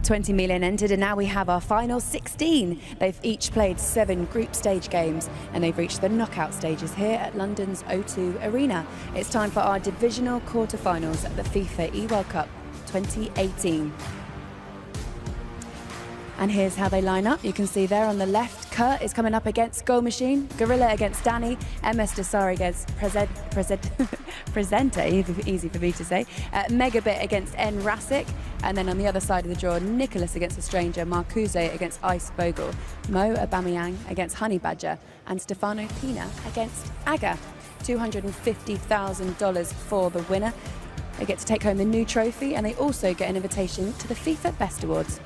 20 million entered, and now we have our final 16. They've each played 7 group stage games, and they've reached the knockout stages here at London's O2 Arena. It's time for our divisional quarterfinals at the FIFA eWorld Cup 2018. And here's how they line up. You can see there on the left, Kurt is coming up against Goal Machine, Gorilla against Danny, MS Desari against Presenter, easy for me to say, Megabit against N Rasic, and then on the other side of the draw, Nicholas against a stranger, Marcuse against Ice Bogle, Mo Aubameyang against Honey Badger, and Stefano Pina against Aga. $250,000 for the winner. They get to take home the new trophy, and they also get an invitation to the FIFA Best Awards.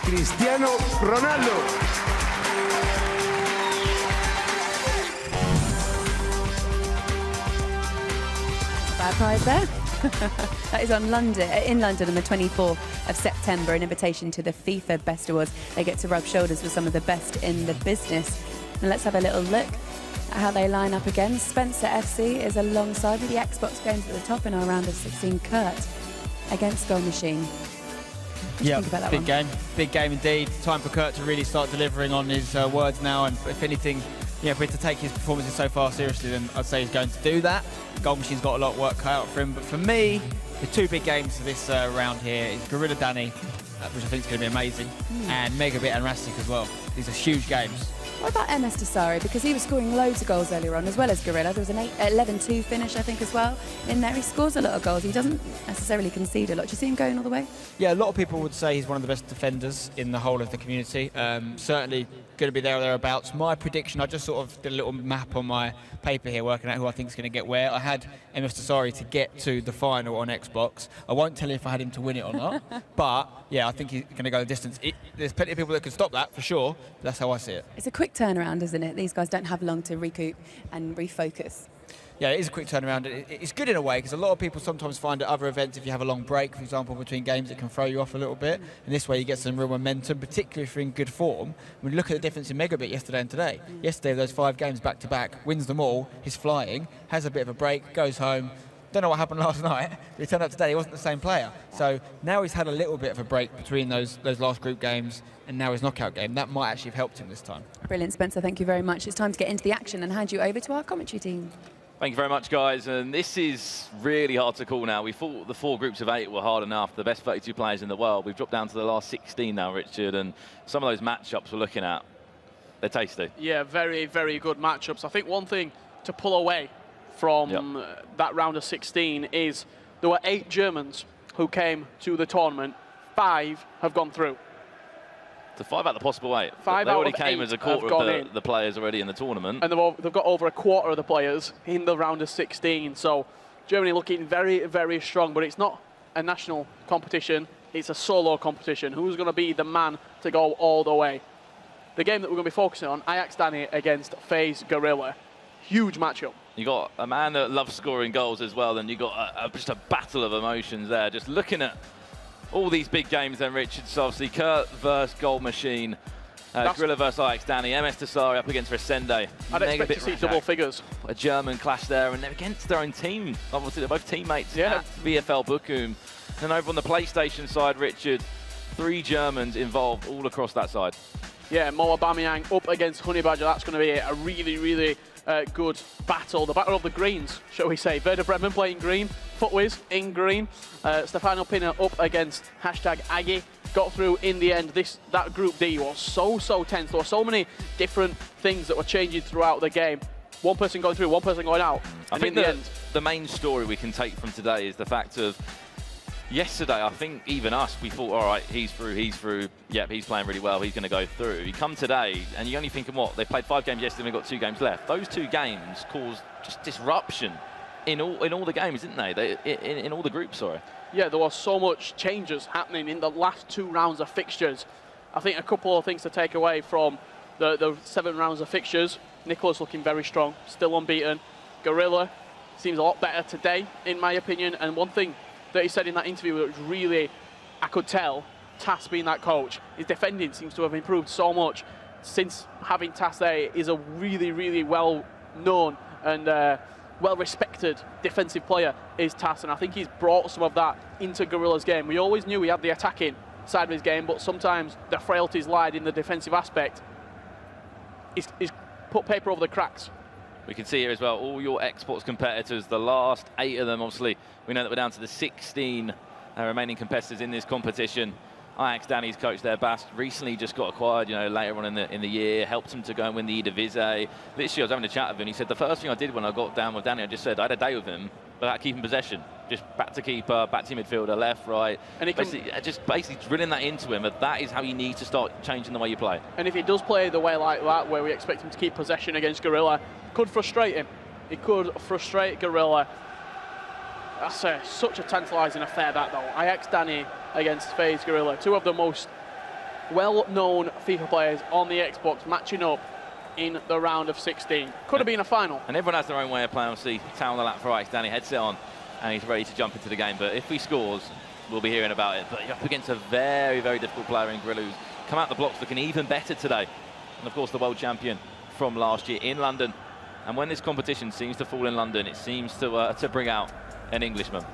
Cristiano Ronaldo. Bad prize there. That is in London on the 24th of September, an invitation to the FIFA Best Awards. They get to rub shoulders with some of the best in the business. And let's have a little look at how they line up again. Spencer FC is alongside with the Xbox games at the top in our round of 16. Kurt against Goal Machine. Yeah, big game indeed. Time for Kurt to really start delivering on his words now, and if anything, if we're to take his performances so far seriously, then I'd say he's going to do that. Goal Machine's got a lot of work cut out for him, but for me, the 2 big games for this round here is Gorilla Danny, which I think is going to be amazing, and Megabit and Rastic as well. These are huge games. What about MS Desari? Because he was scoring loads of goals earlier on, as well as Gorilla. There was an 11-2 finish, I think, as well in there. He scores a lot of goals. He doesn't necessarily concede a lot. Do you see him going all the way? Yeah, a lot of people would say he's one of the best defenders in the whole of the community. Certainly going to be there or thereabouts. My prediction, I just sort of did a little map on my paper here, working out who I think is going to get where. I had MS Desari to get to the final on Xbox. I won't tell you if I had him to win it or not, but yeah, I think he's going to go the distance. There's plenty of people that can stop that, for sure. But that's how I see it. It's a quick turnaround, isn't it? These guys don't have long to recoup and refocus. Yeah, it is a quick turnaround. It's good in a way, because a lot of people sometimes find at other events, if you have a long break, for example, between games, it can throw you off a little bit. And this way you get some real momentum, particularly if you're in good form. When you look at the difference in Megabit yesterday and today. Yesterday, those 5 games back-to-back, wins them all, he's flying, has a bit of a break, goes home. Don't know what happened last night. He turned up today, he wasn't the same player. So now he's had a little bit of a break between those last group games and now his knockout game. That might actually have helped him this time. Brilliant, Spencer, thank you very much. It's time to get into the action and hand you over to our commentary team. Thank you very much, guys. And this is really hard to call now. We thought the 4 groups of 8 were hard enough, the best 32 players in the world. We've dropped down to the last 16 now, Richard, and some of those matchups we're looking at, they're tasty. Yeah, very, very good matchups. I think one thing to pull away from that round of 16 is there were 8 Germans who came to the tournament. 5 have gone through. So 5 out of the possible 8. 5 they out already of came 8 as a quarter of the players already in the tournament. And they've got over a quarter of the players in the round of 16. So Germany looking very, very strong, but it's not a national competition. It's a solo competition. Who's going to be the man to go all the way? The game that we're going to be focusing on, Ajax Danny against FaZe Gorilla. Huge matchup. You got a man that loves scoring goals as well, and you got just a battle of emotions there. Just looking at all these big games then, Richard. So obviously Kurt versus Goal Machine, Gorilla versus Ajax Danny, MS Desari up against Resende. I'd expect to see double figures. A German clash there, and they're against their own team. Obviously, they're both teammates at VfL Bochum. And over on the PlayStation side, Richard, 3 Germans involved all across that side. Yeah, Mo Aubameyang up against Honey Badger. That's going to be a really, really good battle. The battle of the greens, shall we say. Werder Bremen playing green, Footwiz in green. Stefano Pina up against #Aggie. Got through in the end. That Group D was so tense. There were so many different things that were changing throughout the game. One person going through, one person going out. I think the main story we can take from today is the fact of yesterday, I think even us, we thought, all right, he's through. Yep, he's playing really well. He's going to go through. You come today, and you only thinking, what? They played 5 games yesterday, and they've got 2 games left. Those 2 games caused just disruption in all the games, didn't they? In all the groups, sorry. Yeah, there was so much changes happening in the last 2 rounds of fixtures. I think a couple of things to take away from the 7 rounds of fixtures. Nicholas looking very strong, still unbeaten. Gorilla seems a lot better today, in my opinion. And one thing that he said in that interview, which really, I could tell, Tas being that coach, his defending seems to have improved so much since having Tas there. Is a really, really well-known and well-respected defensive player, is Tas, and I think he's brought some of that into Gorilla's game. We always knew he had the attacking side of his game, but sometimes the frailties lied in the defensive aspect. He's put paper over the cracks. We can see here as well, all your exports competitors, the last 8 of them, obviously, we know that we're down to the 16 remaining competitors in this competition. Ajax, Danny's coach there, Bast, recently just got acquired, you know, later on in the year, helped him to go and win the Eredivisie. Literally, I was having a chat with him, he said, the first thing I did when I got down with Danny, I just said, I had a day with him about keeping possession. Just back to keeper, back to midfielder, left, right. And he basically drilling that into him, that is how you need to start changing the way you play. And if he does play the way like that, where we expect him to keep possession against Gorilla, could frustrate him. It could frustrate Gorilla. That's such a tantalising affair, that, though. Ajax Danny against FaZe Gorilla, 2 of the most well-known FIFA players on the Xbox matching up in the round of 16. Could have been a final. And everyone has their own way of playing. Obviously, towel on the lap for Ajax Danny, headset on, and he's ready to jump into the game. But if he scores, we'll be hearing about it. But you're up against a very, very difficult player in Gorilla, who's come out the blocks looking even better today. And, of course, the world champion from last year in London. And when this competition seems to fall in London, it seems to bring out an Englishman.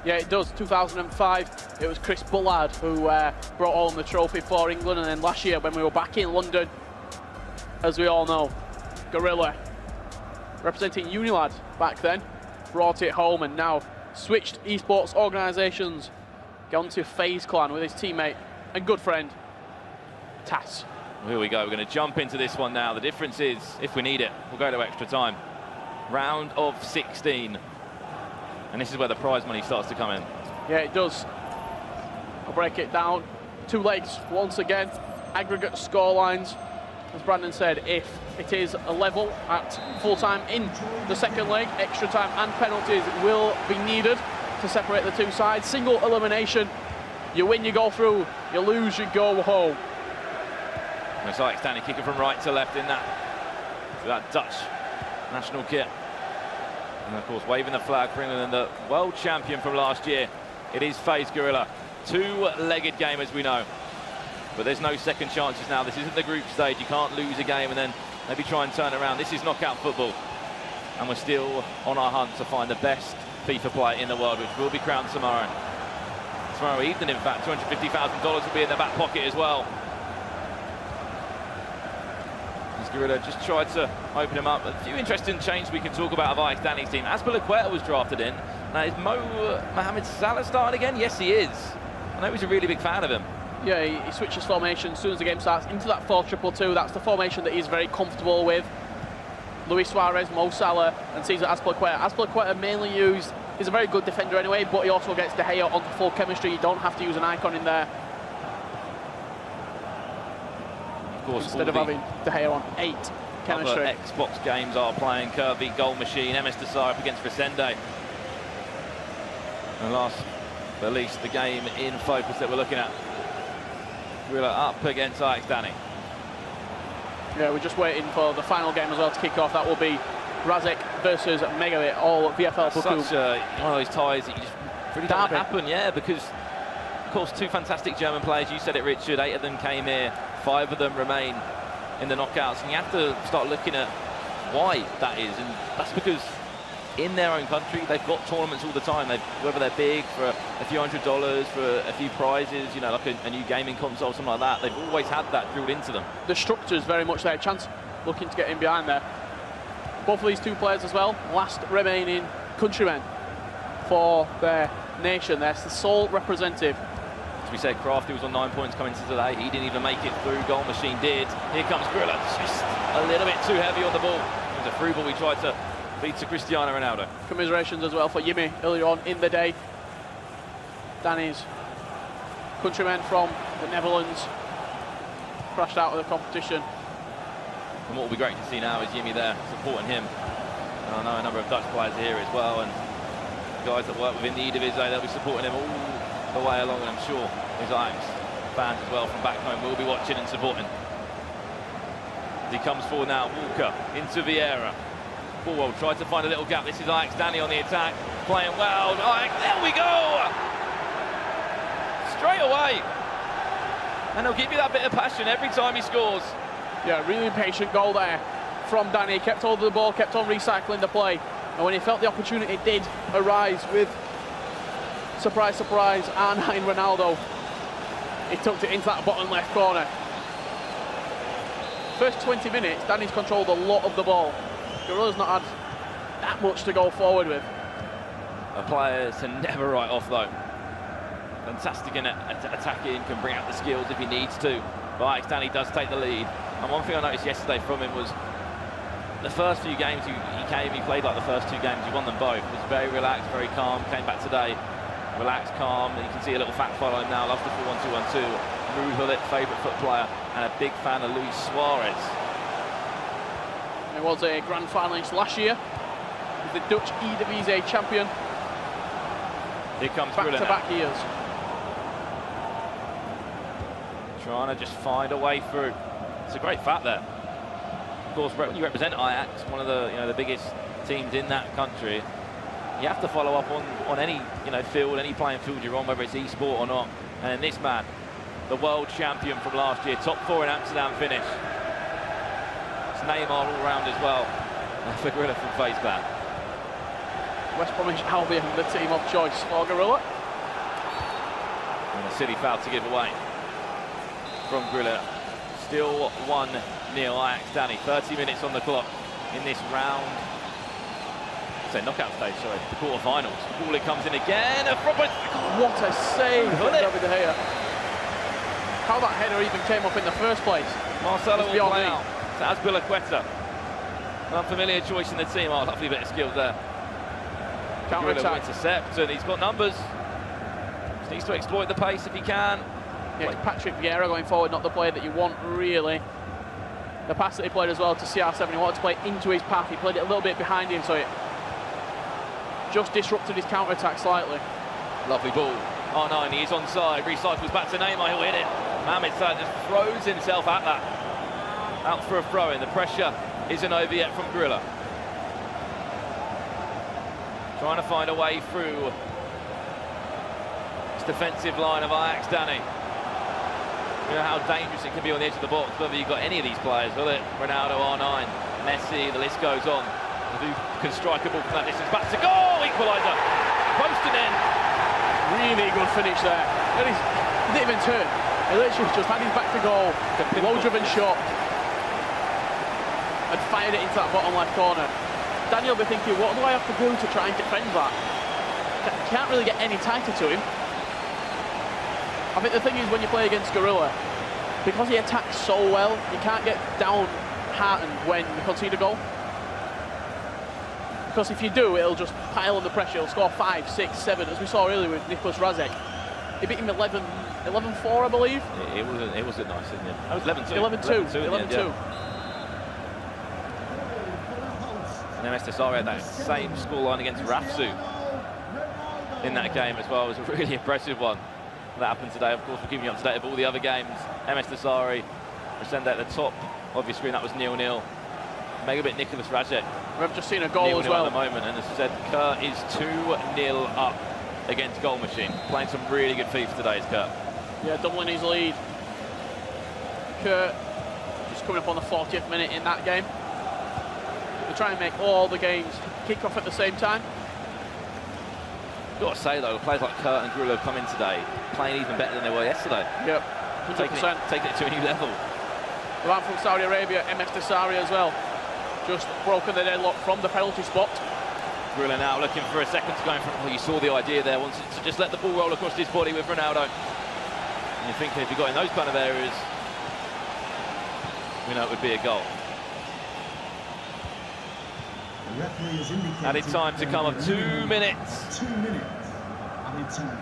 Yeah, it does. 2005, it was Chris Bullard who brought home the trophy for England. And then last year, when we were back in London, as we all know, Gorilla, representing Unilad back then, brought it home and now switched esports organisations, gone to FaZe Clan with his teammate and good friend, Tas. Here we go, we're going to jump into this one now. The difference is, if we need it, we'll go to extra time. Round of 16. And this is where the prize money starts to come in. Yeah, it does. I'll break it down. 2 legs, once again. Aggregate score lines. As Brandon said, if it is a level at full-time in the second leg, extra time and penalties will be needed to separate the 2 sides. Single elimination. You win, you go through. You lose, you go home. It's like Stanley kicking from right to left in that Dutch national kit. And of course, waving the flag for England and the world champion from last year. It is FaZe Gorilla. 2-legged game, as we know. But there's no second chances now. This isn't the group stage. You can't lose a game and then maybe try and turn around. This is knockout football. And we're still on our hunt to find the best FIFA player in the world, which will be crowned tomorrow. Tomorrow evening, in fact, $250,000 will be in their back pocket as well. Gorilla just tried to open him up. A few interesting changes we can talk about of Ajax Danny's team. Quaterfinals was drafted in. Now, is Mohamed Salah starting again? Yes, he is. I know he's a really big fan of him. Yeah, he switches formation as soon as the game starts into that 4-2-2. That's the formation that he's very comfortable with. Luis Suarez, Mo Salah, and Cesar Azpilicueta. Azpilicueta mainly used, he's a very good defender anyway, but he also gets De Gea onto full chemistry. You don't have to use an icon in there. Instead of having De Gea on 8 chemistry. Other Xbox games are playing Kirby, Goal Machine, MS Desire up against Vicende. And last but least, the game in focus that we're looking at. We're up against Ajax Danny. Yeah, we're just waiting for the final game as well to kick off. That will be Razek versus Megabit, all VFL Boku. Such one of those ties that you just really don't happen, yeah, because of course 2 fantastic German players. You said it, Richard. 8 of them came here. 5 of them remain in the knockouts, and you have to start looking at why that is, and that's because in their own country they've got tournaments all the time. Whether they're big for a few $100s, for a few prizes, you know, like a new gaming console, something like that, they've always had that drilled into them. The structure's very much their chance, looking to get in behind there. Both of these 2 players as well, last remaining countrymen for their nation. They're the sole representative. As we said, Crafty was on 9 points coming into today. He didn't even make it through. Goal Machine did. Here comes Gorilla, just a little bit too heavy on the ball. It was a through ball we tried to feed to Cristiano Ronaldo. Commiserations as well for Yimi earlier on in the day. Danny's countrymen from the Netherlands crashed out of the competition. And what will be great to see now is Jimmy there supporting him. And I know a number of Dutch players here as well, and guys that work within the Eredivisie, they'll be supporting him all the way along, and I'm sure his Ajax fans as well from back home will be watching and supporting. He comes forward now, Walker into Vieira. Ball tried to find a little gap. This is Ajax, Danny on the attack, playing well. Ajax, there we go! Straight away. And he'll give you that bit of passion every time he scores. Yeah, really patient goal there from Danny. He kept hold of the ball, kept on recycling the play. And when he felt the opportunity did arise with, surprise, surprise, R9 Ronaldo, he tucked it into that bottom left corner. First 20 minutes, Danny's controlled a lot of the ball. Gorilla's not had that much to go forward with. A player to never write off though. Fantastic in attacking, can bring out the skills if he needs to. But Ajax, Danny does take the lead. And one thing I noticed yesterday from him was the first few games he came, he played like the first two games, he won them both. He was very relaxed, very calm, came back today, relaxed, calm, and you can see a little fact follow him now, loves the 4-1-2-1-2. Ruud Gullit, favourite foot player, and a big fan of Luis Suarez. He was a grand finalist last year. He's the Dutch eDivise champion. Here comes Gullit now. Back-to-back years. Trying to just find a way through. It's a great fact there. Of course, when you represent Ajax, one of the the biggest teams in that country, you have to follow up on any field, any playing field you're on, whether it's e-sport or not. And then this man, the world champion from last year, top 4 in Amsterdam finish. It's Neymar all round as well. For Gorilla from Faceback. West Bromwich Albion, the team of choice for Gorilla. And a silly foul to give away from Gorilla. Still 1-0 Ajax, Danny. 30 minutes on the clock in this round. Say knockout stage, sorry. The quarterfinals. Ball it comes in again. What a save from David De Gea. How that header even came up in the first place. Marcelo will play out to Azpilicueta. An unfamiliar choice in the team. Oh, lovely bit of skills there. Counter attack. Intercept, and he's got numbers. Just needs to exploit the pace if he can. Yeah, it's Patrick Vieira going forward, not the player that you want, really. The pass that he played as well to CR7, he wanted to play into his path. He played it a little bit behind him, so it just disrupted his counter-attack slightly. Lovely ball. R9, he is onside, recycles back to Neymar, he'll hit it. Mohamed Salah just throws himself at that. Out for a throw-in. The pressure isn't over yet from Gorilla. Trying to find a way through this defensive line of Ajax, Danny. You know how dangerous it can be on the edge of the box, whether you've got any of these players, will it? Ronaldo, R9, Messi, the list goes on. Who can strike a ball from that distance? Back to goal! Equaliser! Post and in. Really good finish there. He didn't even turn. He literally just had his back to goal. Low-driven shot. And fired it into that bottom left corner. Daniel will be thinking, what do I have to do to try and defend that? Can't really get any tighter to him. I think the thing is, when you play against Gorilla, because he attacks so well, you can't get downhearted when you concede a goal. Because if you do, it'll just pile on the pressure. He'll score 5, 6, 7, as we saw earlier with Nicholas Razek. He beat him 11-4, I believe. It wasn't nice, didn't it? That was 11-2. 11-2. And MS Desari had that same scoreline against Rafsu in that game as well. It was a really impressive one. That happened today. Of course, we're keeping you up to date of all the other games. MS Desari, Resende at the top of your screen. That was 0-0. Megabit Nicholas Razek. We've just seen a goal as well. At the moment, and as I said, Kurt is 2-0 up against Goal Machine. Playing some really good FIFA today, is Kurt. Yeah, doubling his lead. Kurt just coming up on the 40th minute in that game. They try and make all the games kick off at the same time. Got to say though, players like Kurt and Grillo come in today playing even better than they were yesterday. Yep, 100%. Taking it to a new level. The man from Saudi Arabia, MS Desari as well, just broken the deadlock from the penalty spot. Grillo now looking for a second to go in front. Well, you saw the idea there, wanted to just let the ball roll across his body with Ronaldo. And you're thinking if you got in those kind of areas, you know it would be a goal. Added time to come of 2 minutes. 2 minutes added time.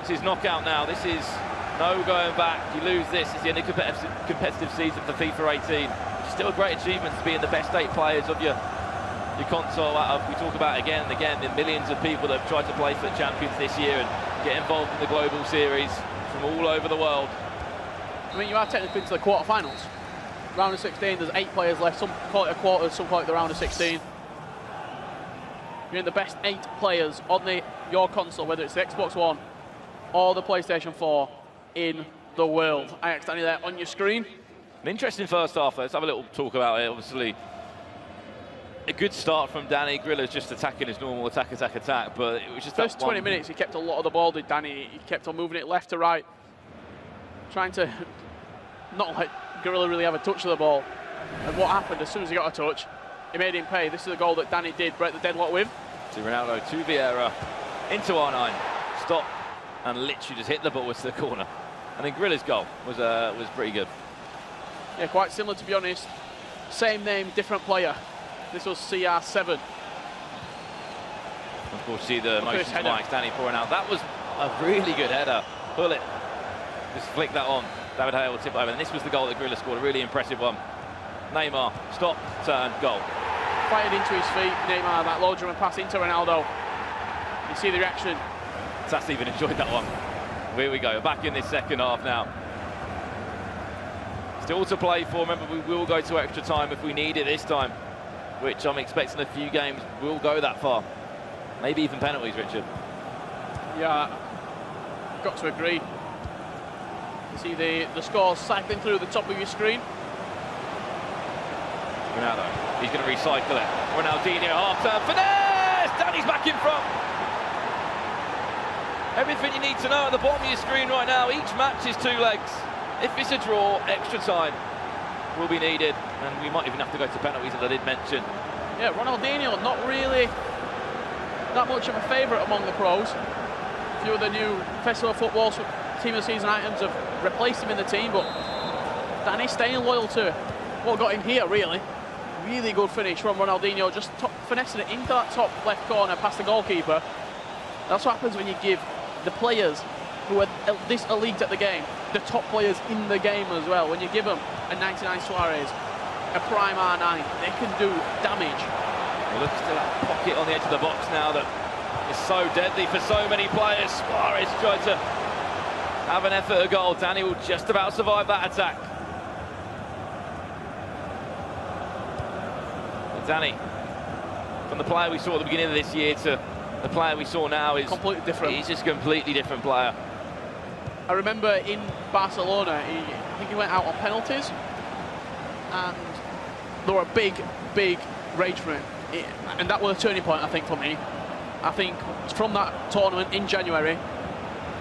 This is knockout now. This is no going back. You lose this, it's the end of competitive season for FIFA 18. Still a great achievement to be in the best 8 players of your console. We talk about again and again the millions of people that have tried to play for the champions this year and get involved in the global series from all over the world. I mean, you are technically into the quarterfinals. Round of 16, there's 8 players left. Some call it a quarter, some call it the round of 16. You're in the best 8 players on your console, whether it's the Xbox One or the PlayStation 4 in the world. Ajax Danny there on your screen. An interesting first half. Let's have a little talk about it. Obviously, a good start from Danny. Griller's just attacking his normal attack, but it was just first 20 minutes he kept a lot of the ball, did Danny. He kept on moving it left to right, trying to not let Gorilla really have a touch of the ball. And what happened as soon as he got a touch, he made him pay. This is the goal that Danny did break the deadlock with. To Ronaldo, to Vieira, into R9, stop, and literally just hit the ball with the corner. And then Gorilla's goal was pretty good. Yeah, quite similar, to be honest. Same name, different player. This was CR7. Of course, see the motion spikes, Danny pouring out. That was a really good header. Pull it. Just flick that on. David Hale will tip over. And this was the goal that Gorilla scored, a really impressive one. Neymar, stop, turn, goal. Fired into his feet, Neymar, that low German pass into Ronaldo. You see the reaction. Tass even enjoyed that one. Here we go, back in this second half now. Still to play for. Remember, we will go to extra time if we need it this time, which I'm expecting a few games will go that far. Maybe even penalties, Richard. Yeah, got to agree. You see the scores cycling through the top of your screen. Ronaldo, he's going to recycle it. Ronaldinho, half-turn, finesse! Danny's back in front. Everything you need to know at the bottom of your screen right now. Each match is 2 legs. If it's a draw, extra time will be needed, and we might even have to go to penalties, as I did mention. Yeah, Ronaldinho, not really that much of a favourite among the pros. A few of the new Festival of Football Team of the Season items have replaced him in the team, but Danny's staying loyal to what got him here, really. Really good finish from Ronaldinho, just finessing it into that top left corner past the goalkeeper. That's what happens when you give the players who are this elite at the game, the top players in the game as well. When you give them a 99 Suarez, a prime R9, they can do damage. Well, look at that pocket on the edge of the box now that is so deadly for so many players. Suarez tried to have an effort at goal. Danny will just about survive that attack. But Danny, from the player we saw at the beginning of this year to the player we saw now, is completely different. He's just a completely different player. I remember in Barcelona, I think he went out on penalties, and there were a big rage for him. And that was a turning point, I think, for me. I think from that tournament in January,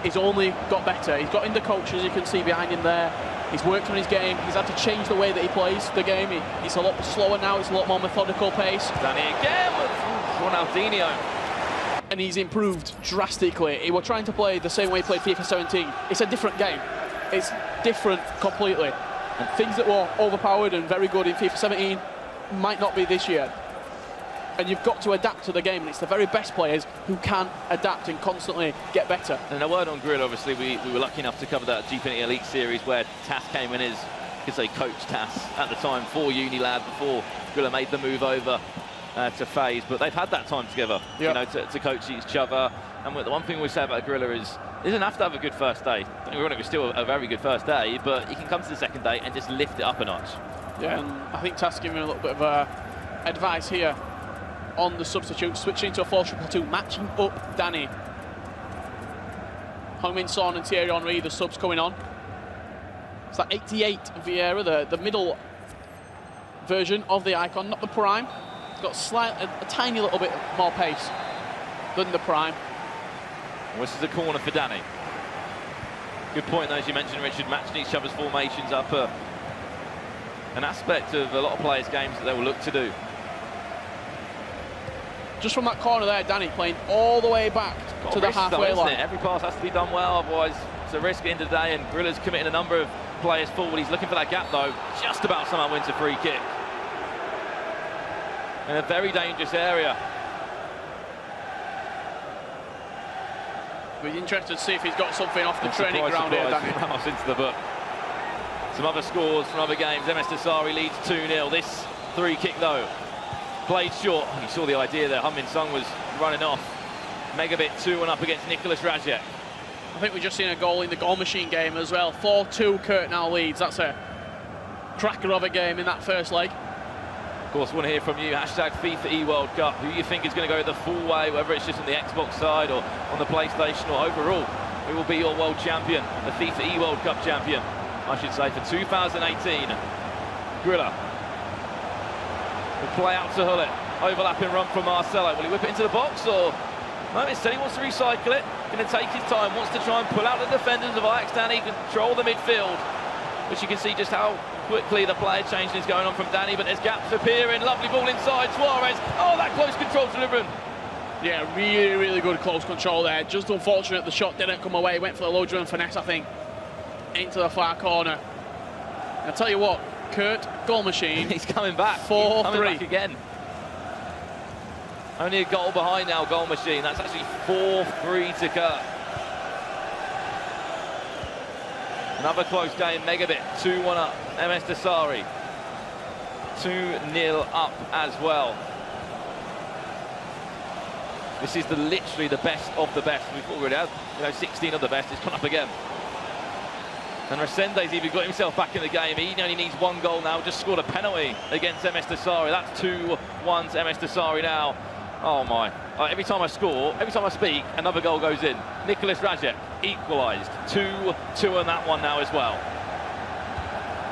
he's only got better. He's got in the coaches, you can see behind him there. He's worked on his game. He's had to change the way that he plays the game. He's a lot slower now. It's a lot more methodical pace. Danny again with Ronaldinho. And he's improved drastically. He was trying to play the same way he played FIFA 17. It's a different game. It's different completely. And things that were overpowered and very good in FIFA 17 might not be this year. And you've got to adapt to the game, and it's the very best players who can adapt and constantly get better. And a word on Grill, obviously, we were lucky enough to cover that G20 Elite Series where Tass came in as, you could say, coach Tass at the time for Unilad before Griller made the move over to FaZe. But they've had that time together, you know, to coach each other. And the one thing we say about Griller is, he doesn't have to have a good first day. Don't get me wrong, it was still a very good first day, but he can come to the second day and just lift it up a notch. Yeah, and I think Tass giving a little bit of advice here on the substitute, switching to a 4-2-2, matching up Danny. Heung-min Son and Thierry Henry, the subs coming on. It's that 88 Vieira, the middle version of the icon, not the prime. It's got a tiny little bit more pace than the prime. Well, this is a corner for Danny. Good point, though, as you mentioned, Richard, matching each other's formations up, an aspect of a lot of players' games that they will look to do. Just from that corner there, Danny playing all the way back to the halfway line. Every pass has to be done well, otherwise it's a risk at the end of the day, and Griller's committing a number of players forward. He's looking for that gap, though. Just about somehow wins a free kick. In a very dangerous area. We're interested to see if he's got something off the And training surprise, ground here, surprise, Danny. Ramos into the book. Some other scores from other games. MS Dasari leads 2-0. This free kick, though, played short. You saw the idea there. Min Sung was running off. Megabit 2-1 up against Nicholas Rajek. I think we've just seen a goal in the goal machine game as well. 4-2 Kurt now leads. That's a cracker of a game in that first leg. Of course, we want to hear from you. Hashtag FIFA eWorld Cup. Who you think is going to go the full way, whether it's just on the Xbox side or on the PlayStation or overall. Who will be your world champion, the FIFA eWorld Cup champion, I should say, for 2018. Grilla will play out to Hullet. Overlapping run from Marcelo. Will he whip it into the box or... No, instead he wants to recycle it. Going to take his time. Wants to try and pull out the defenders of Ajax. Danny control the midfield. Which you can see just how quickly the player changing is going on from Danny. But there's gaps appearing. Lovely ball inside. Suarez. Oh, that close control delivering. Yeah, really, really good close control there. Just unfortunate the shot didn't come away. Went for the low drill finesse, I think, into the far corner. I'll tell you what, Kurt, goal machine. He's coming back. 4-3. He's coming back again. Only a goal behind now, goal machine. That's actually 4-3 to Kurt. Another close game, Megabit 2-1 up. MS Dasari 2-0 up as well. This is literally the best of the best. We've already had 16 of the best. It's come up again. And Resende's even got himself back in the game. He only needs one goal now. Just scored a penalty against MS Dasari. That's 2-1 to MS Dasari now. Oh my. Every time I score, every time I speak, another goal goes in. Nicholas Rajek equalised. 2-2 on that one now as well.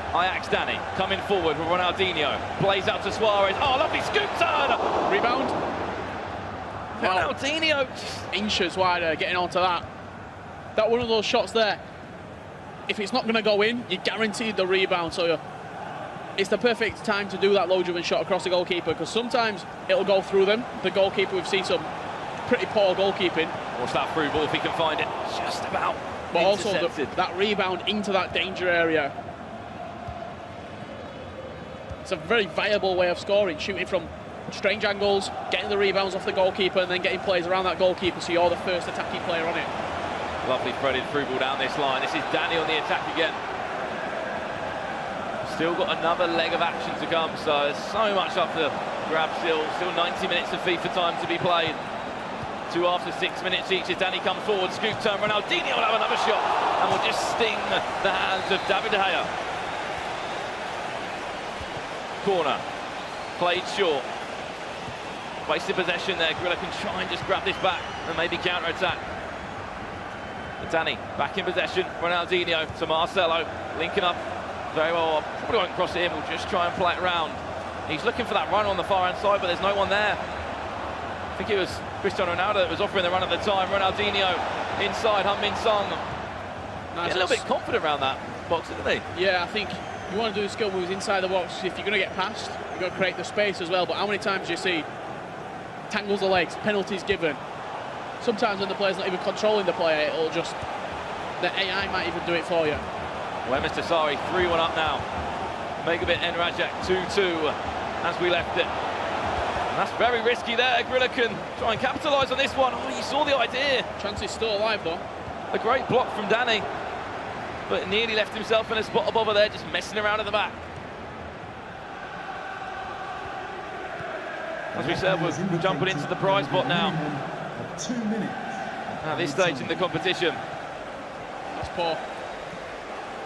Ajax Danny coming forward with Ronaldinho. Plays out to Suarez. Oh, lovely scoop turn! Rebound. Ronaldinho. Inches wider, getting onto that. That one of those shots there. If it's not going to go in, you're guaranteed the rebound. So it's the perfect time to do that low-driven shot across the goalkeeper, because sometimes it'll go through them. The goalkeeper, we've seen some pretty poor goalkeeping. What's that through ball if he can find it? Just about. But also that rebound into that danger area. It's a very viable way of scoring, shooting from strange angles, getting the rebounds off the goalkeeper and then getting plays around that goalkeeper, so you're the first attacking player on it. Lovely threaded through ball down this line. This is Danny on the attack again. Still got another leg of action to come, so there's so much up to grab still. Still 90 minutes of FIFA time to be played. 2 after 6 minutes each as Danny comes forward. Scoop turn, Ronaldinho will have another shot and will just sting the hands of David De Gea. Corner, played short. Wasted possession there. Grilla can try and just grab this back and maybe counter-attack. Danny back in possession. Ronaldinho to Marcelo, linking up very well. Probably won't cross it in. We'll just try and play it round. He's looking for that run on the far hand side, but there's no one there. I think it was Cristiano Ronaldo that was offering the run at the time. Ronaldinho inside. Min Sung. Nice. A little bit confident around that box, isn't he? Yeah, I think you want to do the skill moves inside the box. If you're going to get past, you've got to create the space as well. But how many times do you see tangles the legs, penalties given? Sometimes when the player's not even controlling the player, it'll just, the AI might even do it for you. Well, Mr. Sari 3-1 up now. Megabit and Rajak 2-2 as we left it. And that's very risky there. Grilla can try and capitalise on this one. Oh, you saw the idea. Chance is still alive though. A great block from Danny, but nearly left himself in a spot above her there, just messing around at the back. As we said, we're jumping into the prize pot now. 2 minutes. At this stage in the competition. That's poor.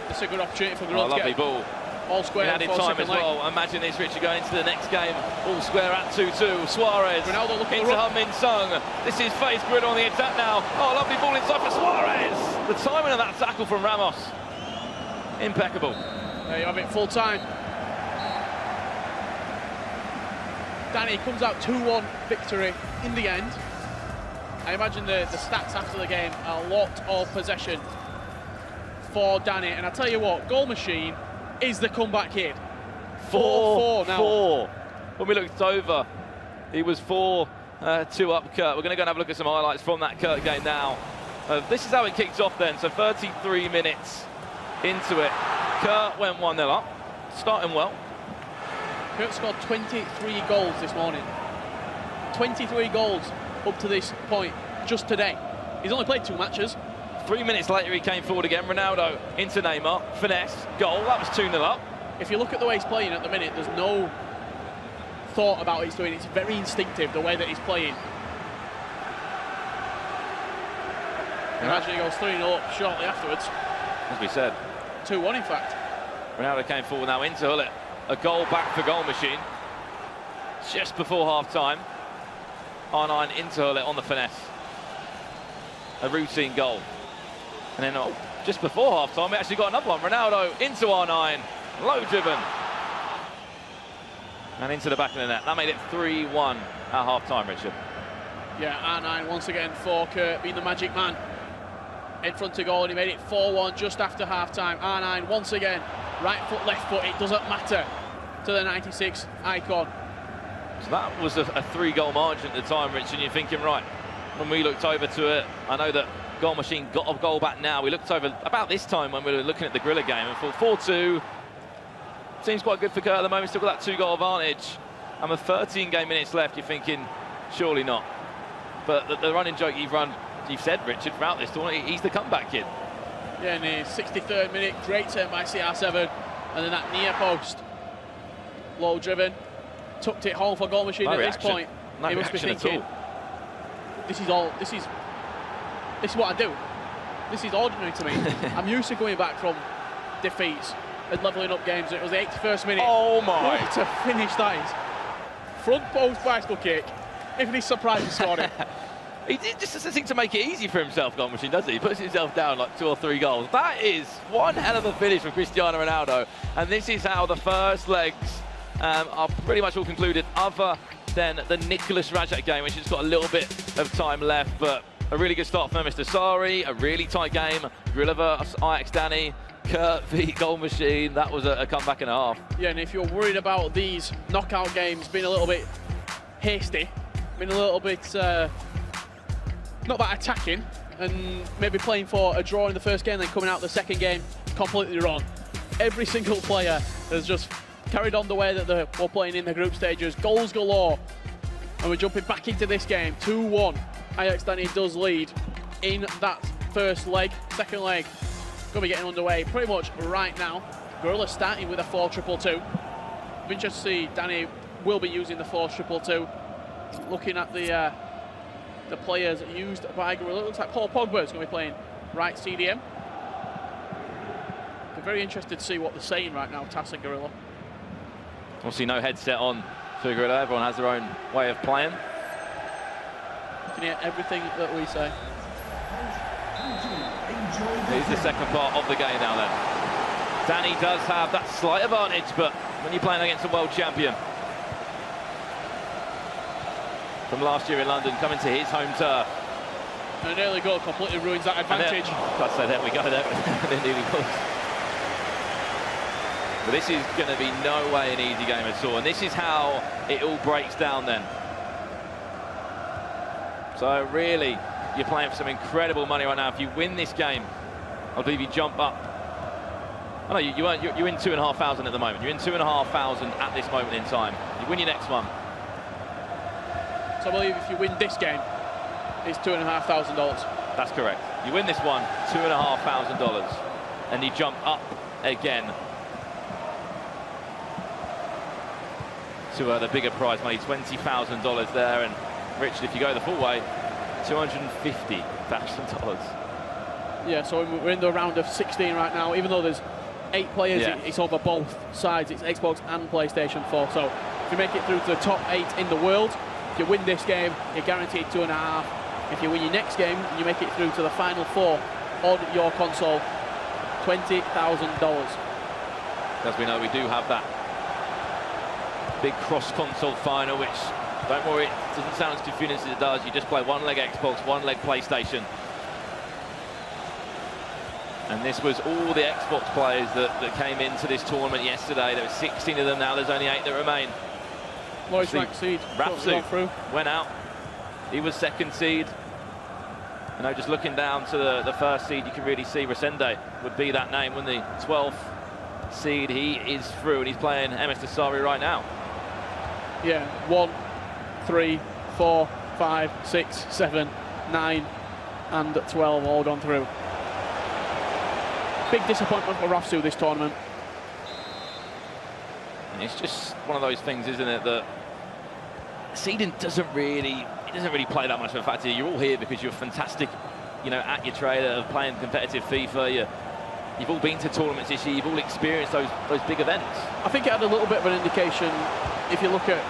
It's a good opportunity for Oh, Grilla to lovely get ball. all square. In added time as well. Imagine this, Richard, going into the next game. All square at 2-2. Suarez Ronaldo looking into Min Sung. This is Faith Grilla on the attack now. Oh, lovely ball inside for Suarez. The timing of that tackle from Ramos. Impeccable. There you have it, full time. Danny comes out 2-1 victory in the end. I imagine the stats after the game, a lot of possession for Danny. And I tell you what, goal machine is the comeback kid. 4-4 now. 4. When we looked over, he was 4-2 up Kurt. We're going to go and have a look at some highlights from that Kurt game now. This is how it kicked off then, so 33 minutes into it. Kurt went 1-0 up, starting well. Kurt scored 23 goals this morning. 23 goals up to this point, just today. He's only played 2 matches. 3 minutes later, he came forward again. Ronaldo into Neymar. Finesse. Goal. That was 2-0 up. If you look at the way he's playing at the minute, there's no thought about what he's doing. It's very instinctive, the way that he's playing. Imagine he goes 3-0 up shortly afterwards. As we said. 2-1, in fact. Ronaldo came forward now into Hullet. A goal back for Goal Machine. Just before half-time. R9 into Hullet on the finesse. A routine goal. And then just before half-time, we actually got another one. Ronaldo into R9. Low driven. And into the back of the net. That made it 3-1 at half-time, Richard. Yeah, R9 once again for Kurt being the magic man in front of goal, and he made it 4-1 just after half-time. R9 once again, right foot, left foot, it doesn't matter to the 96 icon. So that was a 3-goal margin at the time, Rich, and you're thinking, right, when we looked over to it, I know that Goal Machine got a goal back now. We looked over about this time when we were looking at the Gorilla game and thought 4-2. Seems quite good for Kurt at the moment, still got that 2-goal advantage. And with 13 game minutes left, you're thinking, surely not. But the running joke you've said, Richard, throughout this tournament, he's the comeback kid. Yeah, in the 63rd minute, great turn by CR7, and then that near post, low driven, tucked it home for Goal Machine. At this point, he must be thinking, this is what I do. This is ordinary to me. I'm used to going back from defeats and levelling up games. It was the 81st minute. Oh my! What a finish that is. Front post bicycle kick. If he's surprised he scored it. He just doesn't seem to make it easy for himself, Goal Machine, does he? He puts himself down like 2 or 3 goals. That is one hell of a finish from Cristiano Ronaldo. And this is how the first legs are pretty much all concluded, other than the Nicholas Rajak game, which has got a little bit of time left. But a really good start from Mr. Sari, a really tight game. Gorilla vs Ajax Danny, Kurt v Goal Machine. That was a comeback and a half. Yeah, and if you're worried about these knockout games being a little bit hasty, being a little bit not that attacking, and maybe playing for a draw in the first game, then coming out the second game completely wrong. Every single player has just carried on the way that they were playing in the group stages. Goals galore. And we're jumping back into this game. 2-1. Ajax Danny does lead in that first leg. Second leg going to be getting underway pretty much right now. Gorilla starting with a 4-2-2. I'm interested to see Danny will be using the 4-2-2. Looking at the players used by Gorilla, it looks like Paul Pogba is going to be playing right CDM. We're very interested to see what they're saying right now, TAS and Gorilla. Obviously no headset on for Gorilla, everyone has their own way of playing. You can hear everything that we say. Here's the second part of the game now then. Danny does have that slight advantage, but when you're playing against a world champion from last year in London, coming to his home turf. And an early goal completely ruins that advantage. So there we go, there it nearly was. But this is going to be no way an easy game at all, and this is how it all breaks down then. So really, you're playing for some incredible money right now. If you win this game, I believe you jump up. Oh no, you're in 2,500 at the moment. You're in 2,500 at this moment in time. You win your next one. So I believe if you win this game, it's $2,500. That's correct. You win this one, $2,500, and you jump up again to the bigger prize money, $20,000 there. And Richard, if you go the full way, $250,000. Yeah, so we're in the round of 16 right now. Even though there's 8 players, it's over both sides. It's Xbox and PlayStation 4. So if you make it through to the top 8 in the world, if you win this game, you're guaranteed $2,500. If you win your next game and you make it through to the final 4 on your console, $20,000. As we know, we do have that big cross-console final, which, don't worry, it doesn't sound as confusing as it does. You just play one leg Xbox, one leg PlayStation. And this was all the Xbox players that came into this tournament yesterday. There were 16 of them now, there's only 8 that remain. Lois seed. Rapsu went out. He was second seed. You know, just looking down to the first seed, you can really see Resende would be that name. When the 12th seed, he is through, and he's playing MS Dasari right now. Yeah, 1, 3, 4, 5, 6, 7, 9, and 12 all gone through. Big disappointment for Rafsu this tournament. And it's just one of those things, isn't it, that seeding doesn't really play that much of a factor. You're all here because you're fantastic, you know, at your trade of playing competitive FIFA. You've all been to tournaments this year. You've all experienced those big events. I think it had a little bit of an indication if you look at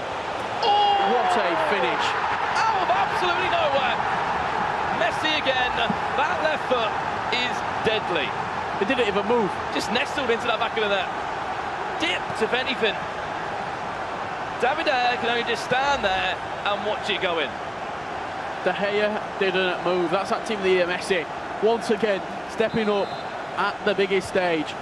what a finish. Out of absolutely nowhere. Messi again. That left foot is deadly. They didn't even move. Just nestled into that back of the net. Dipped, if anything. David De Gea can only just stand there and watch it go in. De Gea didn't move. That's that team of the year, Messi. Once again, stepping up at the biggest stage.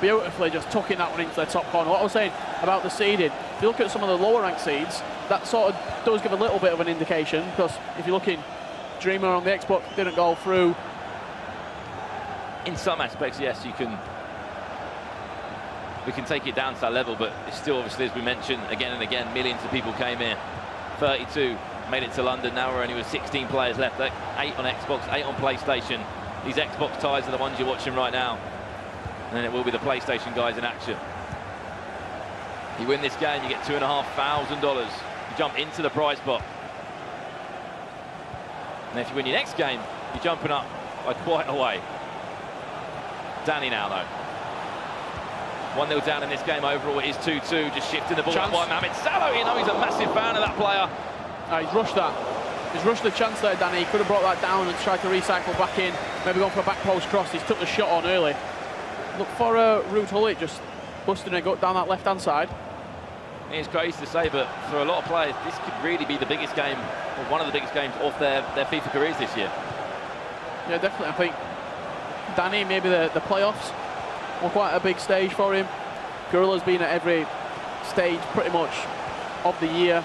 Beautifully just tucking that one into the top corner. What I was saying about the seeding, if you look at some of the lower ranked seeds, that sort of does give a little bit of an indication, because if you're looking, Dreamer on the Xbox didn't go through. In some aspects, yes, we can take it down to that level, but it's still, obviously, as we mentioned again and again, millions of people came here. 32 made it to London. Now we're only with 16 players left. 8 on Xbox, 8 on PlayStation. These Xbox ties are the ones you're watching right now. And then it will be the PlayStation guys in action. You win this game, you get $2,500. You jump into the prize pot. And if you win your next game, you're jumping up by quite a way. Danny now, though. 1-0 down in this game overall. It is 2-2. Just shifting the ball up by Mohamed Salah. You know he's a massive fan of that player. He's rushed that. He's rushed the chance there, Danny. He could have brought that down and tried to recycle back in. Maybe gone for a back post cross. He's took the shot on early. Look for Ruud Gullit just busting a gut down that left-hand side. It's crazy to say, but for a lot of players, this could really be the biggest game, or one of the biggest games of their FIFA careers this year. Yeah, definitely. I think Danny, maybe the playoffs were quite a big stage for him. Gorilla's been at every stage pretty much of the year,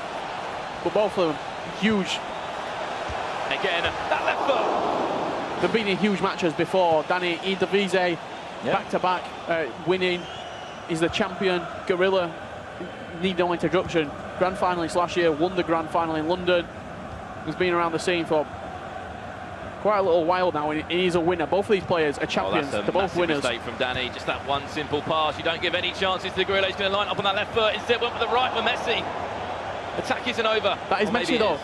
but both of them huge. Again, that left foot. They've been in huge matches before. Danny Eredivisie, back-to-back, winning. He's the champion. Gorilla, need no introduction. Grand finalist last year, won the grand final in London. He's been around the scene for quite a little while now, and he's a winner. Both of these players are champions. They're both winners. Mistake from Danny. Just that one simple pass. You don't give any chances to Gorilla. He's going to line up on that left foot. Instead, went with the right for Messi. Attack isn't over. That is Messi, though.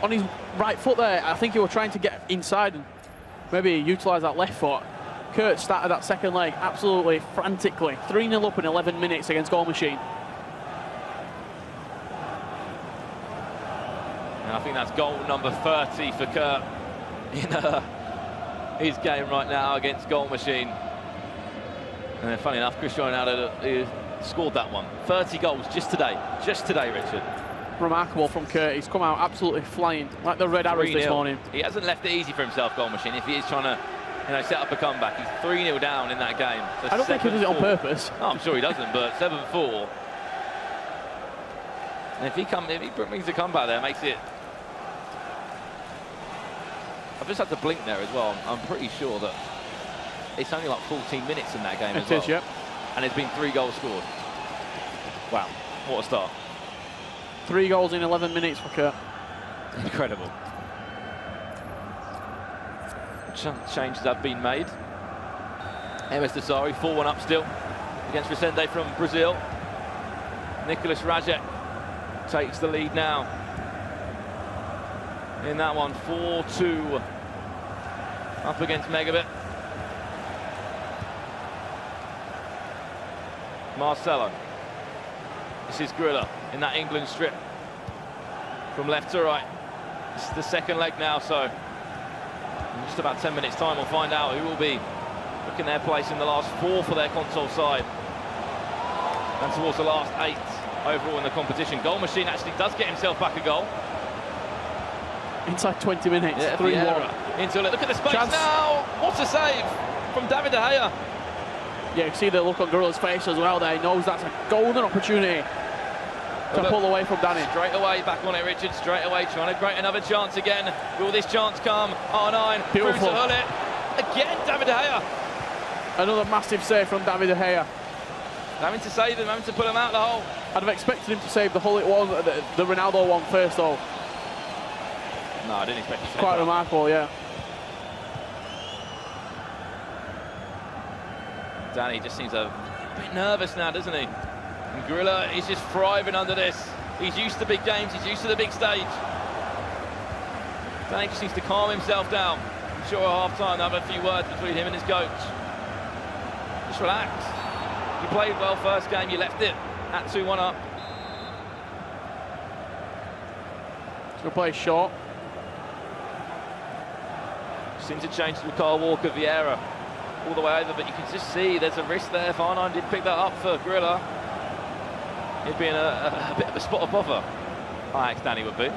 On his right foot there, I think he was trying to get inside and maybe utilise that left foot. Kurt started that second leg absolutely frantically. 3-0 up in 11 minutes against Goal Machine. And I think that's goal number 30 for Kurt in his game right now against Goal Machine. And then, funny enough, Cristiano Ronaldo scored that one. 30 goals just today, Richard. Remarkable from Kurt. He's come out absolutely flying, like the red arrows this morning. He hasn't left it easy for himself, Goal Machine, if he is trying to, you know, set up a comeback. He's 3-0 down in that game. So I don't think he does it on purpose. No, I'm sure he doesn't, but 7-4. And if he brings a comeback there, makes it... I've just had to blink there as well. I'm pretty sure that it's only like 14 minutes in that game as well. It is, yep. And there's been 3 goals scored. Wow, what a start. 3 goals in 11 minutes for Kurt. Incredible. Changes have been made. MS Desari, 4-1 up still against Resende from Brazil. Nicolas Rajek takes the lead now in that one. 4-2 up against Megabit. Marcelo. This is Gorilla in that England strip from left to right. This is the second leg now, so in just about 10 minutes time we'll find out who will be looking their place in the last 4 for their console side and towards the last 8 overall in the competition. Goal Machine actually does get himself back a goal. Inside 20 minutes, Yeah, 3-1. into it. Look at the space Chance. now. What a save from David De Gea. Yeah, you can see the look on Gorilla's face as well there. He knows that's a golden opportunity to pull away from Danny. Straight away, back on it, Richard. Straight away, trying to create another chance again. Will this chance come? R9, Beautiful. through to Gullit. Again, David De Gea. Another massive save from David De Gea. Having to save him, having to pull him out of the hole. I'd have expected him to save the Gullit one, the Ronaldo one first, though. No, I didn't expect you to say Quite that. remarkable, yeah. Danny just seems a bit nervous now, doesn't he? And Gorilla is just thriving under this. He's used to big games, he's used to the big stage. Danny just needs to calm himself down. I'm sure at half-time they'll have a few words between him and his coach. Just relax. You played well first game, you left it at 2-1 up. He's going to play short. Just interchange with Kyle Walker, Vieira all the way over, but you can just see there's a risk there. Farnheim did pick that up for Gorilla. It'd be in a bit of a spot of bother. Ajax Danny would be.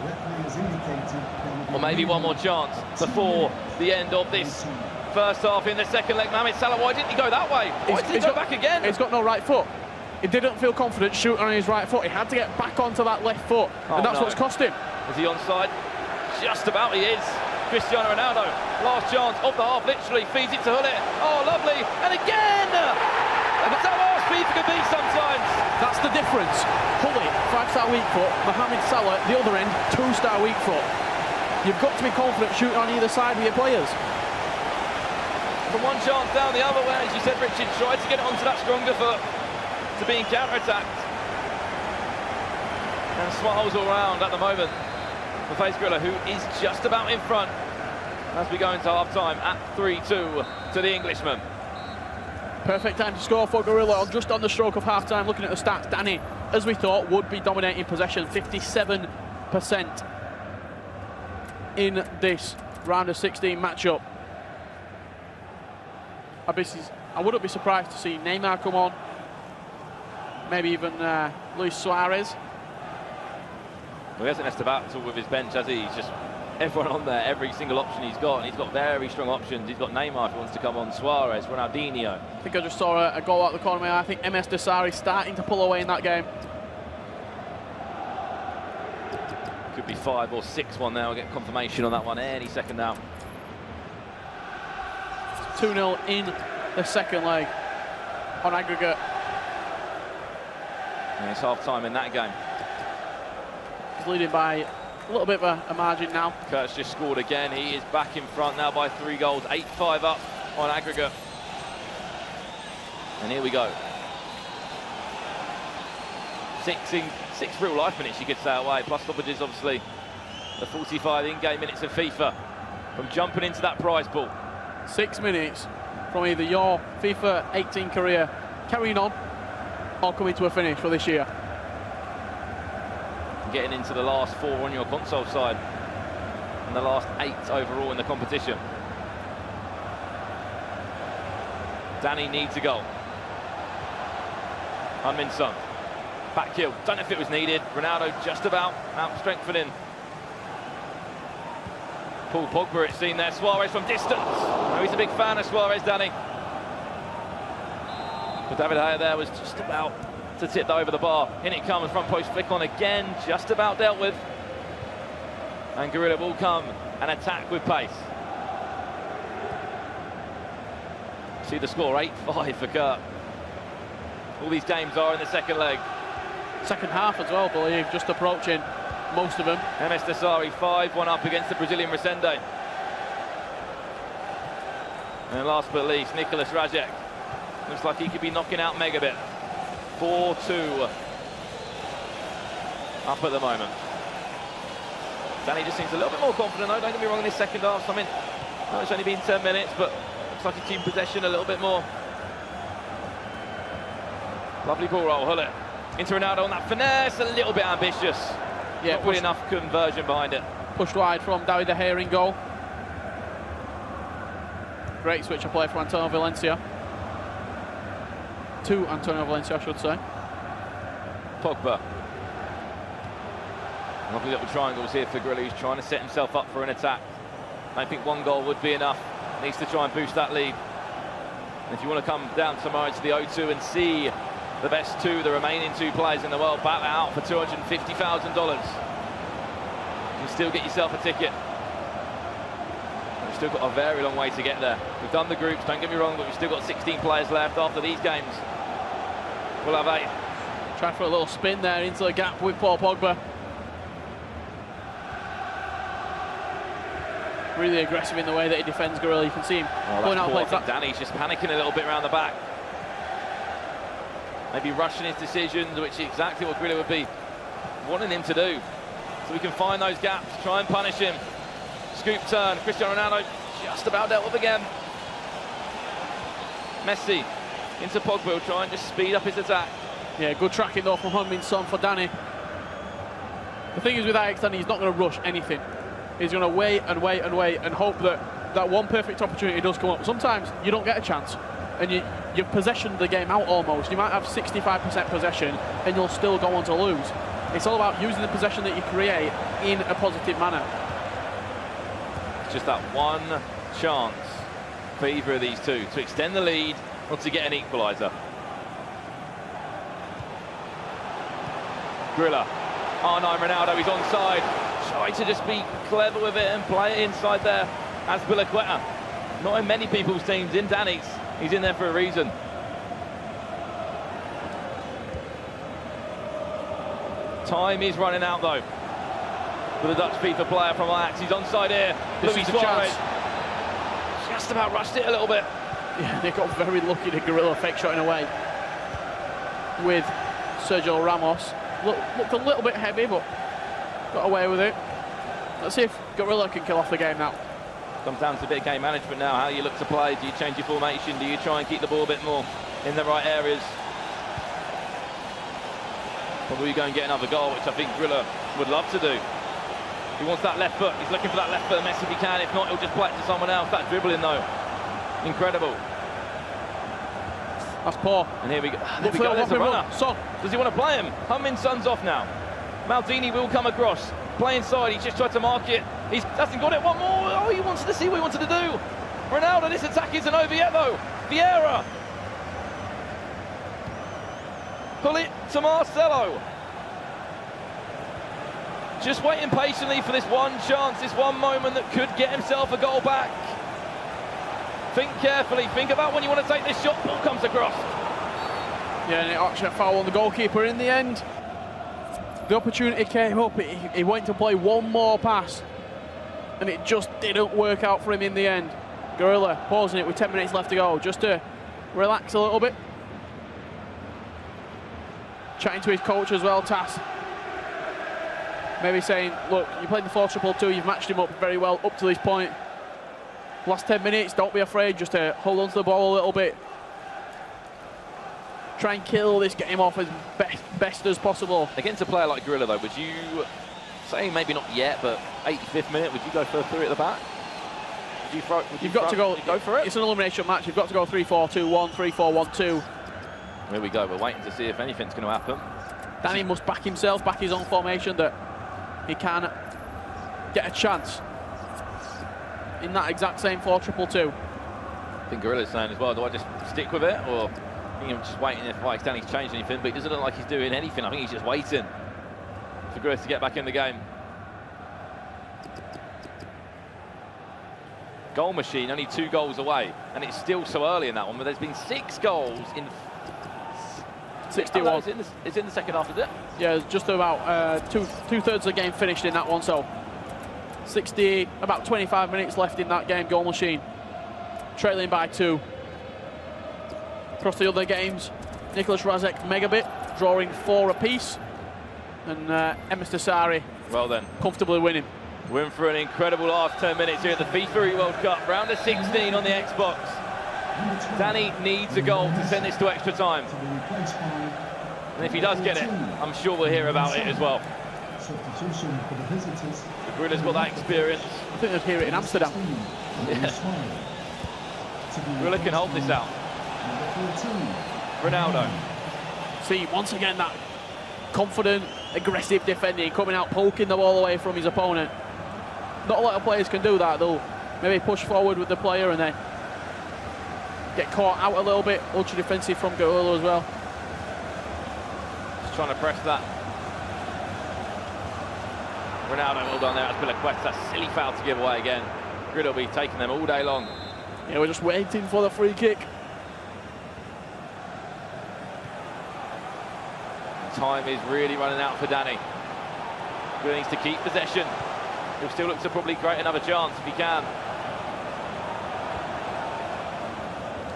Or maybe one more chance before the end of this first half in the second leg. Mohamed Salah, why didn't he go that way? Why did he go back again? He's got no right foot. He didn't feel confident shooting on his right foot. He had to get back onto that left foot, and that's what's cost him. Is he onside? Just about he is. Cristiano Ronaldo, last chance of the half, literally feeds it to Hullet. Oh, lovely, and again! And that's how fast FIFA can be sometimes. That's the difference. Hullet, 5-star weak foot. Mohamed Salah, the other end, 2-star weak foot. You've got to be confident shooting on either side with your players. From one chance down the other way, as you said, Richard tried to get it onto that stronger foot to being counter-attacked. And smiles all round at the moment for Face Gorilla, who is just about in front as we go into half-time at 3-2 to the Englishman. Perfect time to score for Gorilla just on the stroke of half-time. Looking at the stats, Danny, as we thought, would be dominating possession, 57% in this round of 16 matchup. I wouldn't be surprised to see Neymar come on, maybe even Luis Suarez. Well, he hasn't messed about at all with his bench, has he? He's just everyone on there, every single option he's got, and he's got very strong options. He's got Neymar if he wants to come on, Suarez, Ronaldinho. I think I just saw a goal out the corner of my eye. I think MS Desari starting to pull away in that game. Could be 5 or 6-1 now. We'll get confirmation on that one any second now. 2-0 in the second leg on aggregate. And it's half-time in that game. He's leading by a little bit of a margin now. Kurt's just scored again. He is back in front now by 3 goals, 8-5 up on aggregate. And here we go. 6 real-life minutes, you could say, away, plus stoppages, obviously. The 45 in-game minutes of FIFA from jumping into that prize pool. 6 minutes from either your FIFA 18 career carrying on or coming to a finish for this year. Getting into the last 4 on your console side and the last 8 overall in the competition. Danny needs a goal. Min Son. Back heel. Don't know if it was needed. Ronaldo just about out strengthening. Paul Pogba, it's seen there. Suarez from distance. Oh, he's a big fan of Suarez, Danny. But David Gea there was just about to tip that over the bar. In it comes, front post flick on again, just about dealt with. And Gorilla will come and attack with pace. See the score, 8-5 for Kurt. All these games are in the second leg. Second half as well, I believe, just approaching most of them. MS Desari 5-1 up against the Brazilian Resende. And last but least, Nicolas Rajek. Looks like he could be knocking out Megabit. 4-2 up at the moment. Danny just seems a little bit more confident though, don't get me wrong, in his second half. I mean, it's only been 10 minutes, but looks like he's in possession a little bit more. Lovely ball roll, Hullet. Into Ronaldo on that finesse, a little bit ambitious. Yeah, not really enough conversion behind it. Pushed wide from David De Gea in goal. Great switch of play for Antonio Valencia. To Antonio Valencia, I should say. Pogba. Lovely little triangles here for Gorilla, who's trying to set himself up for an attack. I think 1 goal would be enough. Needs to try and boost that lead. And if you want to come down tomorrow to the O2 and see the best 2, the remaining 2 players in the world battle out for $250,000, you can still get yourself a ticket. We've still got a very long way to get there. We've done the groups, don't get me wrong, but we've still got 16 players left after these games. We'll have 8. Trying for a little spin there into the gap with Paul Pogba. Really aggressive in the way that he defends Gorilla. You can see him pulling out plays. Danny's just panicking a little bit around the back. Maybe rushing his decisions, which is exactly what Gorilla would be wanting him to do. So we can find those gaps, try and punish him. Scoop turn, Cristiano Ronaldo just about dealt with again. Messi into Pogba, will try and just speed up his attack. Yeah, good tracking though from Heung-min Son for Danny. The thing is with Ajax, Danny, he's not going to rush anything. He's going to wait and wait and wait and hope that that one perfect opportunity does come up. Sometimes you don't get a chance and you've possessioned the game out almost. You might have 65% possession and you'll still go on to lose. It's all about using the possession that you create in a positive manner. It's just that one chance for either of these two to extend the lead or to get an equaliser. Grilla. Oh no, Ronaldo, he's onside. Try to just be clever with it and play it inside there. As Quetta. Not in many people's teams, in Danny's. He's in there for a reason. Time is running out though for the Dutch FIFA player from Ajax. He's onside here. Luis Suarez just about rushed it a little bit. Yeah, they got very lucky to Gorilla fake shotting away with Sergio Ramos. Looked a little bit heavy, but got away with it. Let's see if Gorilla can kill off the game now. Comes down to a bit of game management now. How you look to play. Do you change your formation? Do you try and keep the ball a bit more in the right areas? Probably go and get another goal, which I think Grilla would love to do. He wants that left foot. He's looking for that left foot mess if he can. If not, he'll just play it to someone else. That dribbling though, incredible. That's poor. And here we go. There we go. There's a runner. Son. Does he want to play him? Heung-min Son's off now. Maldini will come across. Play inside. He's just tried to mark it. He hasn't got it. One more. Oh, he wanted to see what he wanted to do. Ronaldo, this attack isn't over yet though. Vieira. Pull it to Marcelo. Just waiting patiently for this one chance, this one moment that could get himself a goal back. Think carefully, think about when you want to take this shot. Ball comes across. Yeah, and it actually foul on the goalkeeper in the end. The opportunity came up, he went to play one more pass and it just didn't work out for him in the end. Gorilla pausing it with 10 minutes left to go, just to relax a little bit. Chatting to his coach as well, Tass. Maybe saying, look, you played the 4-2-2, you've matched him up very well up to this point. Last 10 minutes, don't be afraid, just to hold on to the ball a little bit. Try and kill this game off as best as possible. Against a player like Gorilla though, would you say, maybe not yet, but 85th minute, would you go for a 3 at the back? You've got to go for it? It's an elimination match, you've got to go 3-4-2-1, 3-4-1-2. Here we go, we're waiting to see if anything's going to happen. Danny must back himself, back his own formation, that he can get a chance in that exact same 4-2-2. I think Gorilla's saying as well, do I just stick with it, or I think I'm just waiting if Danny's changed anything, but he doesn't look like he's doing anything. I think he's just waiting for Gorilla to get back in the game. Goal machine, only 2 goals away, and it's still so early in that one, but there's been 6 goals in 61. It's in the second half, is it? Yeah, just about two-thirds of the game finished in that one, so about 25 minutes left in that game, goal machine. Trailing by 2. Across the other games, Nicholas Razek, Megabit, drawing 4 apiece. And Emis Tasari, well then, comfortably winning. We're in for an incredible last 10 minutes here at the FIFA eWorld Cup, round of 16 on the Xbox. Danny needs a goal to send this to extra time. And if he does get it, I'm sure we'll hear about it as well. Gorilla's got that experience. I think they'll hear it in Amsterdam. Yeah. Gorilla can hold this out. Ronaldo. See, once again, that confident, aggressive defending, coming out, poking the ball away from his opponent. Not a lot of players can do that. They'll maybe push forward with the player and then get caught out a little bit. Ultra defensive from Gorilla as well. Just trying to press that. Ronaldo well done there. That's Quaterfinals. That's silly foul to give away again. Gorilla will be taking them all day long. Yeah, we're just waiting for the free kick. Time is really running out for Danny. Gorilla needs to keep possession. He'll still look to probably create another chance if he can.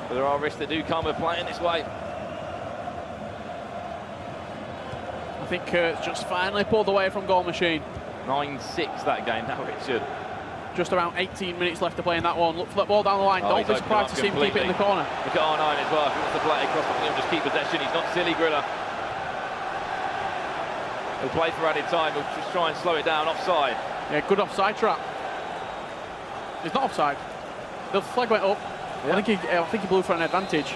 But there are risks that do come with playing this way. I think Kurt's just finally pulled away from goal machine. 9-6 that game now, Richard. Just around 18 minutes left to play in that one. Look for that ball down the line. Don't be surprised to see him keep it in the corner. Look at R9 as well. If he wants to play across, I think he'll just keep possession. He's not silly, Griller. He'll play for added time. He'll just try and slow it down. Offside. Yeah, good offside trap. He's not offside. The flag went up. Yeah. I think he blew for an advantage.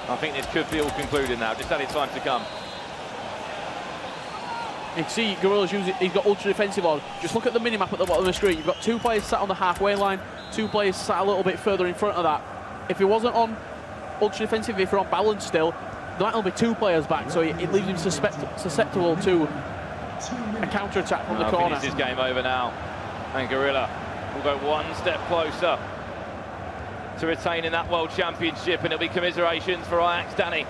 I think this could be all concluded now. Just added time to come. You can see Gorilla's using, he's got ultra defensive on. Just look at the minimap at the bottom of the screen. You've got 2 players sat on the halfway line, 2 players sat a little bit further in front of that. If he wasn't on ultra defensive, if you're on balance still, there might only be 2 players back, so it leaves him susceptible to a counter-attack from the corner. This is game over now, and Gorilla will go 1 step closer to retaining that World Championship, and it'll be commiserations for Ajax Danny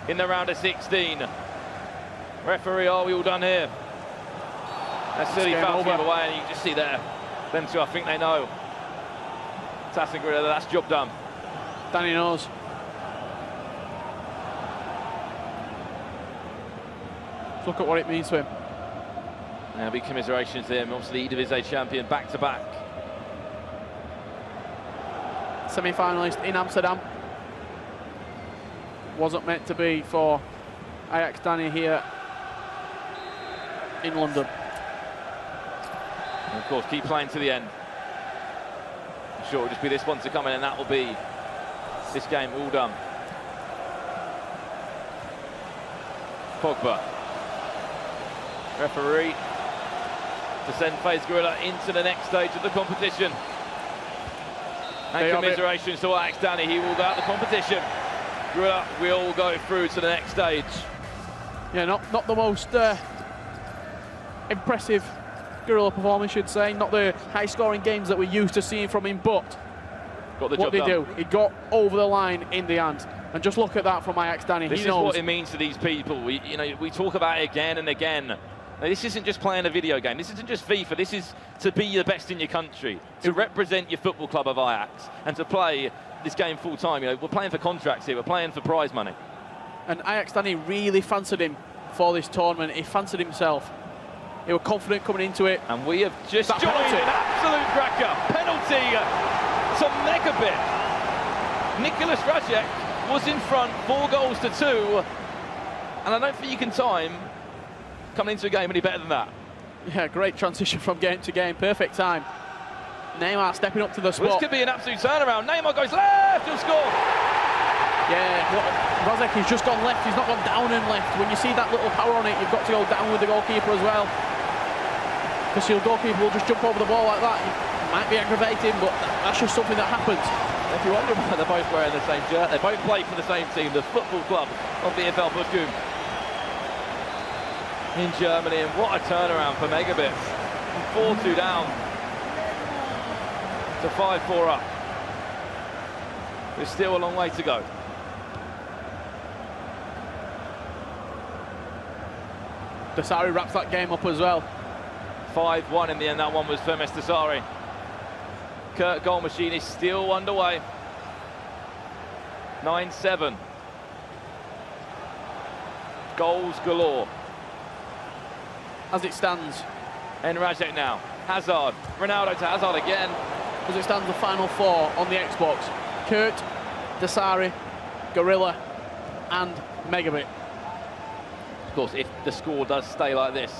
in the round of 16. Referee, are we all done here? That's silly foul to give away, and you can just see there. Them two, I think they know. Tass and Gorilla, that's job done. Danny knows. Let's look at what it means to him. There'll be commiserations to him, obviously Eredivisie champion back-to-back. Semi-finalist in Amsterdam. Wasn't meant to be for Ajax Danny here in London. And of course, keep playing to the end. I'm sure it'll just be this one to come in, and that will be this game all done. Pogba. Referee to send FaZe Gorilla into the next stage of the competition. And commiserations to Ajax Danny, he will go out the competition. Gorilla will go through to the next stage. Yeah, not the most impressive Gorilla performance, you'd say. Not the high-scoring games that we're used to seeing from him, but got the what job did done. He got over the line in the end. And just look at that from Ajax Danny. This is what it means to these people. We talk about it again and again. Now, this isn't just playing a video game. This isn't just FIFA. This is to be the best in your country, to represent your football club of Ajax, and to play this game full time. We're playing for contracts here. We're playing for prize money. And Ajax Danny really fancied him for this tournament. He fancied himself. He was confident coming into it. And we have just joined an absolute cracker. Penalty to Megabit. Nicholas Rajek was in front, 4 goals to 2. And I don't think you can time coming into a game any better than that. Yeah, great transition from game to game. Perfect time. Neymar stepping up to the spot. Well, this could be an absolute turnaround. Neymar goes left, he'll score. Yeah, Rajek, he's just gone left. He's not gone down and left. When you see that little power on it, you've got to go down with the goalkeeper as well. Because your goalkeeper will just jump over the ball like that. It might be aggravating, but that's just something that happens. If you're wondering why they're both wearing the same shirt, they both play for the same team, the football club of VfL Bochum in Germany. And what a turnaround for Megabit. 4-2 down to 5-4 up. There's still a long way to go. Dasari wraps that game up as well. 5-1 in the end. That one was for Dasari. Kurt goal machine is still underway. 9-7. Goals galore. As it stands. And Rajek now. Hazard. Ronaldo to Hazard again. As it stands, the final 4 on the Xbox. Kurt, Dasari, Gorilla, and Megabit. Of course, if the score does stay like this.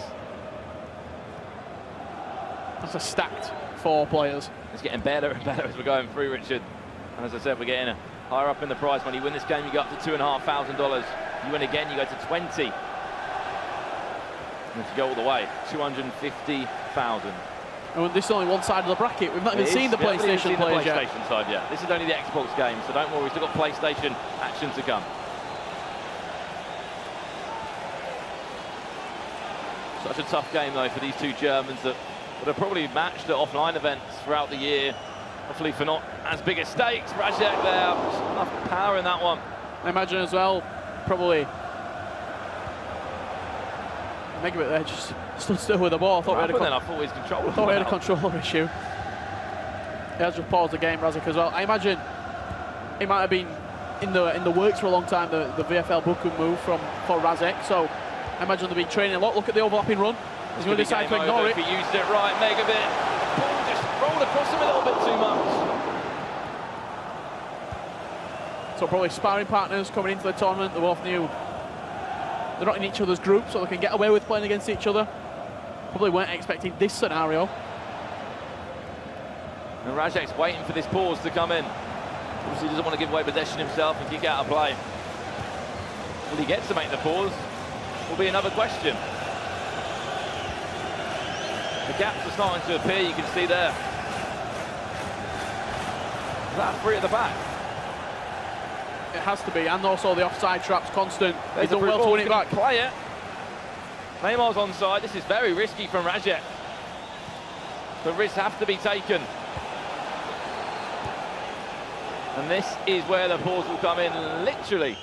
That's a stacked 4 players. It's getting better and better as we're going through, Richard. And as I said, we're getting higher up in the prize money. You win this game, you go up to $2,500. You win again, you go to 20. And if you go all the way, 250,000. And this is only one side of the bracket. We've not even seen the PlayStation players yet. PlayStation side yet. This is only the Xbox game, so don't worry, we've still got PlayStation action to come. Such a tough game, though, for these 2 Germans that would have probably matched at offline events throughout the year. Hopefully for not as big a stakes. Rajek there, enough power in that one. I imagine as well, probably Megabit there just stood still with the ball. I thought we had a controller issue. He has just paused the game, Razik, as well. I imagine it might have been in the works for a long time, the VFL booking move for Razek. So I imagine they've been training a lot. Look at the overlapping run. He's going to decide to ignore it. If he used it right, Megabit. The ball just rolled across him a little bit too much. So probably sparring partners coming into the tournament. They both knew they're not in each other's group, so they can get away with playing against each other. Probably weren't expecting this scenario. And Razek's waiting for this pause to come in. Obviously, he doesn't want to give away possession himself and kick out of play. Will he get to make the pause? Will be another question. The gaps are starting to appear, you can see there. Is that free at the back? It has to be, and also the offside trap's constant. He's done well to win it back. Play it. Neymar's onside. This is very risky from Razek. The risks have to be taken. And this is where the pause will come in, literally,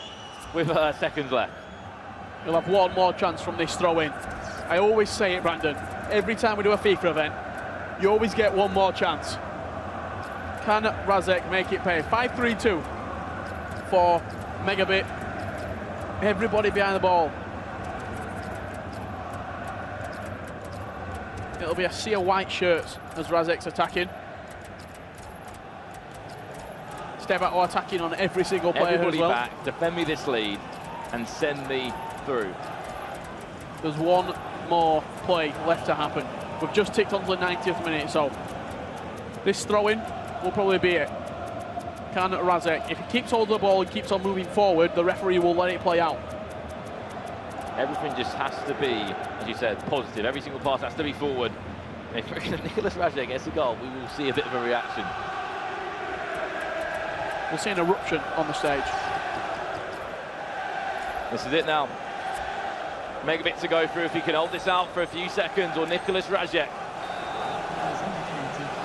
with seconds left. He'll have one more chance from this throw-in. I always say it, Brandon. Every time we do a FIFA event, you always get one more chance. Can Razek make it pay? 5-3-2 for Megabit. Everybody behind the ball. It'll be a sea of white shirts as Razek's attacking. Stevato attacking on every single player. Everybody as well. back, defend me this lead and send me through. There's one more play left to happen. We've just ticked on to the 90th minute, so this throw-in will probably be it. Can Razek, if he keeps holding the ball and keeps on moving forward, the referee will let it play out. Everything just has to be, as you said, positive. Every single pass has to be forward. And if Nicholas Razek gets a goal, we will see a bit of a reaction. We'll see an eruption on the stage. This is it now. Megabit to go through if he can hold this out for a few seconds, or Nicholas Razek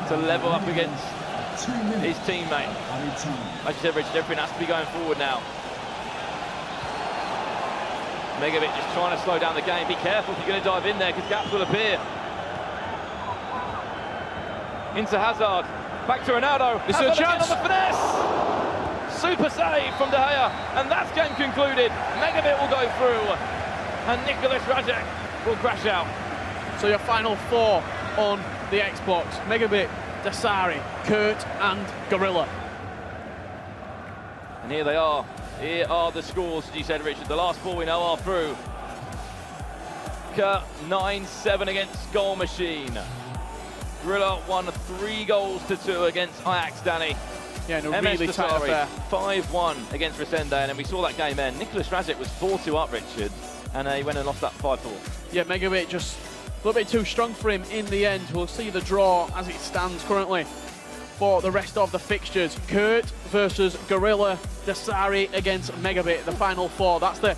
to level up against his teammate. As you said, Richard, everything has to be going forward now. Megabit just trying to slow down the game. Be careful if you're going to dive in there, because gaps will appear. Into Hazard. Back to Ronaldo. This is a chance. On the finesse. Super save from De Gea. And that's game concluded. Megabit will go through. And Nicholas Razek will crash out. So your final four on the Xbox. Megabit, Dasari, Kurt and Gorilla. And here they are. Here are the scores, as you said, Richard. The last four we know are through. Kurt 9-7 against Goal Machine. Gorilla won 3-2 against Ajax, Danny. Yeah, and a really tight affair. 5-1 against Resende, and then we saw that game end. Nicholas Razek was 4-2 up, Richard, and he went and lost that 5-4. Yeah, Megabit just a little bit too strong for him in the end. We'll see the draw as it stands currently for the rest of the fixtures. Kurt versus Gorilla, Dasari against Megabit, the final four. That's the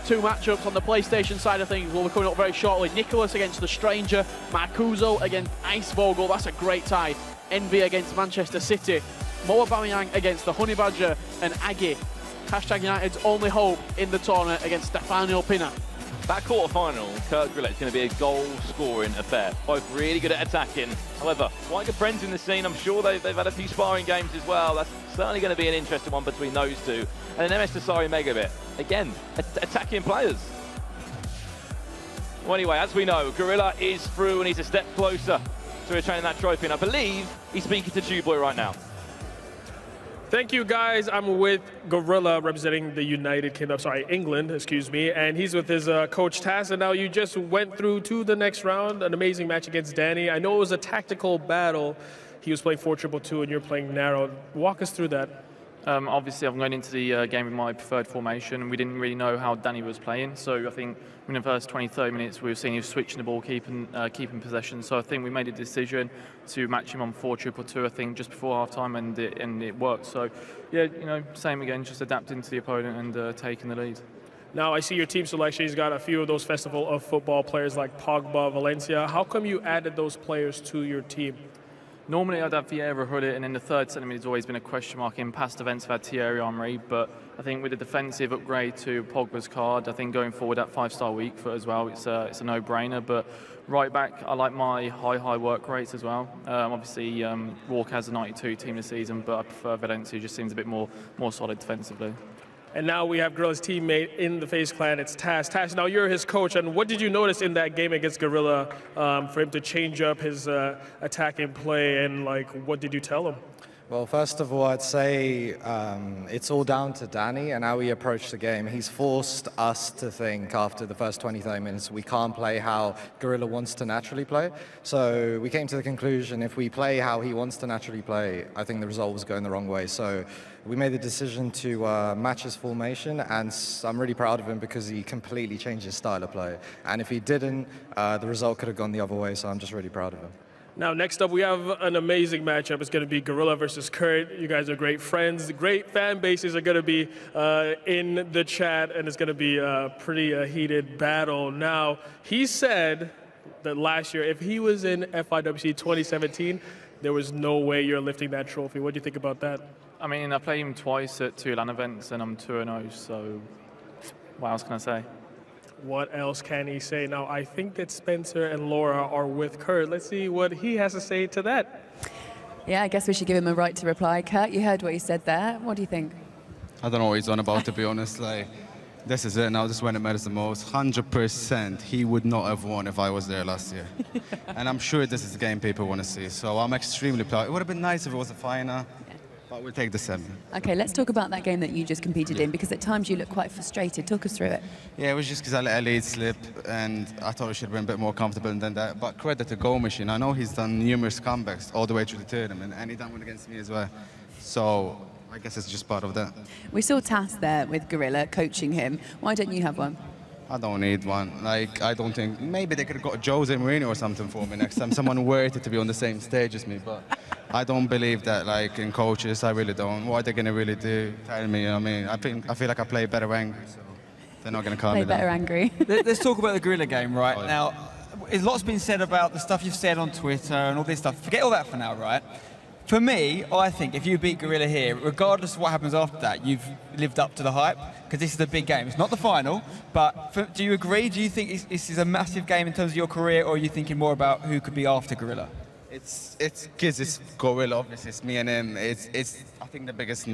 two matchups on the PlayStation side of things. We'll be coming up very shortly. Nicholas against The Stranger, Marcuso against Icevogel. That's a great tie. Envy against Manchester City. Mo Aubameyang against the Honey Badger, and Aggie, hashtag United's only hope in the tournament, against Stefano Pina. That quarter-final, Kurt Grillett, is going to be a goal-scoring affair. Both really good at attacking. However, quite good friends in the scene. I'm sure they've had a few sparring games as well. That's certainly going to be an interesting one between those two. And then MS Dasari Megabit, again, attacking players. Well, anyway, as we know, Gorilla is through and he's a step closer to retaining that trophy. And I believe he's speaking to Chew Boy right now. Thank you, guys. I'm with Gorilla, representing the United Kingdom, England, excuse me, and he's with his coach Taz. And now you just went through to the next round, an amazing match against Danny. I know it was a tactical battle. He was playing 4-2-2 and you're playing narrow. Walk us through that. Obviously, I'm going into the game with my preferred formation, and we didn't really know how Danny was playing. So I think in the first 20-30 minutes, we were seeing he was switching the ball, keeping possession. So I think we made a decision to match him on 4-2-2, I think, just before half-time, and it worked. So, yeah, same again, just adapting to the opponent and taking the lead. Now, I see your team selection. He's got a few of those Festival of Football players like Pogba, Valencia. How come you added those players to your team? Normally I'd have Vieira, Hullet, and in the third centre mid has always been a question mark. In past events I've had Thierry Henry, but I think with the defensive upgrade to Pogba's card, I think going forward that 5-star weak foot as well, it's a no-brainer. But right back, I like my high work rates as well. Obviously, Walker has a 92 team this season, but I prefer Valencia, who just seems a bit more solid defensively. And now we have Gorilla's teammate in the FaZe Clan. It's Taz. Taz, now you're his coach. And what did you notice in that game against Gorilla for him to change up his attacking play? And like, what did you tell him? Well, first of all, I'd say it's all down to Danny and how he approached the game. He's forced us to think after the first 20, 30 minutes we can't play how Gorilla wants to naturally play. So we came to the conclusion if we play how he wants to naturally play, I think the result was going the wrong way. So we made the decision to match his formation, and I'm really proud of him because he completely changed his style of play. And if he didn't, the result could have gone the other way, so I'm just really proud of him. Now, next up, we have an amazing matchup. It's going to be Gorilla versus Kurt. You guys are great friends. Great fan bases are going to be in the chat, and it's going to be a pretty heated battle. Now, he said that last year, if he was in FIWC 2017, there was no way you're lifting that trophy. What do you think about that? I mean, I played him twice at 2 LAN events, and I'm 2-0, so what else can I say? What else can he say? Now, I think that Spencer and Laura are with Kurt. Let's see what he has to say to that. Yeah, I guess we should give him a right to reply. Kurt, you heard what he said there. What do you think? I don't know what he's on about, to be honest. Like, this is it now. This is when it matters the most. 100% he would not have won if I was there last year. And I'm sure this is the game people want to see. So I'm extremely proud. It would have been nice if it was a final. But we'll take the semi. Okay, let's talk about that game that you just competed in, because at times you look quite frustrated. Talk us through it. Yeah, it was just because I let a lead slip, and I thought I should have been a bit more comfortable than that. But credit to Goal Machine. I know he's done numerous comebacks all the way through the tournament, and he done one against me as well. So I guess it's just part of that. We saw Tass there with Gorilla coaching him. Why don't you have one? I don't need one. Like, I don't think, maybe they could have got Jose Mourinho or something for me next time. Someone worthy to be on the same stage as me, but I don't believe that, like, in coaches. I really don't. What are they going to really do? Tell me. I mean, I feel like I play better angry, so they're not going to calm me down. Play better angry. Let's talk about the Gorilla game, right? Now, a lot's been said about the stuff you've said on Twitter and all this stuff. Forget all that for now, right? For me, I think if you beat Gorilla here, regardless of what happens after that, you've lived up to the hype, because this is a big game. It's not the final, but do you agree? Do you think this is a massive game in terms of your career, or are you thinking more about who could be after Gorilla? It's because it's Gorilla, obviously. It's me and him. It's I think the biggest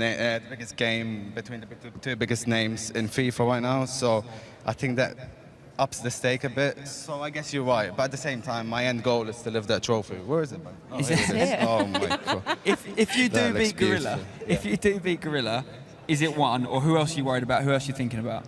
game between the two biggest names in FIFA right now. So I think that ups the stake a bit. So I guess you're right. But at the same time, my end goal is to lift that trophy. Where is it, man? Oh, here it is. Oh my God. If you do beat Gorilla, if you do beat Gorilla, is it one, or who else are you worried about? Who else are you thinking about?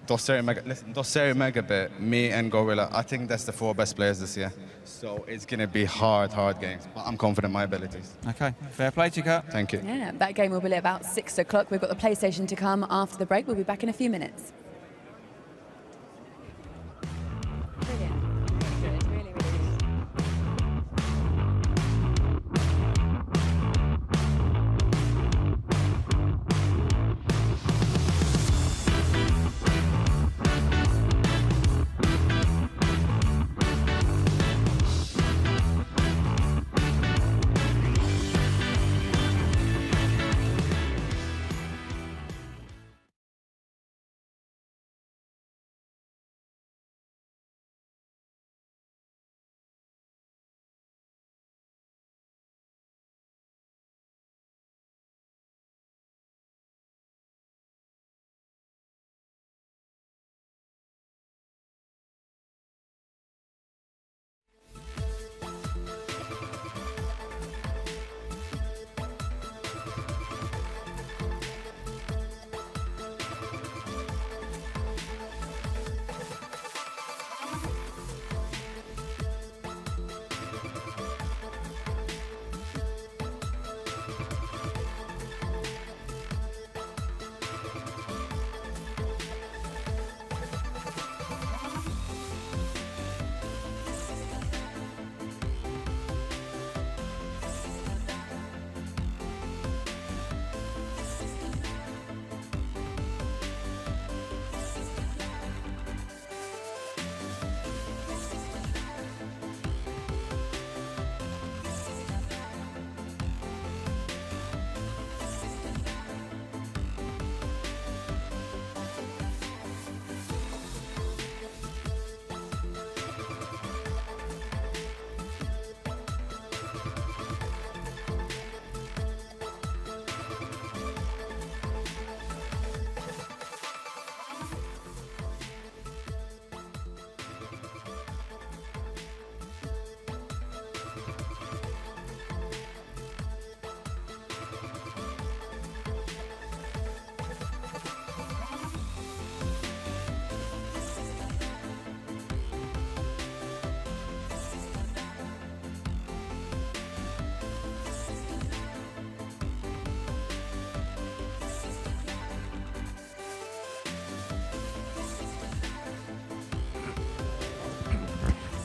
Dosseri Megabit, me and Gorilla, I think that's the 4 best players this year. So it's going to be hard games, but I'm confident in my abilities. Okay, fair play to you, Kurt. Thank you. Yeah, that game will be at about 6 o'clock. We've got the PlayStation to come after the break. We'll be back in a few minutes.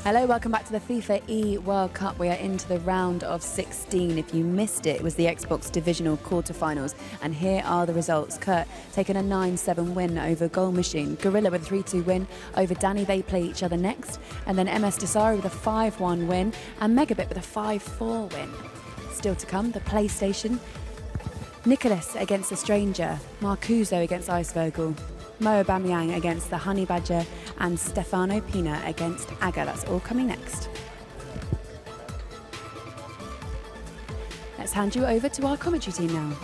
Hello, welcome back to the FIFA eWorld Cup. We are into the round of 16. If you missed it, it was the Xbox Divisional quarterfinals. And here are the results. Kurt taking a 9-7 win over Goal Machine. Gorilla with a 3-2 win over Danny. They play each other next. And then MS Desari with a 5-1 win. And Megabit with a 5-4 win. Still to come, the PlayStation. Nicholas against the Stranger. Marcuso against Icevirgle. Mo Aubameyang against the Honey Badger, and Stefano Pina against Aga. That's all coming next. Let's hand you over to our commentary team now.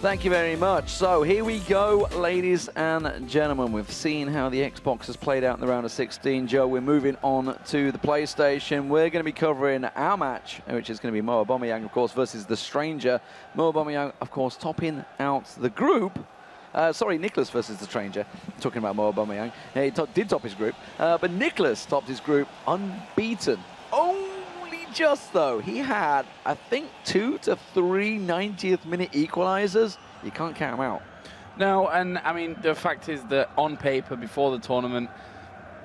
Thank you very much. So here we go, ladies and gentlemen. We've seen how the Xbox has played out in the round of 16. Joe, we're moving on to the PlayStation. We're going to be covering our match, which is going to be Mo Aubameyang, of course, versus the Stranger. Mo Aubameyang, of course, topping out the group. Sorry, Nicholas versus the Stranger. Talking about Mo Aubameyang. He did top his group, but Nicholas topped his group unbeaten. Only just, though. He had, I think, 2 to 3 90th minute equalizers. You can't count them out. No, and I mean, the fact is that on paper, before the tournament,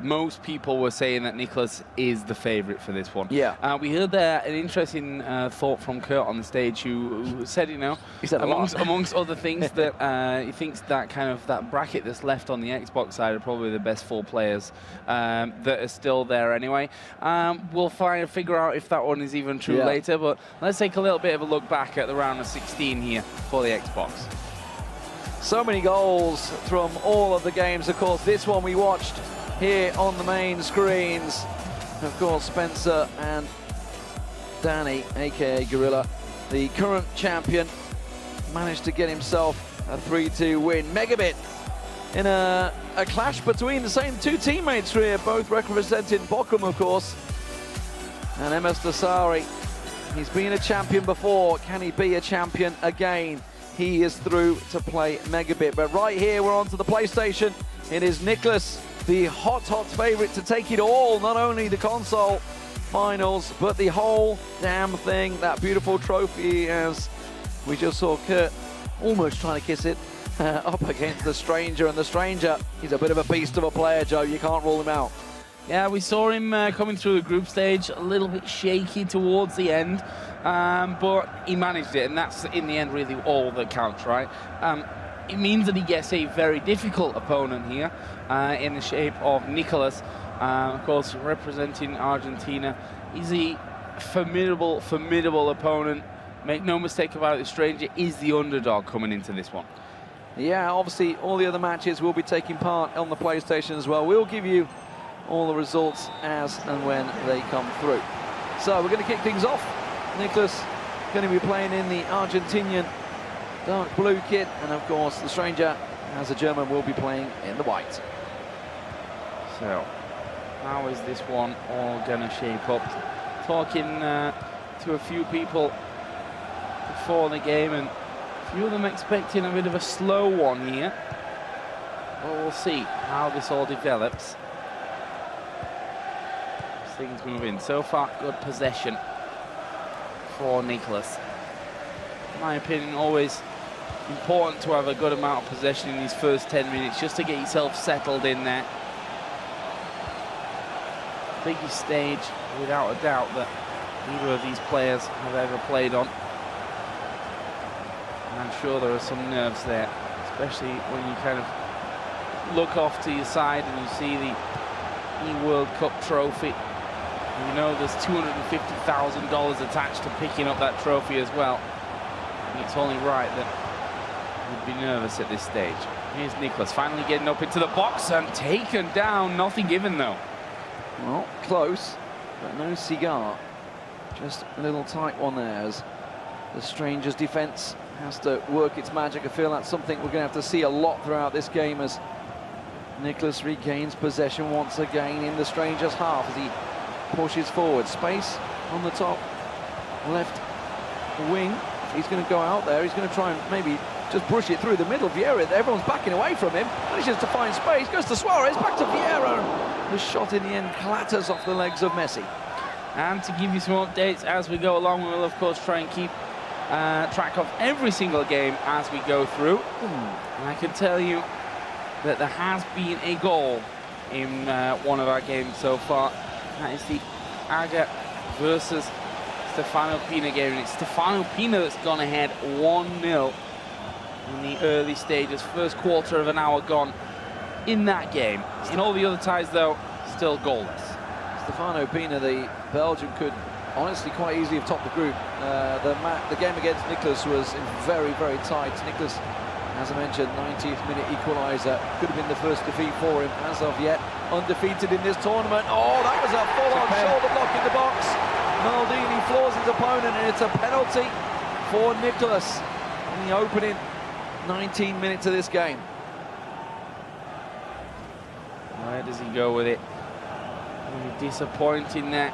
most people were saying that Nicholas is the favourite for this one. Yeah. We heard an interesting thought from Kurt on the stage, who said, you know, he said amongst other things, that he thinks that that bracket that's left on the Xbox side are probably the best 4 players that are still there anyway. We'll figure out if that one is even true later, but let's take a little bit of a look back at the round of 16 here for the Xbox. So many goals from all of the games. Of course, this one we watched here on the main screens. Of course, Spencer and Danny, aka Gorilla, the current champion, managed to get himself a 3-2 win. Megabit in a clash between the same 2 teammates here, both representing Bochum, of course, and MS Desari. He's been a champion before. Can he be a champion again? He is through to play Megabit. But right here, we're on to the PlayStation. It is Nicholas, the hot favourite to take it all. Not only the console finals, but the whole damn thing. That beautiful trophy, as we just saw Kurt almost trying to kiss it, up against the Stranger. And the Stranger, he's a bit of a beast of a player, Joe. You can't rule him out. Yeah, we saw him coming through the group stage, a little bit shaky towards the end, but he managed it, and that's, in the end, really all that counts, right? It means that he gets a very difficult opponent here in the shape of Nicholas, of course, representing Argentina. He's a formidable opponent. Make no mistake about it, the Stranger is the underdog coming into this one. Yeah, obviously, all the other matches will be taking part on the PlayStation as well. We'll give you all the results as and when they come through. So we're going to kick things off. Nicholas going to be playing in the Argentinian dark blue kit, and of course the Stranger, as a German, will be playing in the white. So how is this one all going to shape up? Talking to a few people before the game, and a few of them expecting a bit of a slow one here. Well, we'll see how this all develops. Things moving. So far, good possession for Nicholas. In my opinion, always important to have a good amount of possession in these first 10 minutes, just to get yourself settled in there. Biggest stage, without a doubt, that either of these players have ever played on. And I'm sure there are some nerves there, especially when you kind of look off to your side and you see the eWorld Cup trophy. You know there's $250,000 attached to picking up that trophy as well. And it's only right that you'd be nervous at this stage. Here's Nicholas finally getting up into the box and taken down. Nothing given though. Well, close, but no cigar. Just a little tight one there, as the Stranger's defence has to work its magic. I feel that's something we're going to have to see a lot throughout this game, as Nicholas regains possession once again in the Stranger's half as he pushes forward. Space on the top left wing. He's going to go out there. He's going to try and maybe just brush it through the middle. Vieira, everyone's backing away from him. Manages to find space. Goes to Suarez. Back to Vieira. The shot in the end clatters off the legs of Messi. And to give you some updates as we go along, we'll of course try and keep track of every single game as we go through. And I can tell you that there has been a goal in one of our games so far. That is the Aga versus Stefano Pina game. And it's Stefano Pina that's gone ahead 1-0 in the early stages. First quarter of an hour gone in that game. In all the other ties, though, still goalless. Stefano Pina, the Belgian, could honestly quite easily have topped the group. The game against Nicholas was very, very tight. Nicholas, as I mentioned, 90th minute equaliser. Could have been the first defeat for him. As of yet, undefeated in this tournament. Oh, that was a full-on shoulder block in the box. Maldini floors his opponent, and it's a penalty for Nicholas in the opening 19 minutes of this game. Where does he go with it? Really disappointing there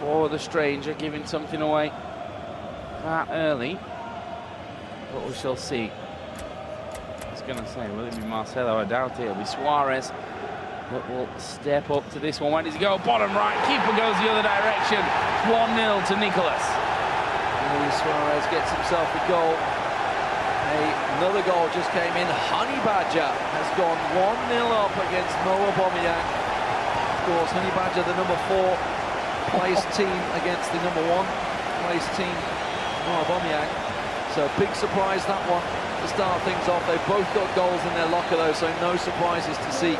for the stranger, giving something away that early. But we shall see. I was going to say, will it be Marcelo? I doubt it. It'll be Suarez. But we'll step up to this one. Where does he go? Bottom right. Keeper goes the other direction. 1-0 to Nicholas. Luis Suarez gets himself a goal. Another goal just came in. Honey Badger has gone 1-0 up against Mo Aubameyang. Of course, Honey Badger, the number 4 placed team against the number 1 placed team, Mo Aubameyang. So big surprise, that one, to start things off. They've both got goals in their locker, though, so no surprises to see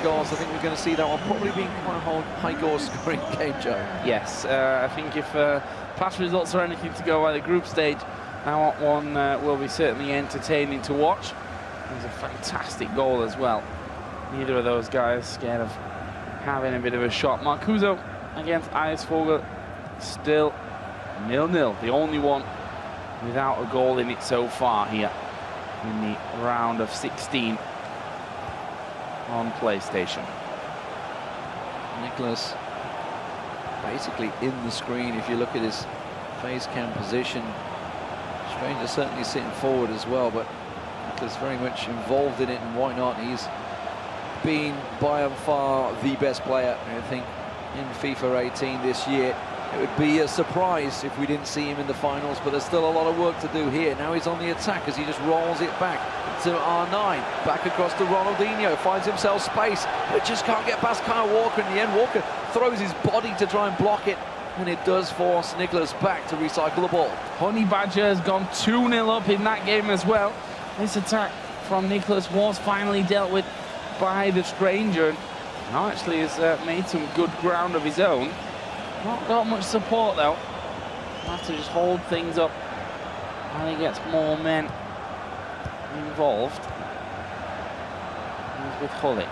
goals. I think we're going to see that one probably being quite a high goal scoring game, Joe. Yes, I think if past results are anything to go by the group stage, that one will be certainly entertaining to watch. It was a fantastic goal as well. Neither of those guys scared of having a bit of a shot. Marcuso against Eisvogel, still 0-0. The only one without a goal in it so far here in the round of 16 on PlayStation. Nicholas basically in the screen. If you look at his face cam position, Stranger certainly sitting forward as well, but Nicholas very much involved in it, and why not? He's been by far the best player, I think, in FIFA 18 this year. It would be a surprise if we didn't see him in the finals, but there's still a lot of work to do here. Now he's on the attack as he just rolls it back to R9, back across to Ronaldinho, finds himself space, but just can't get past Kyle Walker in the end. Walker throws his body to try and block it, and it does force Nicholas back to recycle the ball. Honey Badger has gone 2-0 up in that game as well. This attack from Nicholas was finally dealt with by the stranger, and now actually has made some good ground of his own. Not got much support though. Have to just hold things up while he gets more men involved. He's with Hully.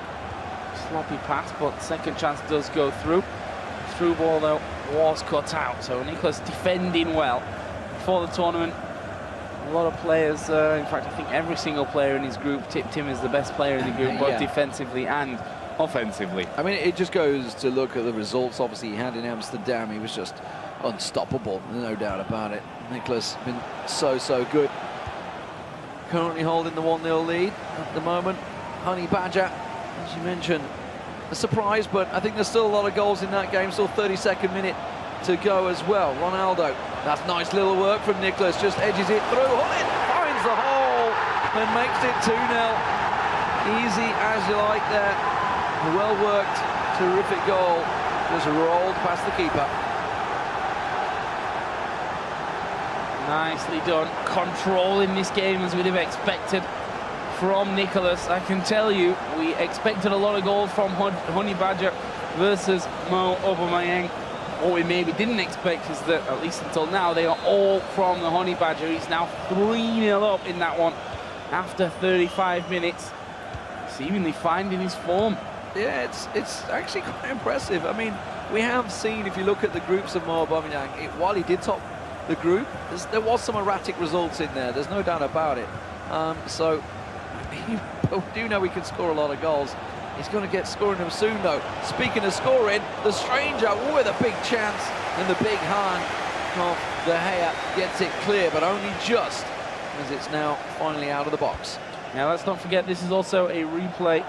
Sloppy pass, but second chance does go through. Through ball though was cut out, so Nicholas defending well before the tournament. A lot of players, in fact I think every single player in his group tipped him as the best player in the group, both defensively and offensively. I mean, it just goes to look at the results. Obviously he had in Amsterdam, he was just unstoppable, no doubt about it. Nicholas been so good. Currently holding the 1-0 lead at the moment. Honey Badger, as you mentioned, a surprise, but I think there's still a lot of goals in that game. Still 32nd minute to go as well. Ronaldo, that's nice little work from Nicholas, just edges it through. Hullin finds the hole and makes it 2-0. Easy as you like there. A well worked, terrific goal. Just rolled past the keeper. Nicely done. Controlling this game as we'd have expected from Nicholas. I can tell you, we expected a lot of goals from Honey Badger versus Mo Aubameyang. What we maybe didn't expect is that, at least until now, they are all from the Honey Badger. He's now 3-0 up in that one after 35 minutes. Seemingly finding his form. Yeah, it's actually quite impressive. I mean, we have seen, if you look at the groups of Mo Aubameyang, while he did top the group, there was some erratic results in there. There's no doubt about it. So we do know he can score a lot of goals. He's going to get scoring them soon, though. Speaking of scoring, the stranger with a big chance, and the big hand of De Gea gets it clear, but only just, as it's now finally out of the box. Now let's not forget, this is also a replay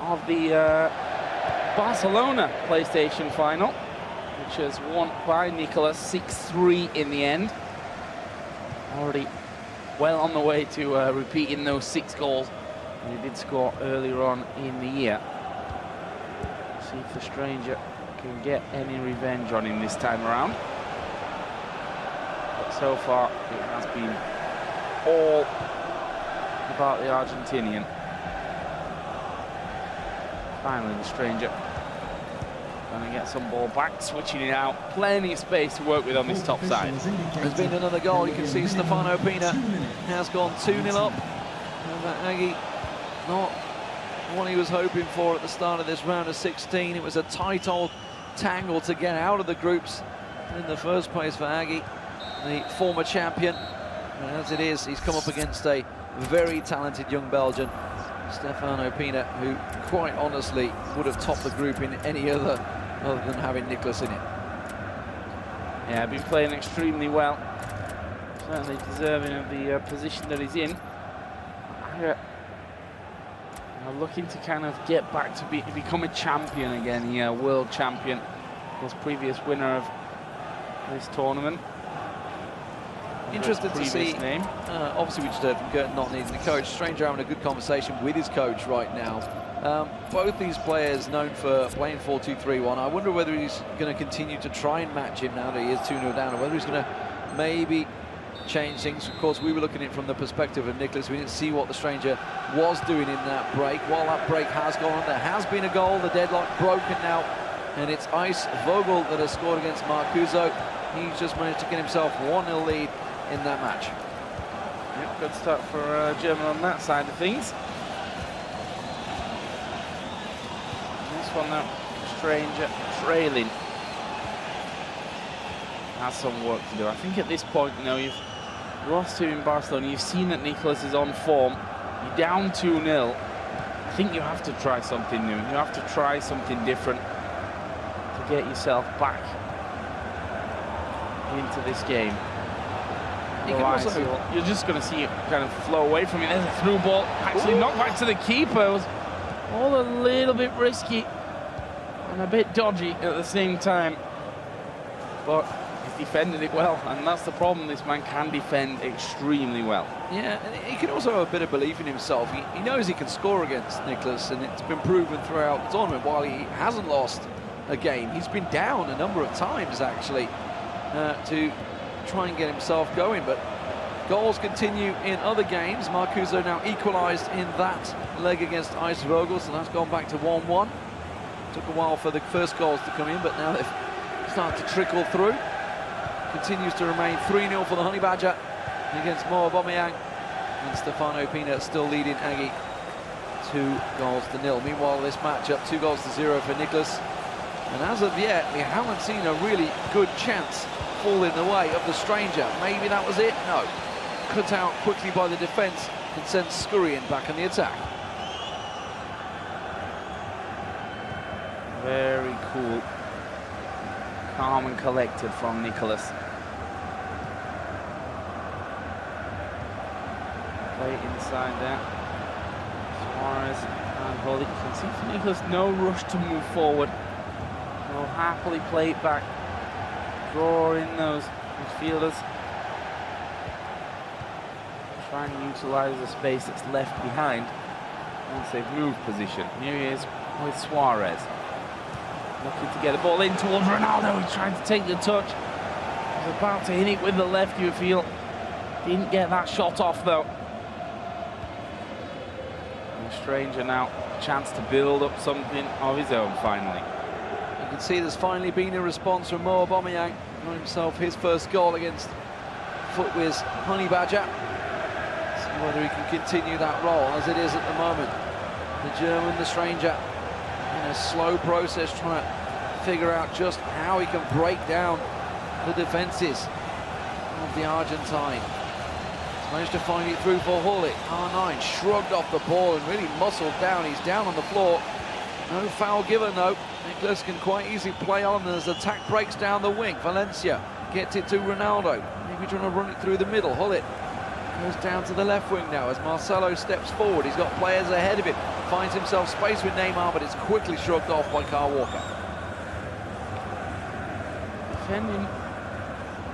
of the Barcelona PlayStation final, which was won by Nicholas 6-3 in the end. Already well on the way to repeating those 6 goals he did score earlier on in the year. See if the stranger can get any revenge on him this time around. But so far, it has been all about the Argentinian. Finally, the stranger going to get some ball back, switching it out. Plenty of space to work with on this top side. There's been another goal. You can see Stefano Pina has gone 2-0 up. And Aggie, not what he was hoping for at the start of this round of 16. It was a tight old tangle to get out of the groups in the first place for Aggie, the former champion. And as it is, he's come up against a very talented young Belgian, Stefano Pina, who quite honestly would have topped the group in any other than having Nicholas in it. Yeah, been playing extremely well. Certainly deserving of the position that he's in. Looking to kind of get back to become a champion again here, world champion. Was previous winner of this tournament. Interested to see, obviously we just heard from Gert not needing the coach. Stranger having a good conversation with his coach right now. Both these players known for playing 4-2-3-1. I wonder whether he's going to continue to try and match him now that he is 2-0 down, or whether he's going to maybe change things. Of course, we were looking at it from the perspective of Nicholas. We didn't see what the stranger was doing in that break. While that break has gone on, there has been a goal. The deadlock broken now, and it's Ice Vogel that has scored against Marcuso. He's just managed to get himself 1-0 lead in that match. Yep, good start for Germany on that side of things. This one now, stranger trailing. Has some work to do. I think at this point, you know, you've lost to in Barcelona. You've seen that Nicholas is on form. You're down 2-0. I think you have to try something new. You have to try something different to get yourself back into this game. Otherwise, you're just going to see it kind of flow away from you. There's a through ball, actually knocked back to the keeper. It was all a little bit risky and a bit dodgy at the same time. But he's defended it well, and that's the problem. This man can defend extremely well. Yeah, and he can also have a bit of belief in himself. He knows he can score against Nicholas, and it's been proven throughout the tournament. While he hasn't lost a game, he's been down a number of times, actually, to try and get himself going. But goals continue in other games. Marcuso now equalised in that leg against Ice Vogel, so that's gone back to 1-1. Took a while for the first goals to come in, but now they've started to trickle through. Continues to remain 3-0 for the Honey Badger against Mo Aubameyang, and Stefano Pina still leading Aggie 2-0. Meanwhile, this matchup 2-0 for Nicholas, and as of yet we haven't seen a really good chance fall in the way of the stranger. Maybe that was it? No. Cut out quickly by the defence and sent scurrying back in the attack. Very cool. Calm and collected from Nicholas. Play inside there. Suarez and hold it. You can see for Nicholas, no rush to move forward. He'll happily play it back. Draw in those midfielders. Try and utilise the space that's left behind once they've moved position. Here he is with Suarez. Looking to get the ball in towards Ronaldo. He's trying to take the touch. He's about to hit it with the left, you feel. Didn't get that shot off, though. And the stranger now, a chance to build up something of his own, finally. You can see there's finally been a response from Mo Aubameyang. Got himself his first goal against Footwiz Honey Badger. See whether he can continue that role as it is at the moment. The German, the stranger, in a slow process trying to figure out just how he can break down the defences of the Argentine. He's managed to find it through for Hullet. R9 shrugged off the ball and really muscled down. He's down on the floor. No foul given though. Nicholas can quite easily play on as attack breaks down the wing. Valencia gets it to Ronaldo. Maybe trying to run it through the middle. Hullet goes down to the left wing now as Marcelo steps forward. He's got players ahead of him. Finds himself space with Neymar, but it's quickly shrugged off by Kyle Walker. Defending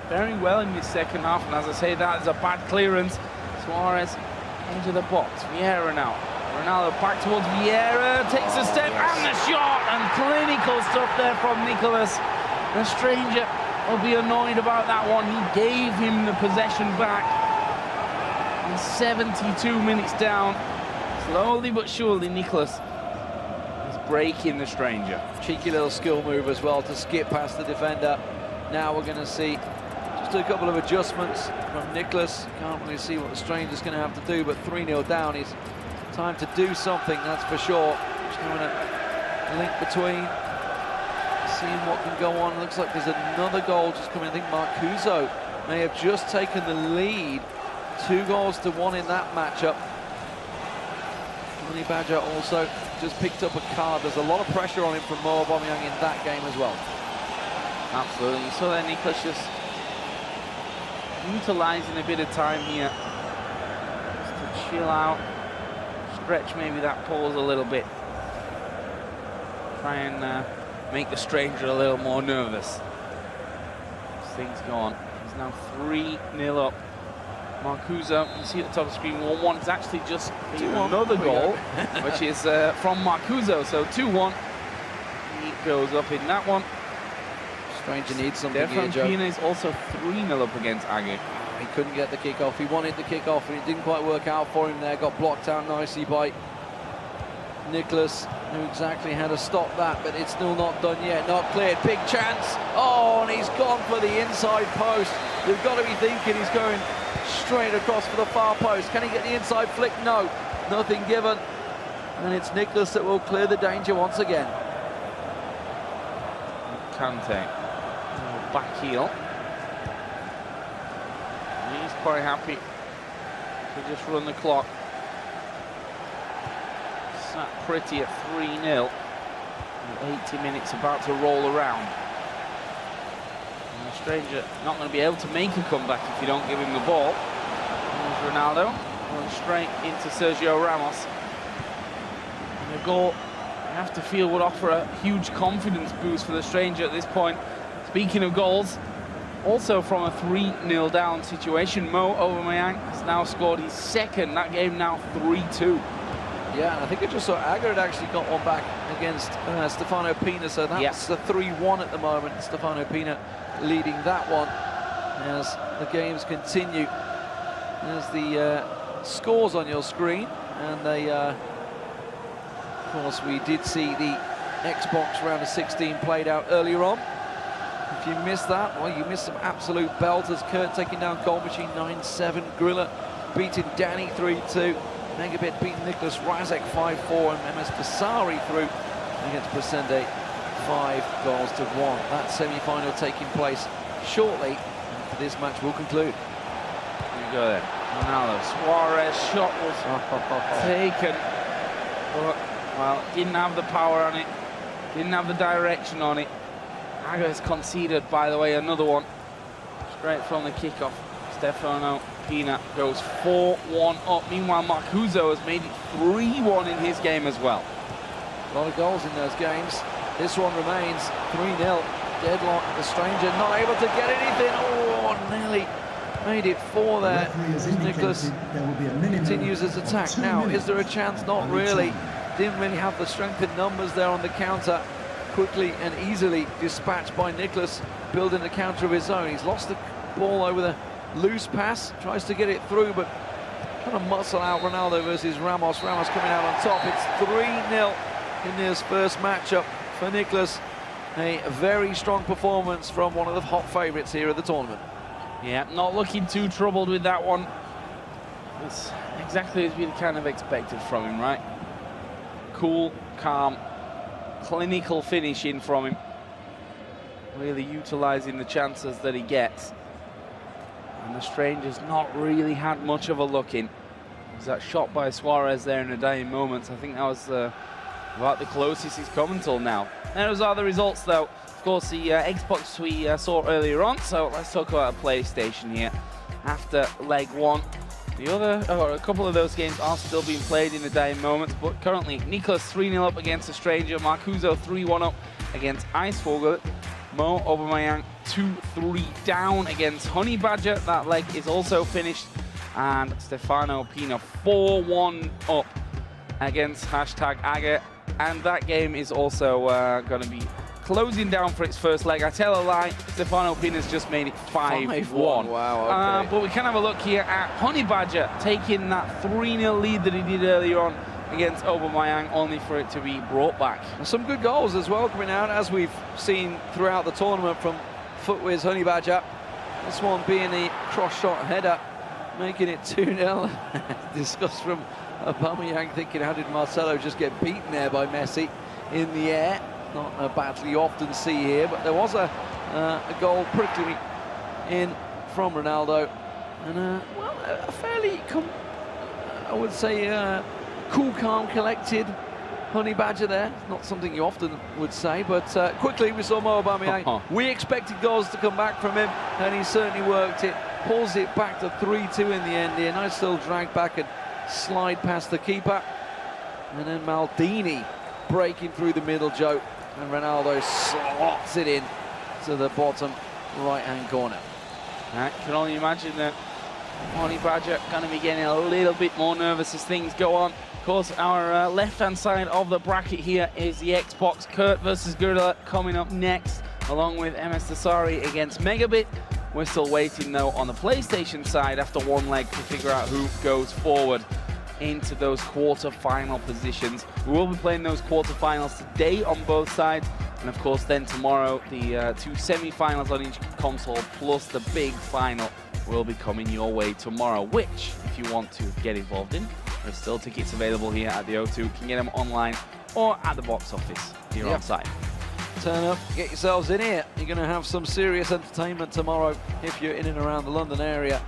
very well in this second half, and as I say, that is a bad clearance. Suarez into the box. Vieira now Ronaldo back towards Vieira, takes a step, and the shot, and clinical stuff there from Nicholas. The stranger will be annoyed about that one. He gave him the possession back. And 72 minutes down, slowly but surely, Nicholas is breaking the stranger. Cheeky little skill move as well to skip past the defender. Now we're going to see just a couple of adjustments from Nicholas. Can't really see what the stranger's going to have to do, but 3-0 down is time to do something, that's for sure. Just having a link between, seeing what can go on. Looks like there's another goal just coming. I think Marcuso may have just taken the lead. 2-1 in that matchup. Honey Badger also just picked up a card. There's a lot of pressure on him from Mo Aubameyang in that game as well. Absolutely. You saw that Nicholas just utilising a bit of time here just to chill out, stretch maybe that pause a little bit, try and make the stranger a little more nervous as things go on. He's now 3-0 up. Marcuso, you see at the top of the screen, 1-1. It's actually just another goal, which is from Marcuso. So 2-1. He goes up in that one. Stranger needs something here, Joe. Pina is also 3-0 up against Agu. He couldn't get the kickoff. He wanted the kickoff, and it didn't quite work out for him there. Got blocked out nicely by Nicholas, knew exactly how to stop that, but it's still not done yet. Not cleared. Big chance. Oh, and he's gone for the inside post. You've got to be thinking he's going straight across for the far post. Can he get the inside flick? No, nothing given. And it's Nicholas that will clear the danger once again. Kante, back heel. He's quite happy to just run the clock. Sat pretty at 3-0. 80 minutes about to roll around. And the stranger not going to be able to make a comeback if you don't give him the ball. There's Ronaldo going straight into Sergio Ramos. And the goal, you have to feel, would offer a huge confidence boost for the stranger at this point. Speaking of goals, also from a 3-0 down situation, Mo Aubameyang has now scored his second. That game now 3-2. Yeah, and I think I just saw Agu had actually got one back against Stefano Pina, so that's the 3-1 at the moment. Stefano Pina leading that one as the games continue. There's the scores on your screen, and they, of course, we did see the Xbox round of 16 played out earlier on. If you missed that, well, you missed some absolute belters. Kurt taking down Goal Machine 9-7, Grilla beating Danny 3-2. Megabit beating Nicholas Razek 5-4, and MS Basari through against Presende 5-1. That semi-final taking place shortly after this match will conclude. You go there. Ronaldo, Suarez shot was taken, but, well, didn't have the power on it, didn't have the direction on it. Agu has conceded, by the way, another one straight from the kickoff. Stefano Pina goes 4-1 up. Meanwhile, Marcuso has made it 3-1 in his game as well. A lot of goals in those games. This one remains 3-0. Deadlock. The stranger not able to get anything. Oh, nearly made it 4 there. Nicholas continues his attack. Now, is there a chance? Not really. Didn't really have the strength in numbers there on the counter. Quickly and easily dispatched by Nicholas, building the counter of his own. He's lost the ball over the loose pass, tries to get it through, but kind of muscle out Ronaldo versus Ramos. Ramos coming out on top. It's 3-0 in this first matchup for Nicholas. A very strong performance from one of the hot favourites here at the tournament. Yeah, not looking too troubled with that one. It's exactly as we kind of expected from him, right? Cool, calm, clinical finishing from him. Really utilising the chances that he gets. And the stranger's not really had much of a look in. There's that shot by Suarez there in the dying moments. I think that was about the closest he's come until now. And those are the results, though. Of course, the Xbox we saw earlier on. So let's talk about a PlayStation here. After leg one, a couple of those games are still being played in the dying moments. But currently, Nicholas 3-0 up against the stranger. Marcuso 3-1 up against Icevogel. Mo Aubameyang 2-3 down against Honey Badger. That leg is also finished. And Stefano Pina 4-1 up against #Agate, and that game is also going to be closing down for its first leg. I tell a lie, Stefano Pina's just made it 5-1. Wow, okay. But we can have a look here at Honey Badger taking that 3-0 lead that he did earlier on against Aubameyang, only for it to be brought back. And some good goals as well coming out, as we've seen throughout the tournament from Footwiz Honey Badger. This one being a cross-shot header, making it 2-0. Discussed from Aubameyang, thinking, how did Marcelo just get beaten there by Messi in the air? Not a battle you often see here, but there was a goal prickling in from Ronaldo. And, well, a fairly, I would say, cool, calm, collected Honey Badger there. Not something you often would say, but quickly we saw Mo Aubameyang. We expected goals to come back from him, and he certainly worked it. Pulls it back to 3-2 in the end here. Nice little drag back and slide past the keeper. And then Maldini breaking through the middle, Joe. And Ronaldo slots it in to the bottom right-hand corner. I can only imagine that Honey Badger going to be getting a little bit more nervous as things go on. Of course, our left-hand side of the bracket here is the Xbox. Kurt versus Gorilla coming up next, along with MS Dasari against Megabit. We're still waiting, though, on the PlayStation side after one leg to figure out who goes forward into those quarter-final positions. We will be playing those quarter-finals today on both sides, and of course then tomorrow the 2 semi-finals on each console plus the big final will be coming your way tomorrow, which, if you want to get involved in, there's still tickets available here at the O2. You can get them online or at the box office here on site. Turn up, get yourselves in here. You're going to have some serious entertainment tomorrow if you're in and around the London area.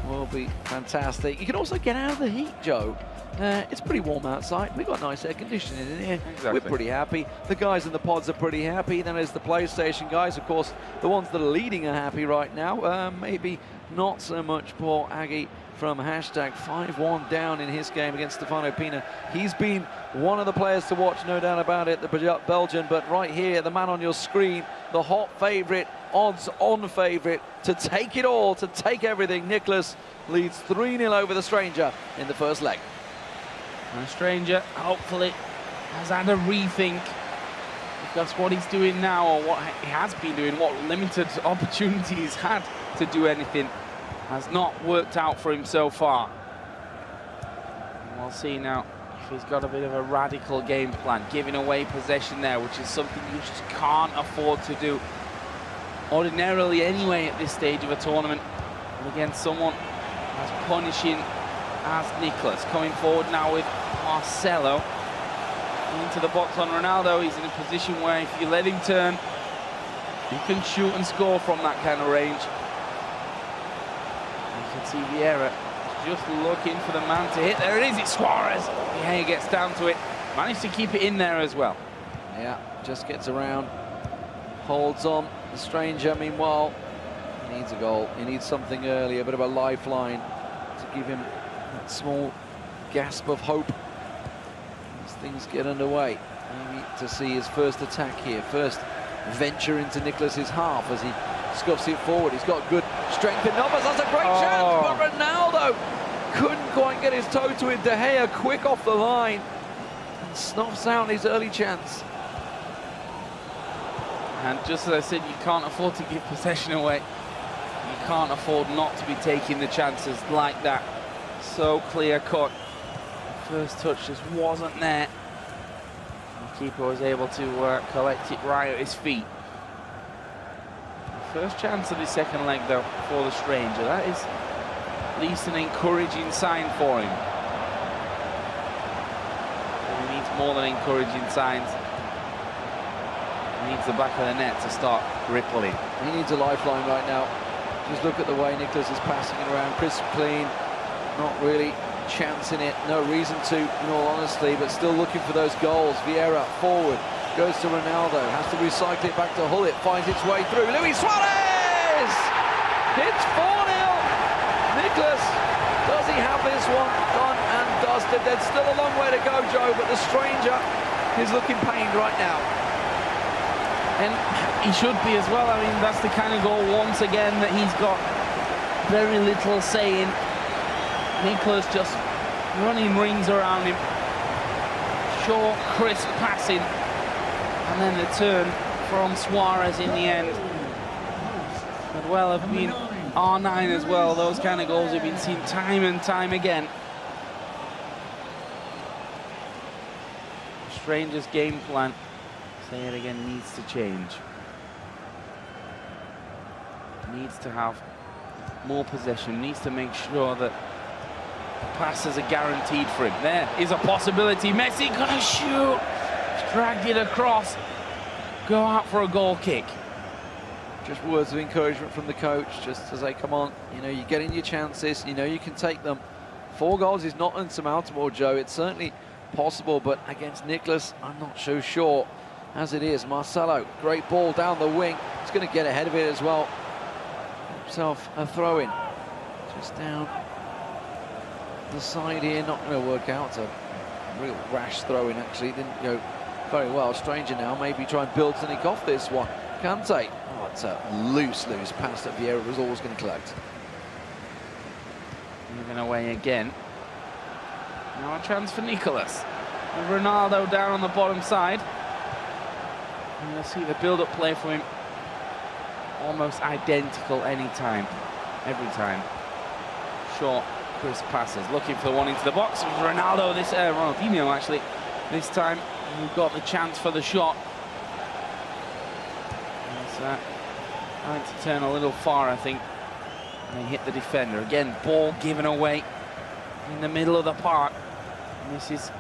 Will be fantastic. You can also get out of the heat, Joe. It's pretty warm outside. We've got nice air conditioning in here. Exactly. We're pretty happy. The guys in the pods are pretty happy. Then there's the PlayStation guys, of course. The ones that are leading are happy right now. Maybe not so much Paul Aggie from #5-1 down in his game against Stefano Pina. He's been one of the players to watch, no doubt about it, the Belgian. But right here, the man on your screen, the hot favourite, odds-on favourite to take it all, to take everything. Nicholas leads 3-0 over the Stranger in the first leg. And the Stranger, hopefully, has had a rethink. Because what he's doing now, or what he has been doing, what limited opportunity he's had to do anything, has not worked out for him so far. And we'll see now if he's got a bit of a radical game plan, giving away possession there, which is something you just can't afford to do ordinarily anyway at this stage of a tournament. And against someone as punishing as Nicholas. Coming forward now with Marcelo. Into the box on Ronaldo. He's in a position where if you let him turn, he can shoot and score from that kind of range. You can see Vieira just looking for the man to hit. There it is, it's Suarez. Vieira gets down to it. Managed to keep it in there as well. Yeah, just gets around, holds on. The Stranger, meanwhile, he needs a goal. He needs something early, a bit of a lifeline to give him that small gasp of hope as things get underway. Maybe to see his first attack here, first venture into Nicholas's half as he scuffs it forward. He's got good strength in numbers. That's a great chance, but Ronaldo couldn't quite get his toe to it. De Gea quick off the line and snuffs out his early chance. And just as I said, you can't afford to give possession away. You can't afford not to be taking the chances like that. So clear cut. First touch just wasn't there. The keeper was able to collect it right at his feet. First chance of his second leg, though, for the Stranger. That is at least an encouraging sign for him. But he needs more than encouraging signs. He needs the back of the net to start rippling. He needs a lifeline right now. Just look at the way Nicholas is passing it around. Crisp, clean, not really chancing it. No reason to, in all honesty, but still looking for those goals. Vieira forward, goes to Ronaldo, has to recycle it back to Hull. It finds its way through. Luis Suarez! It's 4-0. Nicholas, does he have this one done and dusted? There's still a long way to go, Joe, but the Stranger is looking pained right now. And he should be as well. I mean, that's the kind of goal, once again, that he's got very little say in. Nicholas just running rings around him. short, crisp passing, and then the turn from Suarez in the end. Could well have been R9 as well. Those kind of goals have been seen time and time again. Stranger's game plan, say it again, needs to change. Needs to have more possession, needs to make sure that passes are guaranteed for him. There is a possibility. Messi gonna shoot. Dragged it across. Go out for a goal kick. Just words of encouragement from the coach, just to say, come on, you know, you're getting your chances, you know you can take them. 4 goals is not insurmountable, Joe. It's certainly possible, but against Nicholas, I'm not so sure. As it is, Marcelo, great ball down the wing. He's going to get ahead of it as well. Himself a throw-in. Just down the side here, not going to work out. It's a real rash throw-in, actually. Didn't go very well. Stranger now, maybe try and build something off this one. Kante. Oh, it's a loose pass that Vieira was always going to collect. Moving away again. Now a chance for Nicholas. And Ronaldo down on the bottom side. And you'll see the build-up play from him. Almost identical every time. Short, crisp passes. Looking for the one into the box. It was Ronaldo, Ronaldinho actually. This time, who got the chance for the shot. Trying to turn a little far, I think. And he hit the defender. Again, ball given away in the middle of the park. And this is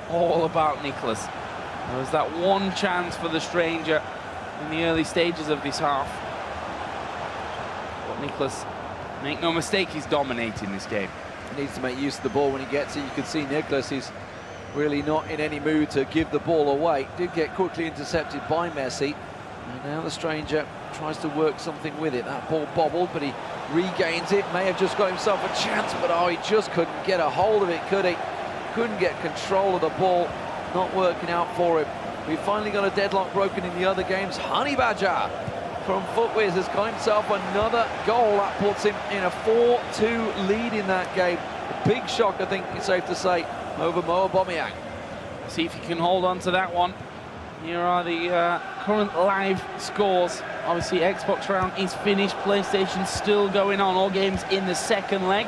all about Nicholas. There was that one chance for the stranger in the early stages of this half. But Nicholas, make no mistake, he's dominating this game. He needs to make use of the ball when he gets it. You can see Nicholas is really not in any mood to give the ball away. Did get quickly intercepted by Messi. And now the stranger tries to work something with it. That ball bobbled, but he regains it. May have just got himself a chance, but oh, he just couldn't get a hold of it, could he? Couldn't get control of the ball. Not working out for him. We've finally got a deadlock broken in the other games. Honey Badger from Footwiz has got himself another goal. That puts him in a 4-2 lead in that game. A big shock, I think it's safe to say, over Mo Aubameyang. See if he can hold on to that one. Here are the current live scores. Obviously, Xbox round is finished. PlayStation still going on. All games in the second leg.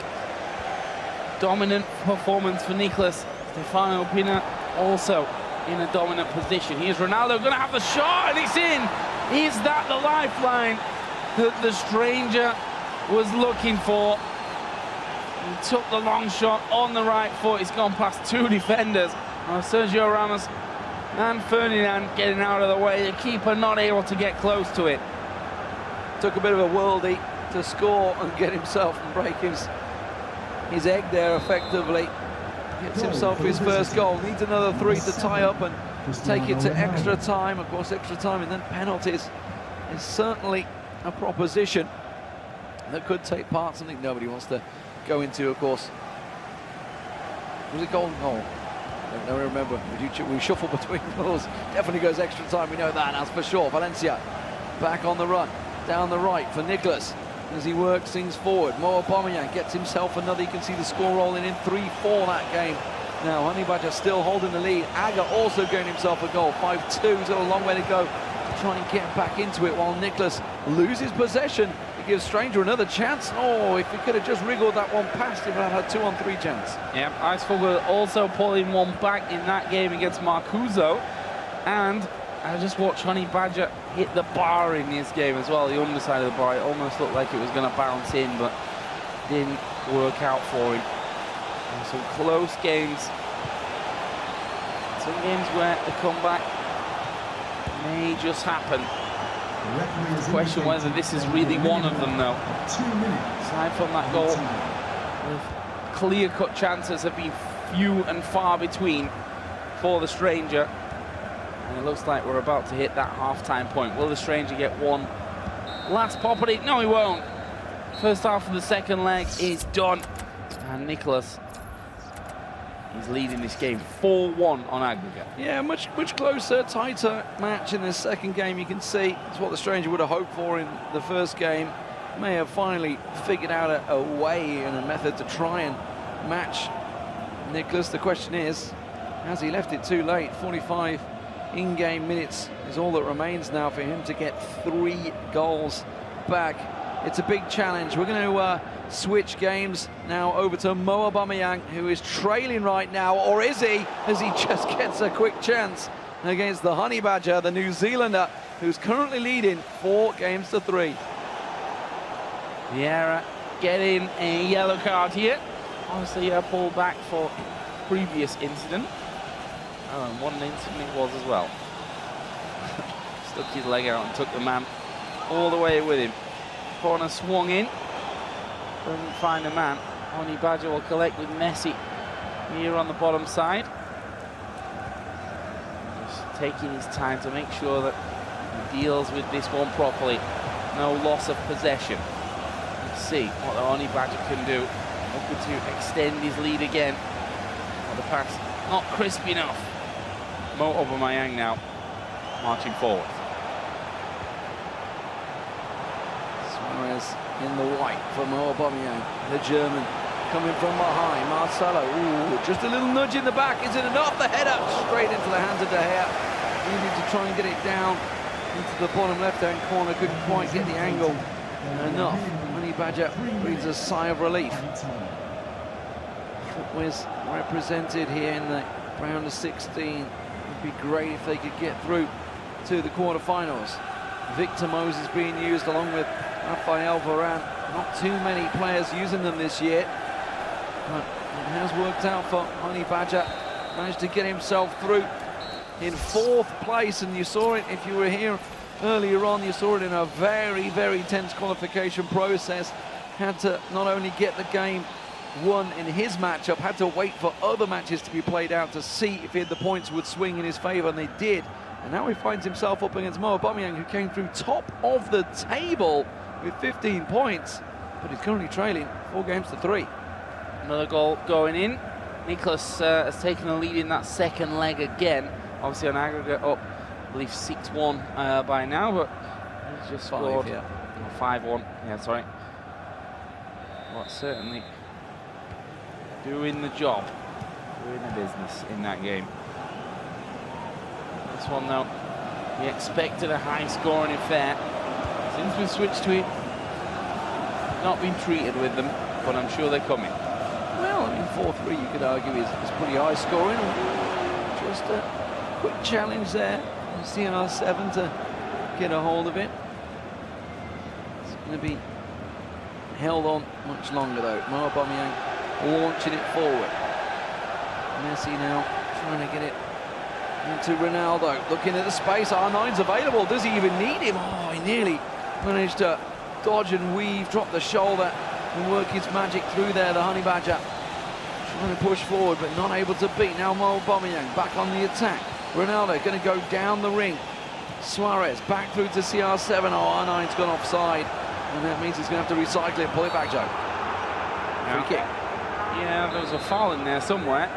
Dominant performance for Nicholas. Stefano Pina also in a dominant position. Here's Ronaldo going to have the shot, and it's in. Is that the lifeline that the stranger was looking for? He took the long shot on the right foot. He's gone past 2 defenders. Sergio Ramos and Ferdinand getting out of the way. The keeper not able to get close to it. Took a bit of a worldie to score and get himself and break his egg there effectively. Gets himself his first goal. Needs another 3 to tie up and take it to extra time. Of course, extra time and then penalties is certainly a proposition that could take part. Something nobody wants to go into, of course. Was it golden goal? I don't remember. We shuffle between those. Definitely goes extra time, we know that, that's for sure. Valencia back on the run, down the right for Nicholas as he works things forward. Mo Aubameyang gets himself another. You can see the score rolling in 3-4 that game. Now, Honey Badger still holding the lead. Aga also getting himself a goal. 5-2, he's got a long way to go to try and get back into it while Nicholas loses possession. It gives Stranger another chance. Oh, if he could have just wriggled that one past, if I had a 2-on-3 chance. Yeah, Icefogel also pulling one back in that game against Marcuso. And I just watched Honey Badger hit the bar in this game as well, the underside of the bar. It almost looked like it was going to bounce in, but didn't work out for him. And some close games. Some games where the comeback may just happen. The question whether this is really one of them, though. Aside from that goal, clear-cut chances have been few and far between for the stranger. And it looks like we're about to hit that half-time point. Will the stranger get one last pop at it? No, he won't. First half of the second leg is done. And Nicholas is leading this game 4-1 on aggregate. Yeah, much closer, tighter match in the second game. You can see it's what the stranger would have hoped for in the first game. May have finally figured out a way and a method to try and match Nicholas. The question is, Has he left it too late? 45 in-game minutes is all that remains now for him to get 3 goals back. It's a big challenge. We're going to switch games now over to Mo Aubameyang, who is trailing right now, or is he, as he just gets a quick chance against the Honey Badger, the New Zealander, who's currently leading 4 games to 3. Vieira getting a yellow card here. Obviously, pulled back for previous incident. Oh, and what an incident it was as well. Stuck his leg out and took the man all the way with him. Corner swung in. Doesn't find a man. Honey Badger will collect with Messi here on the bottom side. Just taking his time to make sure that he deals with this one properly. No loss of possession. Let's see what the Honey Badger can do. Looking to extend his lead again. Well, the pass not crisp enough. Mo Aubameyang now marching forward. Suarez in the white for Mo Aubameyang, the German, coming from behind. Marcelo, ooh, just a little nudge in the back. Is it enough? The header straight into the hands of De Gea. Needed to try and get it down into the bottom left-hand corner. Couldn't quite get the angle enough. Honey Badger breathes a sigh of relief. Footwear's represented here in the round of 16. It'd be great if they could get through to the quarterfinals. Victor Moses being used along with Rafael Varane. Not too many players using them this year, but it has worked out for Honey Badger. Managed to get himself through in 4th place, and you saw it if you were here earlier on. You saw it in a very, very tense qualification process. Had to not only get the game won in his matchup, had to wait for other matches to be played out to see if the points would swing in his favour, and they did. And now he finds himself up against Mo Aubameyang, who came through top of the table with 15 points, but he's currently trailing 4 games to 3. Another goal going in. Nicholas has taken the lead in that second leg again. Obviously on aggregate up, I believe 6-1 by now, but he's just scored 5-1. Yeah, sorry. But certainly doing the job, doing the business in that game. This one though, we expected a high scoring affair. Since we've switched to it, not been treated with them, but I'm sure they're coming. Well, I mean, 4-3 you could argue is pretty high scoring. Just a quick challenge there. CR7 to get a hold of it. It's going to be held on much longer though. Mo Aubameyang launching it forward. Messi now trying to get it into Ronaldo. Looking at the space. R9's available. Does he even need him? Oh, he nearly managed to dodge and weave, drop the shoulder and work his magic through there, the Honey Badger. Trying to push forward, but not able to beat. Now Mo Aubameyang back on the attack. Ronaldo going to go down the ring. Suarez back through to CR7. Oh, R9's gone offside, and that means he's going to have to recycle it. Pull it back, Joe. Free kick. Yeah, there was a foul in there somewhere.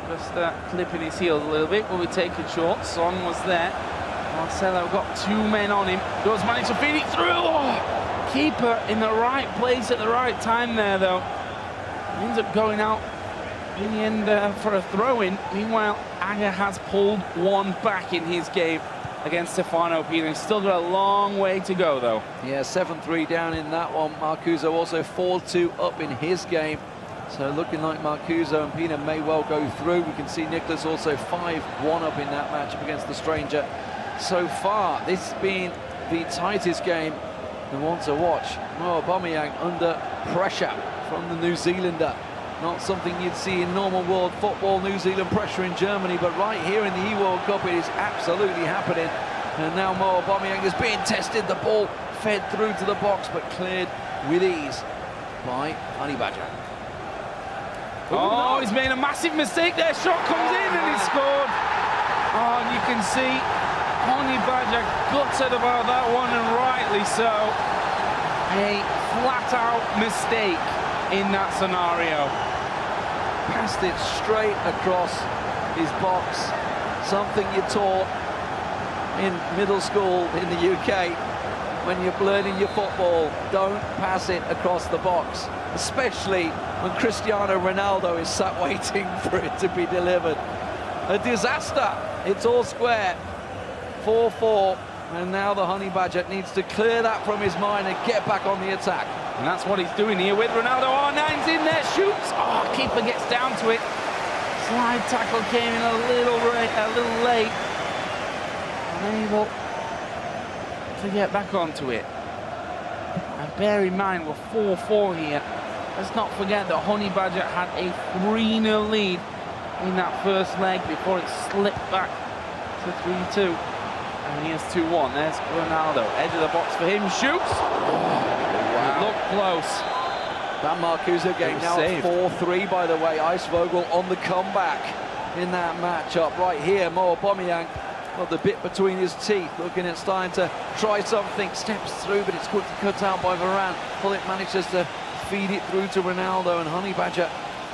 Just clipping his heels a little bit, but we take it short. Son was there. Marcelo got 2 men on him. Does manage to feed it through. Oh, keeper in the right place at the right time there, though. Ends up going out in the end for a throw-in. Meanwhile, Aga has pulled one back in his game against Stefano Pina. He's still got a long way to go, though. Yeah, 7-3 down in that one. Marcuso also 4-2 up in his game. So looking like Marcuso and Pina may well go through. We can see Nicholas also 5-1 up in that matchup against the stranger. So far, this being the tightest game, the one to watch. Mo Aubameyang under pressure from the New Zealander. Not something you'd see in normal world football, New Zealand pressure in Germany, but right here in the eWorld Cup it is absolutely happening. And now Mo Aubameyang is being tested. The ball fed through to the box, but cleared with ease by Honey Badger. Oh, he's made a massive mistake there. Shot comes in and he scored. Oh, and you can see Honey Badger gutted about that one, and rightly so. A flat-out mistake in that scenario. Passed it straight across his box. Something you're taught in middle school in the UK when you're learning your football. Don't pass it across the box, especially when Cristiano Ronaldo is sat waiting for it to be delivered. a disaster. It's all square. 4-4, and now the Honey Badger needs to clear that from his mind and get back on the attack. And that's what he's doing here with Ronaldo. R9's in there, shoots. Oh, keeper gets down to it. Slide tackle came in a little late. Unable to get back onto it. And bear in mind, we're 4-4 here. Let's not forget that Honey Badger had a 3-0 lead in that first leg before it slipped back to 3-2. And here's 2-1. There's Ronaldo. Edge of the box for him. Shoots. Wow. Look close. That Marcuso game now at 4-3, by the way. Icevogel on the comeback in that matchup. Right here, Mo Aubameyang got the bit between his teeth, looking at starting to try something. Steps through, but it's quickly cut out by Varane. Pullet manages to feed it through to Ronaldo, and Honey Badger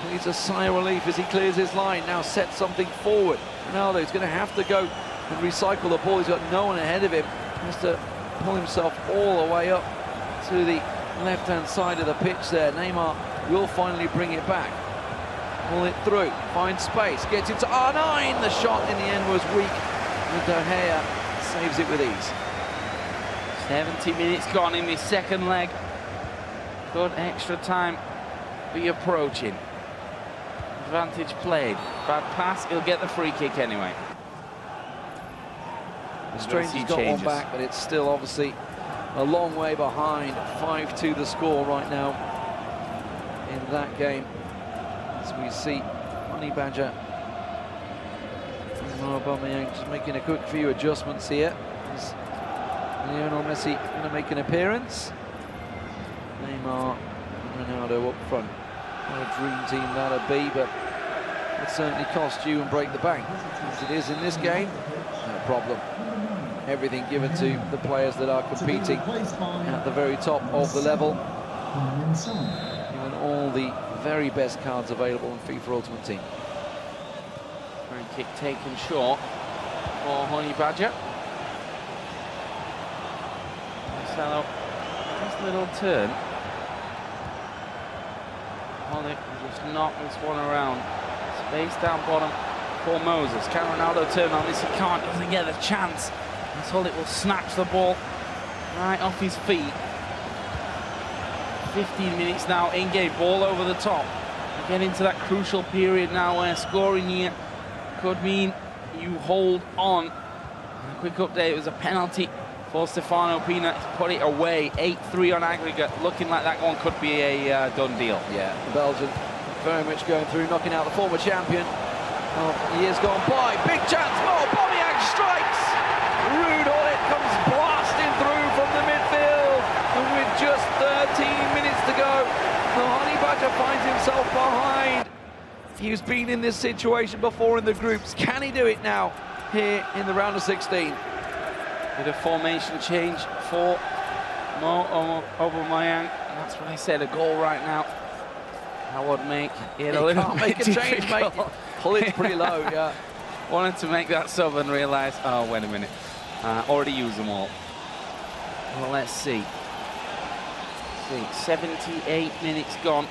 needs a sigh of relief as he clears his line. Now sets something forward. Ronaldo's going to have to go and recycle the ball. He's got no one ahead of him. He has to pull himself all the way up to the left-hand side of the pitch there. Neymar will finally bring it back. Pull it through, finds space, gets into R9. The shot in the end was weak, and De Gea saves it with ease. 70 minutes gone in this second leg. Good extra time be approaching. Advantage played. Bad pass, he'll get the free kick anyway. Stranger's got one back, but it's still obviously a long way behind. 5-2 the score right now in that game. As we see Honey Badger and Aubameyang just making a quick few adjustments here. Is Lionel Messi going to make an appearance? Neymar and Ronaldo up front. What a dream team that'll be, but it certainly cost you and break the bank. As it is in this game, no problem. Everything given to the players that are competing at the very top of the level. Given all the very best cards available in FIFA Ultimate Team. Free kick taken short for Honey Badger. Marcelo, nice little turn. Hollick just knocked this one around. Space down bottom for Moses. Can Ronaldo turn on this? He can't, doesn't get a chance. Hollick will snatch the ball right off his feet. 15 minutes now in game, ball over the top. We get into that crucial period now where scoring here could mean you hold on. A quick update, it was a penalty for Stefano Pina to put it away. 8-3 on aggregate, looking like that one could be a done deal. Yeah, the Belgian very much going through, knocking out the former champion of years gone by. Big chance, Mo Aubameyang strikes! Rude Hullet comes blasting through from the midfield, and with just 13 minutes to go, the Honey Badger finds himself behind. He's been in this situation before in the groups. Can he do it now here in the round of 16? Bit of formation change for Mo Aubameyang, and that's what I said, a goal right now. That would make it a little can't make a change, mate. Hullet's pretty low, yeah. Wanted to make that sub and realised, oh, wait a minute. Already used them all. Well, let's see. 78 minutes gone.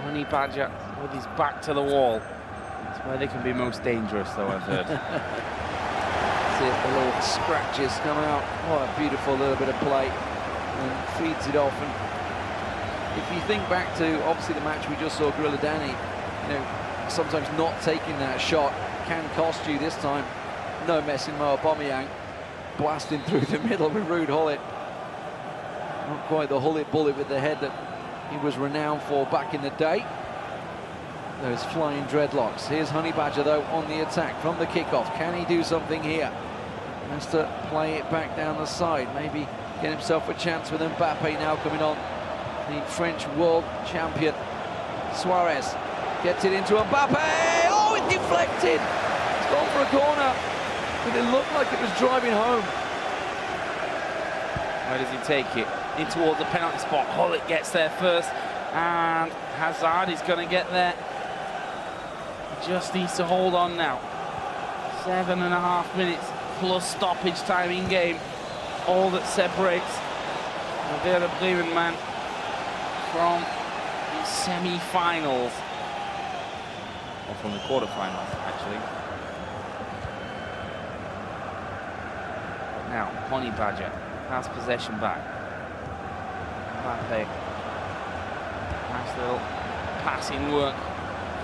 Honey Badger with his back to the wall. That's where they can be most dangerous, though, I've heard. See it, the little scratches come out. What a beautiful little bit of play. And feeds it off. And if you think back to, obviously, the match we just saw, Gorilla Danny, you know, sometimes not taking that shot can cost you. This time, no messing Mo Aubameyang blasting through the middle with Ruud Gullit. Not quite the Gullit bullet with the head that he was renowned for back in the day. Those flying dreadlocks. Here's Honey Badger, though, on the attack from the kickoff. Can he do something here? Has to play it back down the side. Maybe get himself a chance with Mbappe now coming on. The French world champion. Suarez gets it into Mbappe. Oh, it deflected. It's gone for a corner. But it looked like it was driving home. Where does he take it? In towards the penalty spot. Hullet gets there first. And Hazard is going to get there. Just needs to hold on now. 7.5 minutes plus stoppage time in game. All that separates the Werder Bremen man from semi-finals, or from the quarterfinals, actually. Now, Honey Badger has possession back. Mbappe. Nice little passing work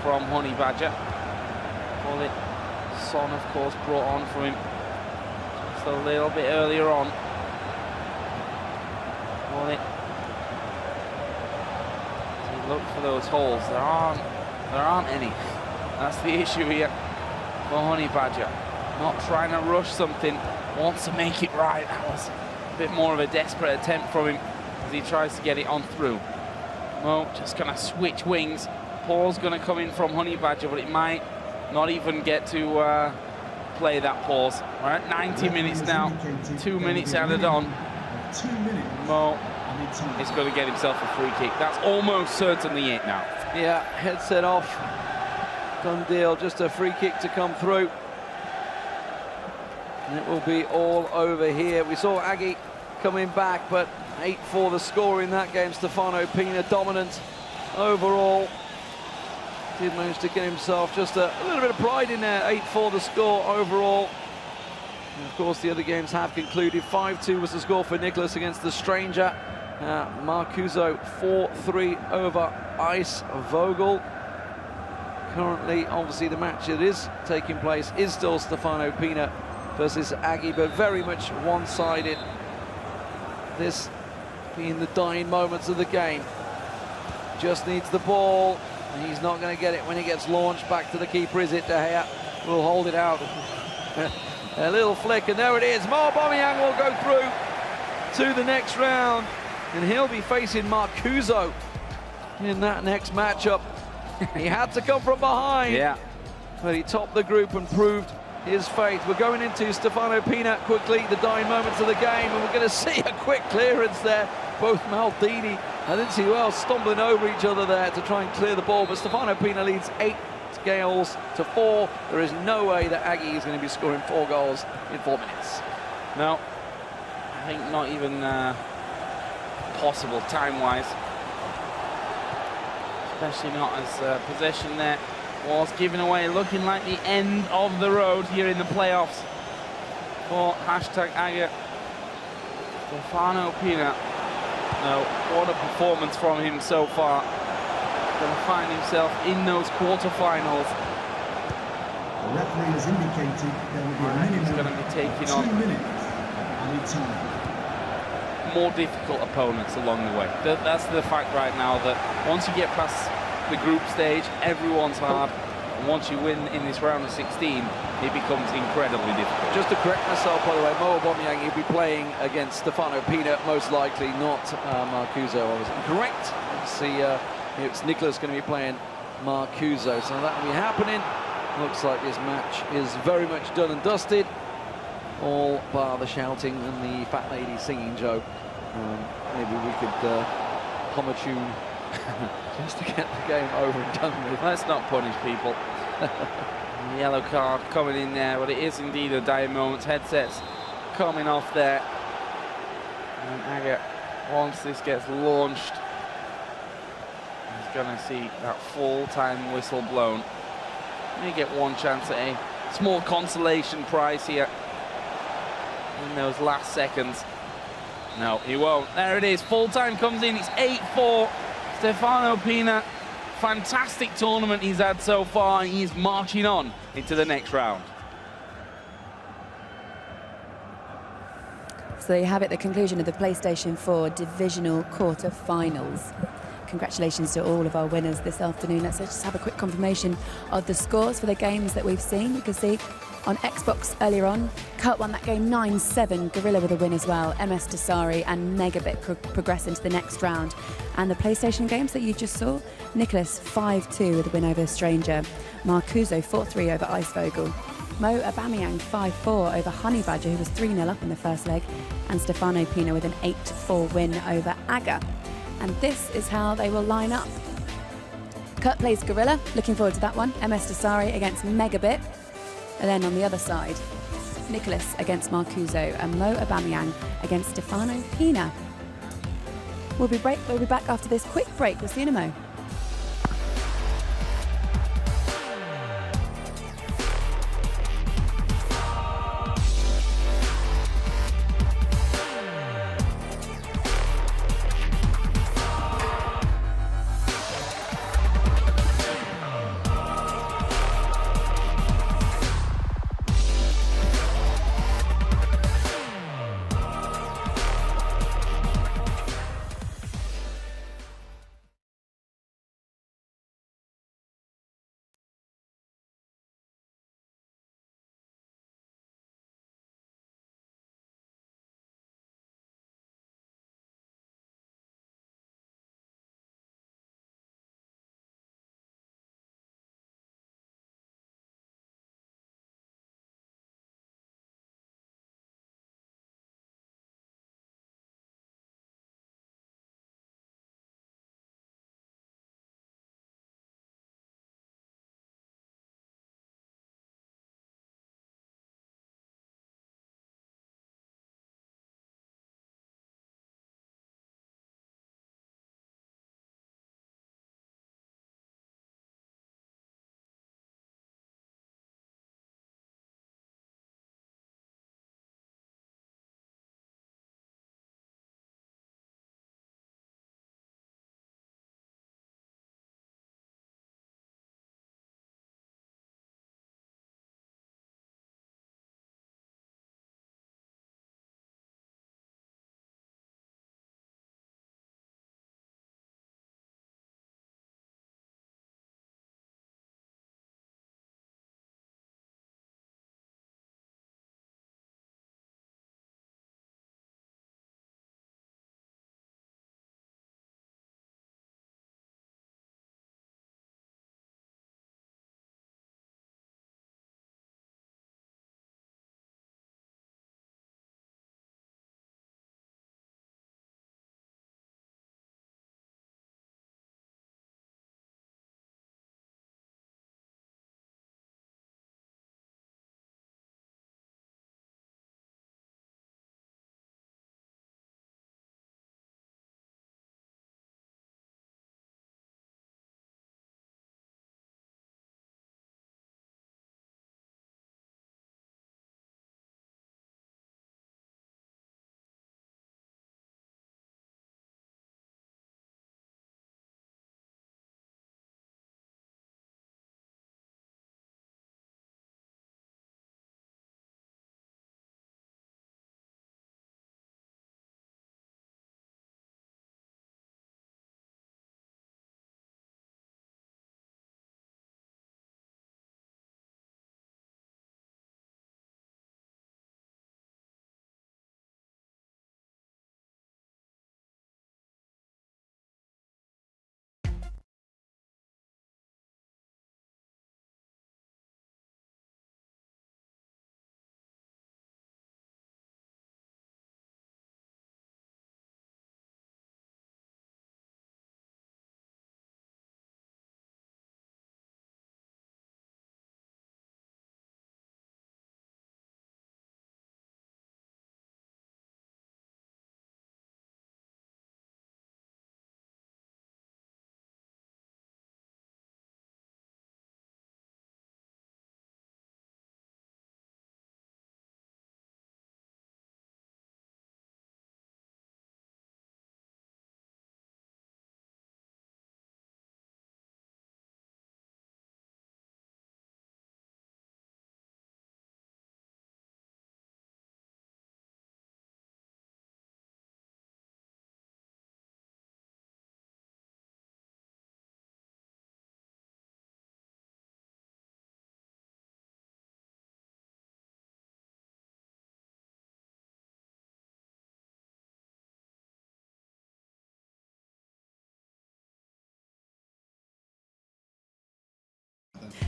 from Honey Badger. Call it Son, of course, brought on for him just a little bit earlier on. Call it. So look for those holes. There aren't any. That's the issue here for Honey Badger. Not trying to rush something, wants to make it right. That was a bit more of a desperate attempt from him as he tries to get it on through. Mo just gonna switch wings. Pause gonna come in from Honey Badger, but it might not even get to play that pause. We're at 90 minutes now, 2 minutes added on. Mo is going to get himself a free kick. That's almost certainly it now. Yeah, headset off. Done deal, just a free kick to come through. And it will be all over here. We saw Aggie coming back, but 8-4 the score in that game. Stefano Pina dominant overall. Did manage to get himself just a little bit of pride in there. 8-4 the score overall. And of course, the other games have concluded. 5-2 was the score for Nicholas against the Stranger. Marcuso 4-3 over Ice Vogel. Currently, obviously, the match that is taking place is still Stefano Pina versus Aggie, but very much one-sided. This being the dying moments of the game. Just needs the ball. He's not going to get it when he gets launched back to the keeper. Is it De Gea? Will hold it out. A little flick, and there it is. Mo Aubameyang will go through to the next round, and he'll be facing Marcuso in that next matchup. He had to come from behind, but he topped the group and proved his faith. We're going into Stefano Pina quickly, the dying moments of the game, and we're going to see a quick clearance there. Both Maldini, I didn't see who else, stumbling over each other there to try and clear the ball, but Stefano Pina leads 8 goals to 4. There is no way that Aggie is going to be scoring 4 goals in 4 minutes. No, I think not even possible time-wise. Especially not as possession there was given away, looking like the end of the road here in the playoffs for #Agger. Stefano Pina. No, what a performance from him so far. Going to find himself in those quarterfinals. The referee has indicated there will be a minimum he's going to be taking on 2 minutes added time. More difficult opponents along the way. That's the fact right now, that once you get past the group stage, everyone's hard. And once you win in this round of 16, it becomes incredibly difficult. Just to correct myself, by the way, Mo Aubameyang, he'll be playing against Stefano Pina, most likely, not Marcuso. I was incorrect. See, it's Nicholas going to be playing Marcuso, so that will be happening. Looks like this match is very much done and dusted. All bar the shouting and the fat lady singing, Joe. Maybe we could hum a tune just to get the game over and done with. Let's not punish people. Yellow card coming in there, but it is indeed a dire moment. Headsets coming off there. And Agger, once this gets launched, he's going to see that full-time whistle blown. May get one chance at a small consolation prize here in those last seconds. No, he won't. There it is. Full-time comes in. It's 8-4. Stefano Pina, fantastic tournament he's had so far. He's marching on into the next round. So there you have it, the conclusion of the PlayStation 4 divisional quarter-finals. Congratulations to all of our winners this afternoon. Let's just have a quick confirmation of the scores for the games that we've seen. You can see on Xbox earlier on, Kurt won that game 9-7, Gorilla with a win as well, MS Dasari and Megabit progress into the next round. And the PlayStation games that you just saw, Nicholas 5-2 with a win over Stranger, Marcuso 4-3 over Ice Vogel, Mo Aubameyang 5-4 over Honey Badger, who was 3-0 up in the first leg, and Stefano Pina with an 8-4 win over Agger. And this is how they will line up. Kurt plays Gorilla, looking forward to that one. MS Dasari against Megabit. And then on the other side, Nicholas against Marcuso and Mo Aubameyang against Stefano Pina. We'll be back after this quick break. We'll see you in a mo.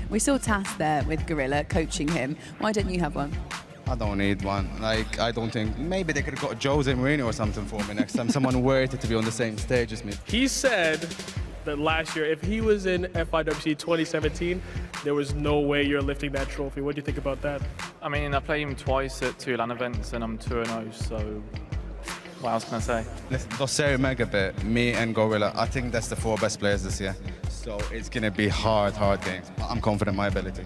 We saw Tass there with Gorilla coaching him. Why don't you have one? I don't need one. Like, I don't think, maybe they could have got Jose Mourinho or something for me next time. Someone worthy to be on the same stage as me. He said that last year, if he was in FIWC 2017, there was no way you're lifting that trophy. What do you think about that? I mean, I played him twice at 2 LAN events and I'm 2-0, so what else can I say? Listen, Dosseri Megabit, me and Gorilla, I think that's the 4 best players this year. So it's going to be hard games. But I'm confident in my ability.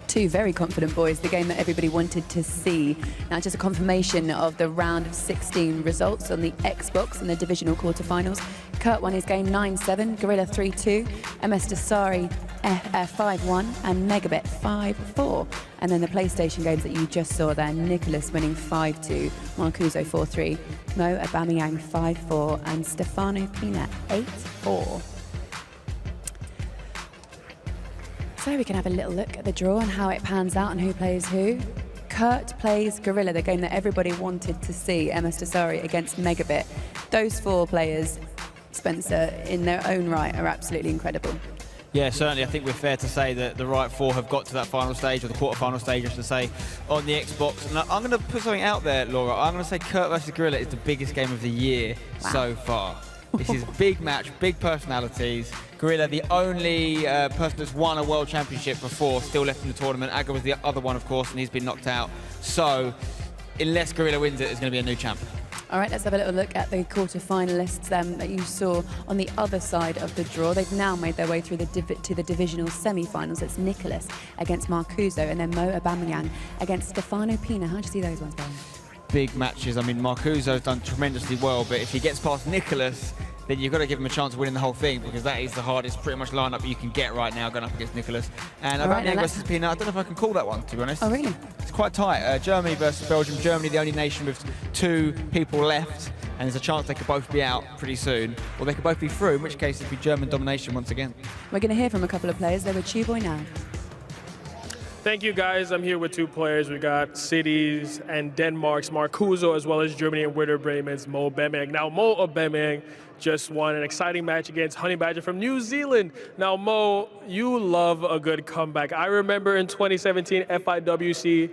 2 very confident boys, the game that everybody wanted to see. Now just a confirmation of the round of 16 results on the Xbox in the divisional quarterfinals. Kurt won his game 9-7, Gorilla 3-2, MS Dasari 5-1 and Megabit 5-4. And then the PlayStation games that you just saw there, Nicholas winning 5-2, Marcuso 4-3, Mo Aubameyang 5-4 and Stefano Pina 8-4. So we can have a little look at the draw and how it pans out and who plays who. Kurt plays Gorilla, the game that everybody wanted to see, MS Dasari against Megabit. Those 4 players, Spencer, in their own right, are absolutely incredible. Yeah, certainly. I think we're fair to say that the right 4 have got to that final stage, or the quarterfinal stage, I should say, on the Xbox. And I'm going to put something out there, Laura. I'm going to say Kurt versus Gorilla is the biggest game of the year so far. This is a big match, big personalities. Gorilla, the only person that's won a world championship before, still left in the tournament. Aga was the other one, of course, and he's been knocked out. So, unless Gorilla wins it, there's going to be a new champ. All right, let's have a little look at the quarterfinalists that you saw on the other side of the draw. They've now made their way through to the divisional semi-finals. It's Nicholas against Marcuso, and then Mo Aubameyang against Stefano Pina. How do you see those ones going? Big matches. I mean, Marcuso's done tremendously well, but if he gets past Nicholas, then you've got to give him a chance of winning the whole thing, because that is the hardest pretty much lineup you can get right now going up against Nicholas. And Aubameyang versus Pina, I don't know if I can call that one, to be honest. Oh, really? It's quite tight. Germany versus Belgium. Germany, the only nation with 2 people left, and there's a chance they could both be out pretty soon, or they could both be through, in which case it'd be German domination once again. We're going to hear from a couple of players. They're with Chuboy now. Thank you, guys. I'm here with 2 players. We got Cities and Denmark's Marcuso, as well as Germany and Werder Bremen's Mo Aubameyang. Now, Mo Aubameyang just won an exciting match against Honey Badger from New Zealand. Now, Mo, you love a good comeback. I remember in 2017 FIWC,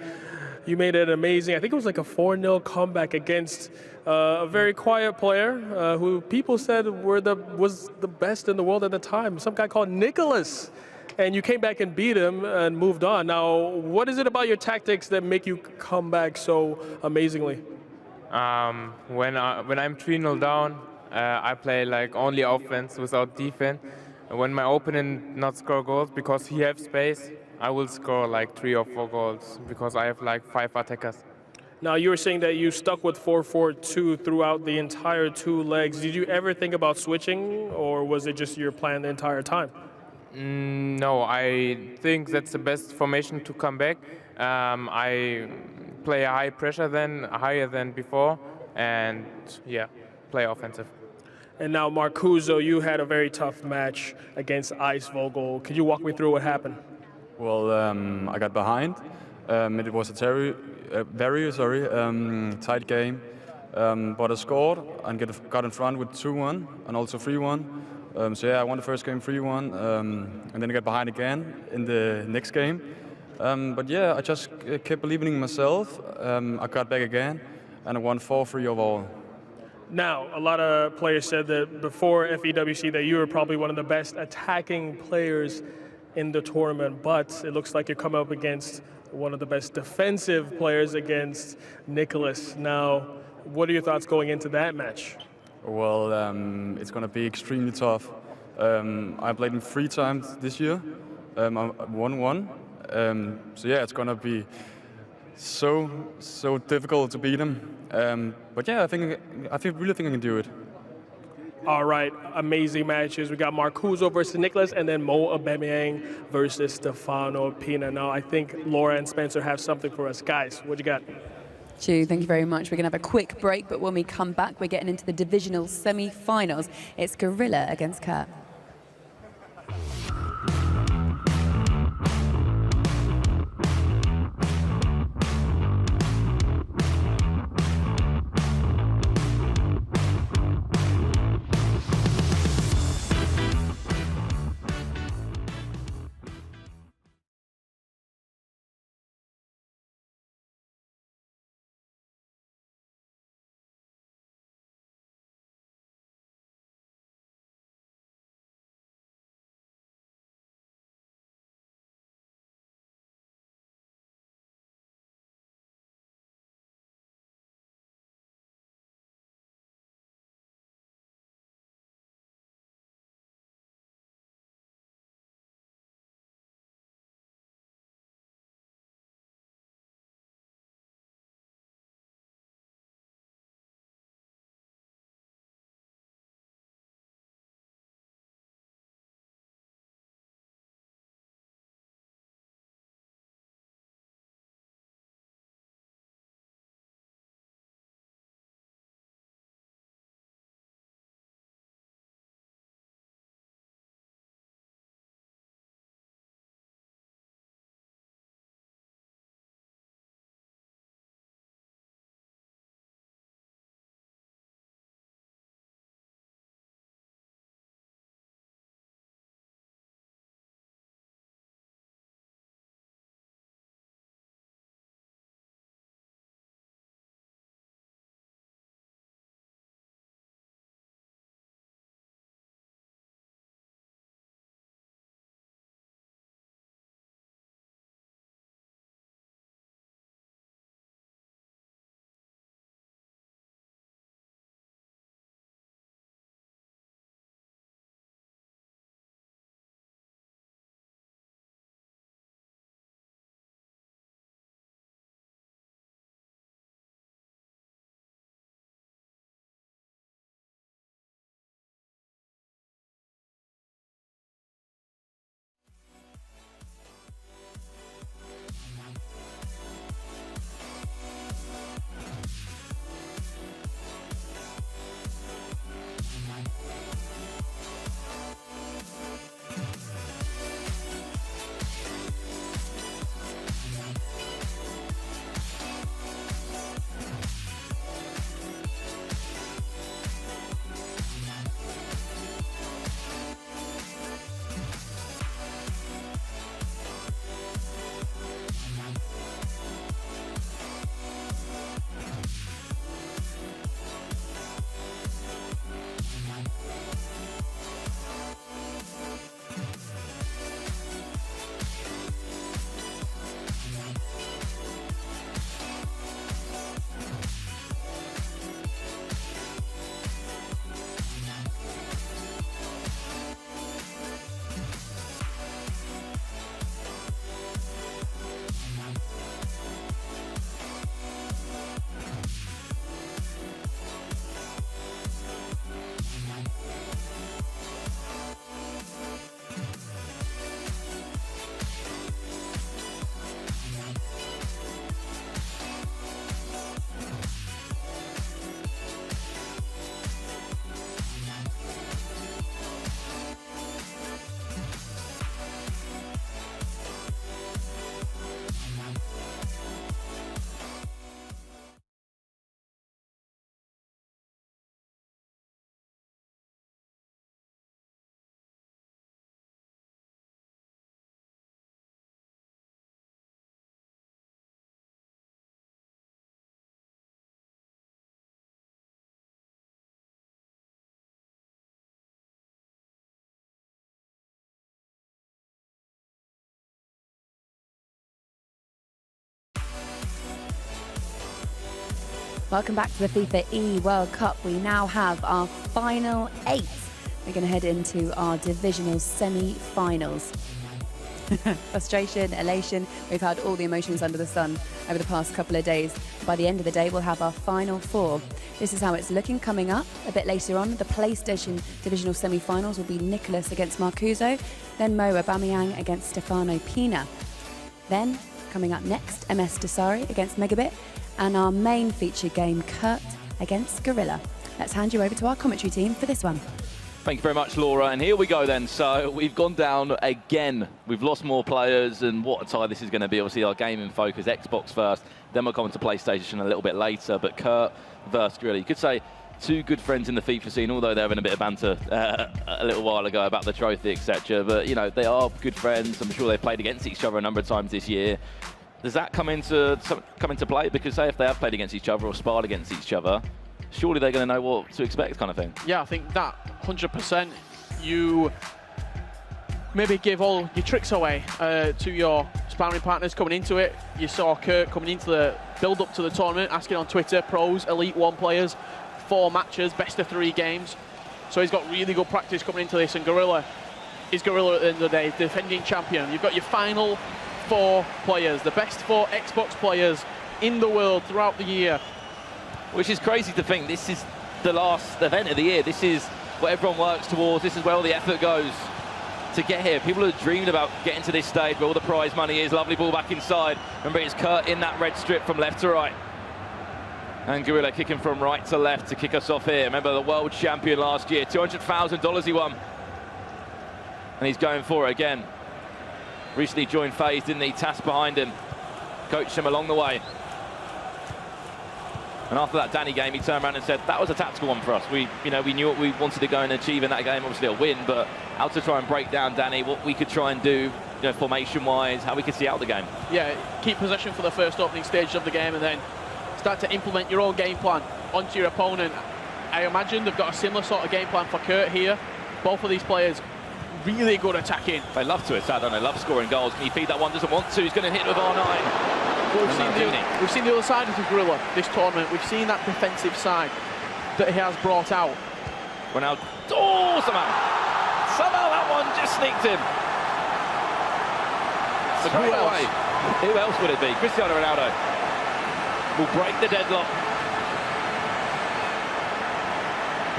you made an amazing, I think it was like a 4-0 comeback against a very quiet player who people said was the best in the world at the time, some guy called Nicholas. And you came back and beat him and moved on. Now, what is it about your tactics that make you come back so amazingly? When I'm 3-0 down, I play like only offense without defense. And when my opponent not score goals because he have space, I will score like 3 or 4 goals because I have like 5 attackers. Now, you were saying that you stuck with 4-4-2 throughout the entire 2 legs. Did you ever think about switching, or was it just your plan the entire time? No, I think that's the best formation to come back. I play a higher than before, and yeah, play offensive. And now, Marcuso, you had a very tough match against Ice Vogel. Could you walk me through what happened? Well, I got behind. It was a very tight game, but I scored and got in front with 2-1 and also 3-1. So yeah, I won the first game 3-1, and then I got behind again in the next game. But yeah, I just kept believing in myself. I got back again, and I won 4-3 overall. Now, a lot of players said that before FEWC that you were probably one of the best attacking players in the tournament, but it looks like you're coming up against one of the best defensive players against Nicholas. Now, what are your thoughts going into that match? Well, it's going to be extremely tough. I played him 3 times this year. I won 1. So yeah, it's going to be so difficult to beat him. But yeah, I really think I can do it. All right, amazing matches. We got Marcuso versus Nicholas, and then Mo Aubameyang versus Stefano Pina. Now, I think Laura and Spencer have something for us. Guys, what you got? Chu, thank you very much. We're going to have a quick break, but when we come back, we're getting into the divisional semi-finals. It's Gorilla against Kurt. Welcome back to the FIFA eWorld Cup. We now have our final 8. We're going to head into our divisional semi-finals. Frustration, elation, we've had all the emotions under the sun over the past couple of days. By the end of the day, we'll have our final 4. This is how it's looking coming up. A bit later on, the PlayStation divisional semi-finals will be Nicholas against Marcuso, then Mo Aubameyang against Stefano Pina. Then, coming up next, MS Desari against Megabit, and our main featured game, Kurt against Gorilla. Let's hand you over to our commentary team for this one. Thank you very much, Laura. And here we go then. So we've gone down again. We've lost more players, and what a tie this is going to be. Obviously, our gaming focus, Xbox first, then we'll come on to PlayStation a little bit later. But Kurt versus Gorilla. You could say 2 good friends in the FIFA scene, although they were having a bit of banter a little while ago about the trophy, etc. But, you know, they are good friends. I'm sure they've played against each other a number of times this year. Does that come into play? Because, say, if they have played against each other or sparred against each other, surely they're going to know what to expect, kind of thing. Yeah, I think that 100%. You maybe give all your tricks away to your sparring partners coming into it. You saw Kurt coming into the build-up to the tournament, asking on Twitter, pros, Elite 1 players, 4 matches, best of 3 games. So he's got really good practice coming into this, and Gorilla is Gorilla at the end of the day, defending champion. You've got your final 4 players, the best 4 Xbox players in the world throughout the year. Which is crazy to think this is the last event of the year. This is what everyone works towards. This is where all the effort goes to get here. People have dreamed about getting to this stage where all the prize money is. Lovely ball back inside. Remember, it's Kurt in that red strip from left to right. And Gorilla kicking from right to left to kick us off here. Remember, the world champion last year. $200,000 he won. And he's going for it again. Recently joined FaZe, didn't he? Tass behind him. Coached him along the way. And after that Danny game, he turned around and said, that was a tactical one for us. We knew what we wanted to go and achieve in that game, obviously a win, but how to try and break down Danny, what we could try and do, formation-wise, how we could see out the game. Yeah, keep possession for the first opening stages of the game and then start to implement your own game plan onto your opponent. I imagine they've got a similar sort of game plan for Kurt here. Both of these players really good attacking. They love to attack, don't they? Love scoring goals. Can he feed that one? Doesn't want to. He's going to hit with R9. Well, we've seen the other side of the Gorilla this tournament. We've seen that defensive side that he has brought out. Ronaldo, somehow that one just sneaked him. But who else would it be? Cristiano Ronaldo will break the deadlock.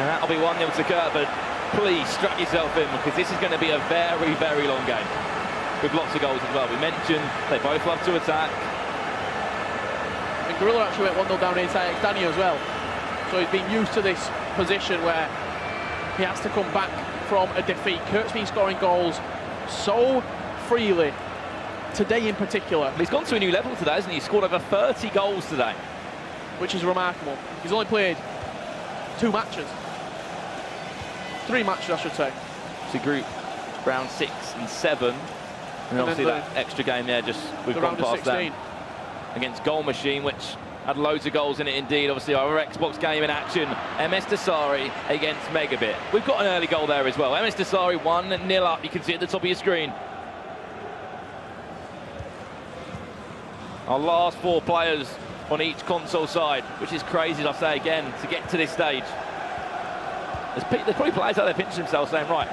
And that'll be 1-0 to Kurt, but please strap yourself in, because this is going to be a very, very long game with lots of goals as well. We mentioned they both love to attack. And Gorilla actually went 1-0 down inside Danny as well. So he's been used to this position where he has to come back from a defeat. Kurt's been scoring goals so freely, today in particular. He's gone to a new level today, hasn't he? He's scored over 30 goals today. Which is remarkable. He's only played 2 matches. 3 matches, I should say. So group round 6 and 7. And obviously that extra game there, we've gone past that. Against Goal Machine, which had loads of goals in it indeed. Obviously our Xbox game in action. MS Desari against Megabit. We've got an early goal there as well. MS Desari 1-0 up. You can see it at the top of your screen. Our last 4 players on each console side, which is crazy, as I say again, to get to this stage. There's probably players out there pinching themselves saying, right,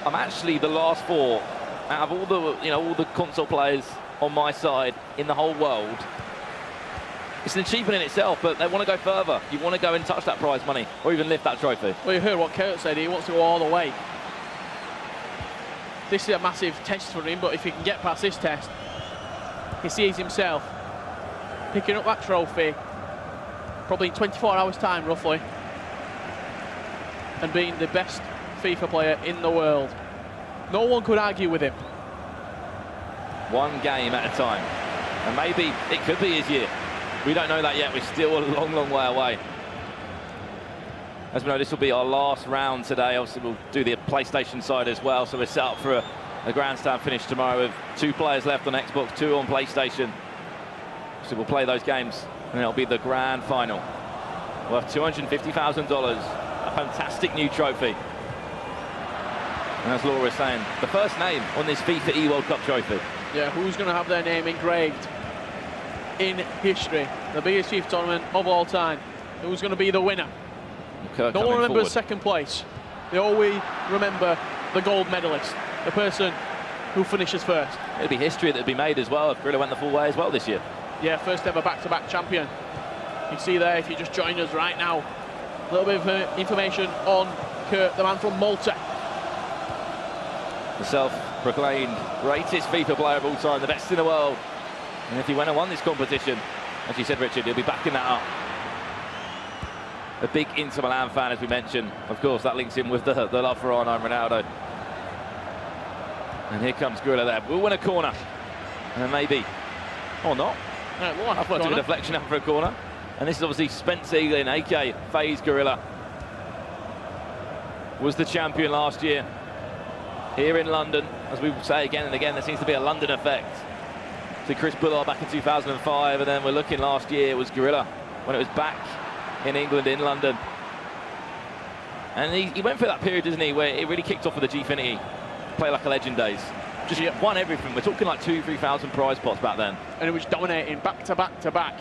I'm actually the last 4 out of all the console players on my side in the whole world. It's an achievement in itself, but they want to go further. You want to go and touch that prize money or even lift that trophy. Well, you heard what Kurt said. He wants to go all the way. This is a massive test for him, but if he can get past this test, he sees himself picking up that trophy probably in 24 hours time roughly, and being the best FIFA player in the world. No one could argue with him. One game at a time, and maybe it could be his year. We don't know that yet. We're still a long, long way away. As we know, this will be our last round today. Obviously, we'll do the PlayStation side as well, so we're set up for a grandstand finish tomorrow with 2 players left on Xbox, 2 on PlayStation. So we'll play those games, and it'll be the grand final. We'll have $250,000, a fantastic new trophy. And as Laura was saying, the first name on this FIFA eWorld Cup trophy. Yeah, who's going to have their name engraved in history. The biggest FIFA tournament of all time. Who's going to be the winner? Kirk No one remembers forward. second place. They always remember the gold medalist, the person who finishes first. It'll be history that'll be made as well if Gorilla went the full way as well this year. Yeah, first ever back-to-back champion. You see there, if you just join us right now, a little bit of information on Kurt, the man from Malta. The self-proclaimed greatest FIFA player of all time, the best in the world. And if he went and won this competition, as you said, Richard, he'll be backing that up. A big Inter Milan fan, as we mentioned. Of course, that links in with the love for Arno and Ronaldo. And here comes Gorilla there. We'll win a corner. And then maybe, or not. No, we'll have a deflection out for a corner. And this is obviously Spence Eaglin, a.k.a. FaZe Gorilla. Was the champion last year here in London. As we say again and again, there seems to be a London effect. So Chris Bullard back in 2005, and then we're looking last year, it was Gorilla when it was back in England, in London. And he went through that period, didn't he, where it really kicked off with the Gfinity, play like a legend days. Just won everything. We're talking like 2,000-3,000 prize pots back then. And it was dominating back to back to back.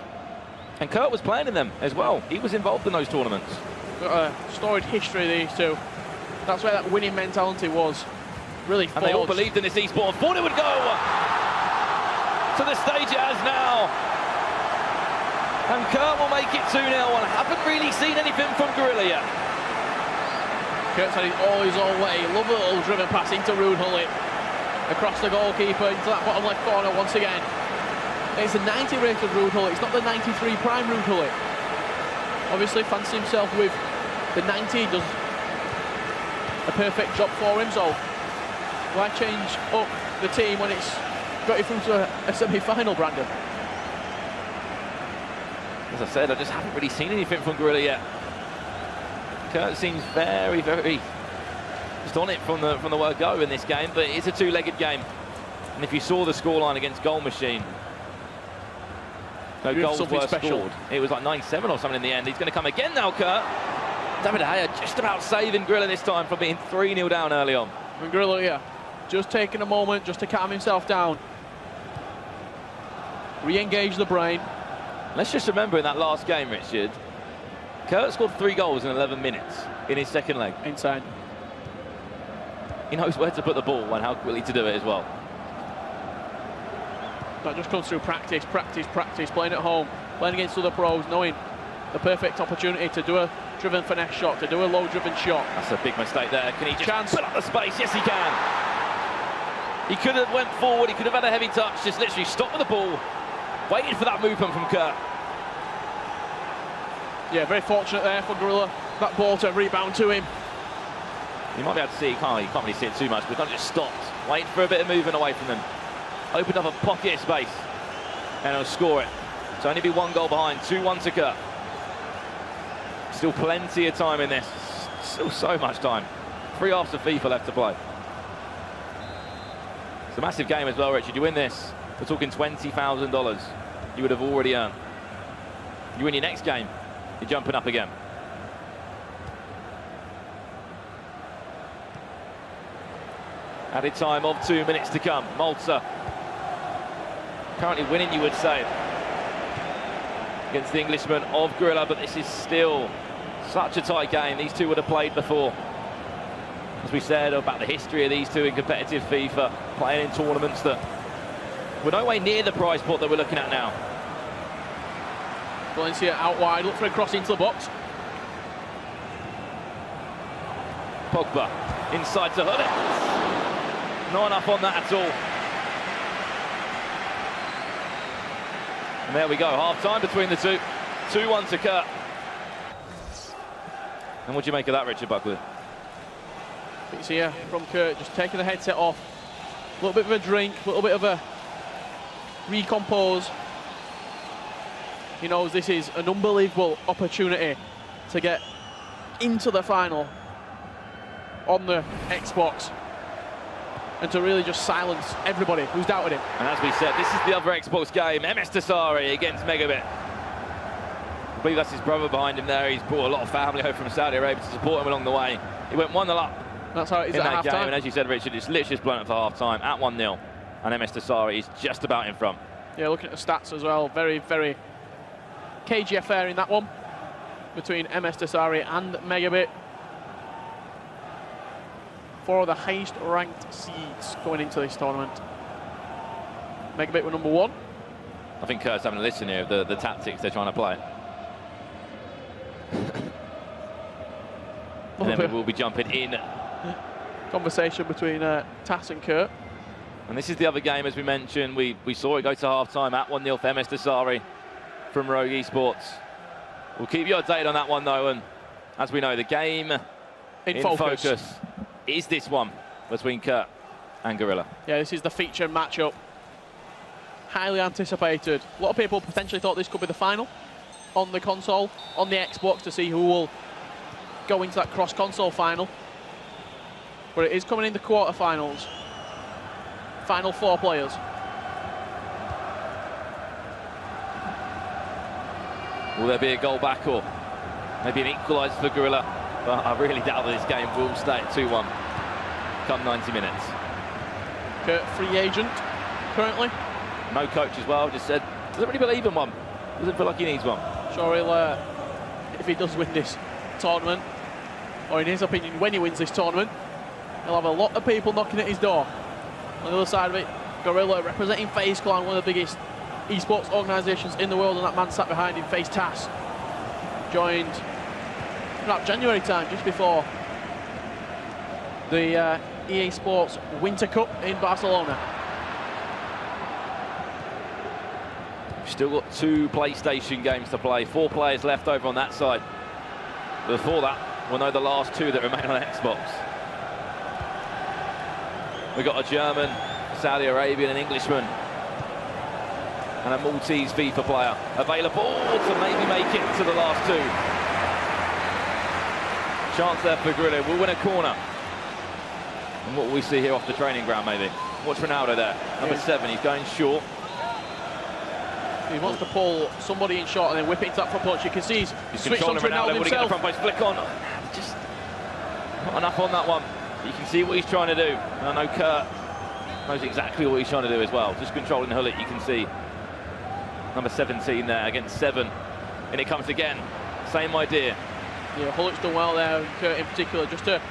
And Kurt was playing in them as well. He was involved in those tournaments. Got a storied history, these two. That's where that winning mentality was really forged. And they all believed in this esport and thought it would go to the stage it has now. And Kurt will make it 2-0, and I haven't really seen anything from Gorilla yet. Kurt's had it all his own way. Love a little driven pass into Ruud Gullit. Across the goalkeeper, into that bottom left corner once again. It's a 90 rated Ruud Gullit, it's not the 93 prime Ruud Gullit. Obviously fancies himself with the 90, does a perfect job for him, so why change up the team when it's got you through to a semi-final, Brandon? As I said, I just haven't really seen anything from Gorilla yet. Kurt seems very, very just on it from the word go in this game, but it's a two-legged game. And if you saw the scoreline against Goal Machine, no goals were scored. It was like 9-7 or something in the end. He's going to come again now, Kurt. David De Gea just about saving Gorilla this time from being 3-0 down early on. And Gorilla, yeah, just taking a moment just to calm himself down. Re-engage the brain. Let's just remember in that last game, Richard, Kurt scored 3 goals in 11 minutes in his second leg. Inside. He knows where to put the ball and how quickly to do it as well. That just comes through practice, playing at home, playing against other pros, knowing the perfect opportunity to do a driven finesse shot, to do a low-driven shot. That's a big mistake there. Can he just fill up the space? Yes, he can. He could have went forward, he could have had a heavy touch, just literally stopped with the ball, waited for that movement from Kurt. Yeah, very fortunate there for Gorilla, that ball to rebound to him. You might be able to see, you can't really see it too much, but he kind of just stopped, waiting for a bit of movement away from them. Opened up a pocket of space, and he'll score it. So only be 1 goal behind, 2-1 to Kurt. Still plenty of time in this, still so much time. 3 halves of FIFA left to play. It's a massive game as well, Richard. You win this, we're talking $20,000 you would have already earned. You win your next game, you're jumping up again. Added time of 2 minutes to come. Malta currently winning, you would say, against the Englishman of Gorilla, but this is still such a tight game. These two would have played before. As we said about the history of these two in competitive FIFA, playing in tournaments that were no way near the prize pot that we're looking at now. Valencia out wide, look for a cross into the box. Pogba inside to Gullit. Not enough on that at all. And there we go, half-time between the two. 2-1 to Kurt. And what do you make of that, Richard Buckley? You see here from Kurt, just taking the headset off. A little bit of a drink, a little bit of a recompose. He knows this is an unbelievable opportunity to get into the final on the Xbox and to really just silence everybody who's doubted him. And as we said, this is the other Xbox game, MS Tassari against Megabit. I believe that's his brother behind him there. He's brought a lot of family over from Saudi Arabia to support him along the way. He went 1-0 up. That's how it is in at that half game, time. and as you said, Richard, it's literally just blown up for half-time at 1-0, and MS Tassari is just about in front. Yeah, looking at the stats as well, very, very cagey affair in that one between MS Dasari and Megabit. 4 of the highest ranked seeds going into this tournament. Megabit were number 1. I think Kurt's having a listen here of the tactics they're trying to play. And then we'll be jumping in. Conversation between Tass and Kurt. And this is the other game, as we mentioned. We saw it go to half-time at 1-0 for MS Dasari from Rogue Esports. We'll keep you updated on that one, though. And as we know, the game in focus is this one between Kurt and Gorilla. Yeah, this is the feature matchup. Highly anticipated. A lot of people potentially thought this could be the final on the console, on the Xbox, to see who will go into that cross-console final. But it is coming in the quarterfinals. Final 4 players. Will there be a goal back or maybe an equaliser for Gorilla? But I really doubt that this game will stay at 2-1 come 90 minutes. Kurt, free agent currently. No coach as well, just said, doesn't really believe in one. Doesn't feel like he needs one. Sure, he'll, if he does win this tournament, or in his opinion, when he wins this tournament, he'll have a lot of people knocking at his door. On the other side of it, Gorilla representing FaZe Clan, one of the biggest esports organisations in the world, and that man sat behind him, FaZe Tass, joined about January time, just before the EA Sports Winter Cup in Barcelona. Still got 2 PlayStation games to play, 4 players left over on that side. Before that, we'll know the last 2 that remain on Xbox. We've got a German, Saudi Arabian, and Englishman, and a Maltese FIFA player available to maybe make it to the last 2. Chance there for Gorilla. We'll win a corner. And what will we see here off the training ground, maybe? Watch Ronaldo there, number 7. He's going short. He wants to pull somebody in short and then whip it into that front post. You can see he's switched on to Ronaldo Would he get the himself. front post flick on? Just not enough on that one. You can see what he's trying to do. And I know Kurt knows exactly what he's trying to do as well. Just controlling Hullet, you can see. Number 17 there against 7. And it comes again. Same idea. Yeah, Hullet's done well there, and Kurt in particular, just to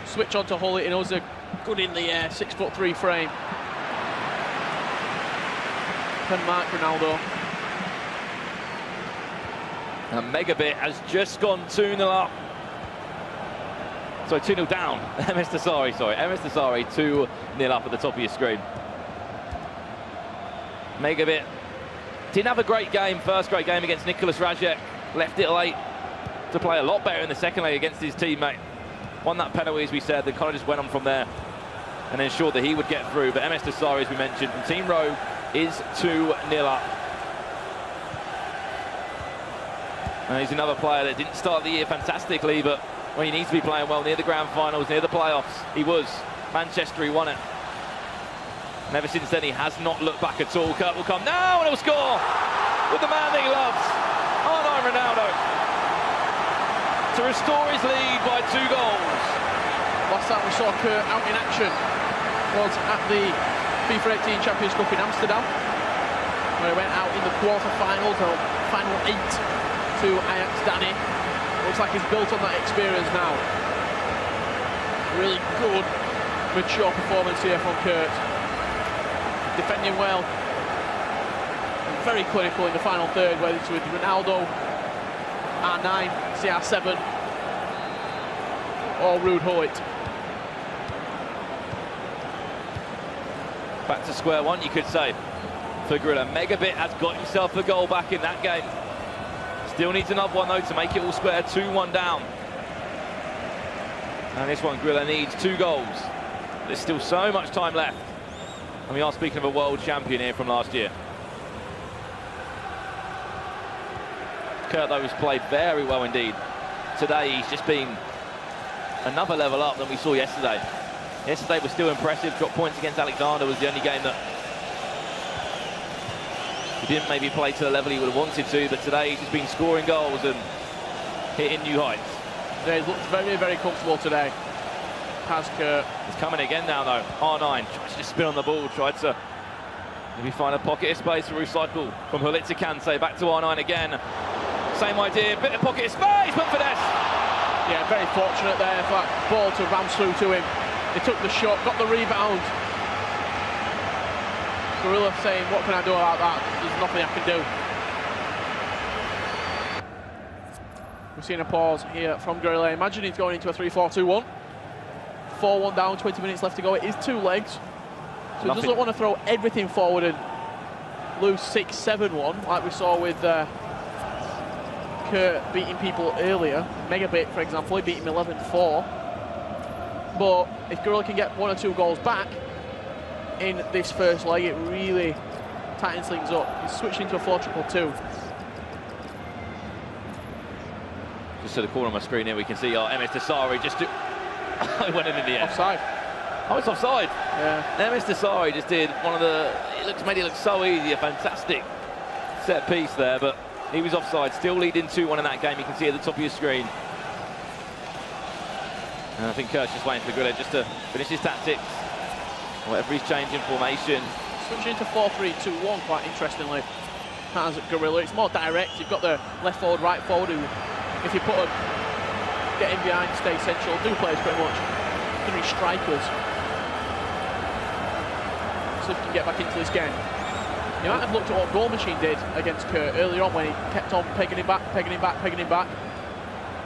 switch on to Hullet. He knows they're good in the 6'3" frame. Can mark Ronaldo. And Megabit has just gone 2-0 up. Sorry, 2-0 down. MS Dasari, sorry. MS Dasari 2-0 up at the top of your screen. Megabit didn't have a great game, first great game against Nicholas Rajek. Left it late to play a lot better in the second leg against his teammate. Won that penalty, as we said, then kind of just went on from there and ensured that he would get through. But MS Dasari, as we mentioned, from Team Rogue, is 2-0 up. And he's another player that didn't start the year fantastically, but when he needs to be playing well near the grand finals, near the playoffs, he was. Manchester, he won it. And ever since then, he has not looked back at all. Kurt will come now and he'll score with the man that he loves, R9 Ronaldo, to restore his lead by 2 goals. Last time we saw Kurt out in action was at the FIFA 18 Champions Cup in Amsterdam, where he went out in the quarterfinals, or final 8 to Ajax Danny. Looks like he's built on that experience now. Really good, mature performance here from Kurt. Defending well, and very clinical in the final third, whether it's with Ronaldo, R9, CR7, or Ruud Gullit. Back to square one, you could say, for Gorilla. Megabit has got himself a goal back in that game. Still needs another one, though, to make it all square. 2-1 down. And this one, Gorilla needs 2 goals. There's still so much time left. And we are speaking of a world champion here from last year. Kurt, though, has played very well indeed. Today, he's just been another level up than we saw yesterday. Yesterday was still impressive. Dropped points against Alexander, was the only game that he didn't maybe play to the level he would have wanted to, but today he's just been scoring goals and hitting new heights. Yeah, he's looked very, very comfortable today. Has Kurt. He's coming again now, though. R9 tries to just spin on the ball, tried to Maybe find a pocket of space to recycle from Hullet to Kante, back to R9 again. Same idea, bit of pocket of space, but finesse. Yeah, very fortunate there for that ball to bounce through to him. He took the shot, got the rebound. Gorilla saying, what can I do about that? There's nothing I can do. We've seen a pause here from Gorilla. Imagine he's going into a 3-4-2-1. 4-1 down, 20 minutes left to go. It is 2 legs. So he doesn't want to throw everything forward and lose 6-7-1 like we saw with Kurt beating people earlier. Megabit, for example, he beat him 11-4. But if Gorilla can get 1 or 2 goals back in this first leg, it really tightens things up. He's switched into a 4-2-2. Just to the corner of my screen here, we can see our MS Desari just it went in the end. Offside. Oh, it's offside. Yeah. MS Desari just did one of the, made it look so easy, a fantastic set piece there, but he was offside, still leading 2-1 in that game. You can see at the top of your screen. And I think Kurt's just waiting for Gorilla just to finish his tactics. Whatever he's changing formation. Switching into 4-3-2-1 quite interestingly. Has Gorilla. It's more direct. You've got the left forward, right forward who, if you put a get in behind, stay central, do plays pretty much 3 strikers. So if you can get back into this game. You might have looked at what Goal Machine did against Kurt earlier on when he kept on pegging him back, pegging him back, pegging him back.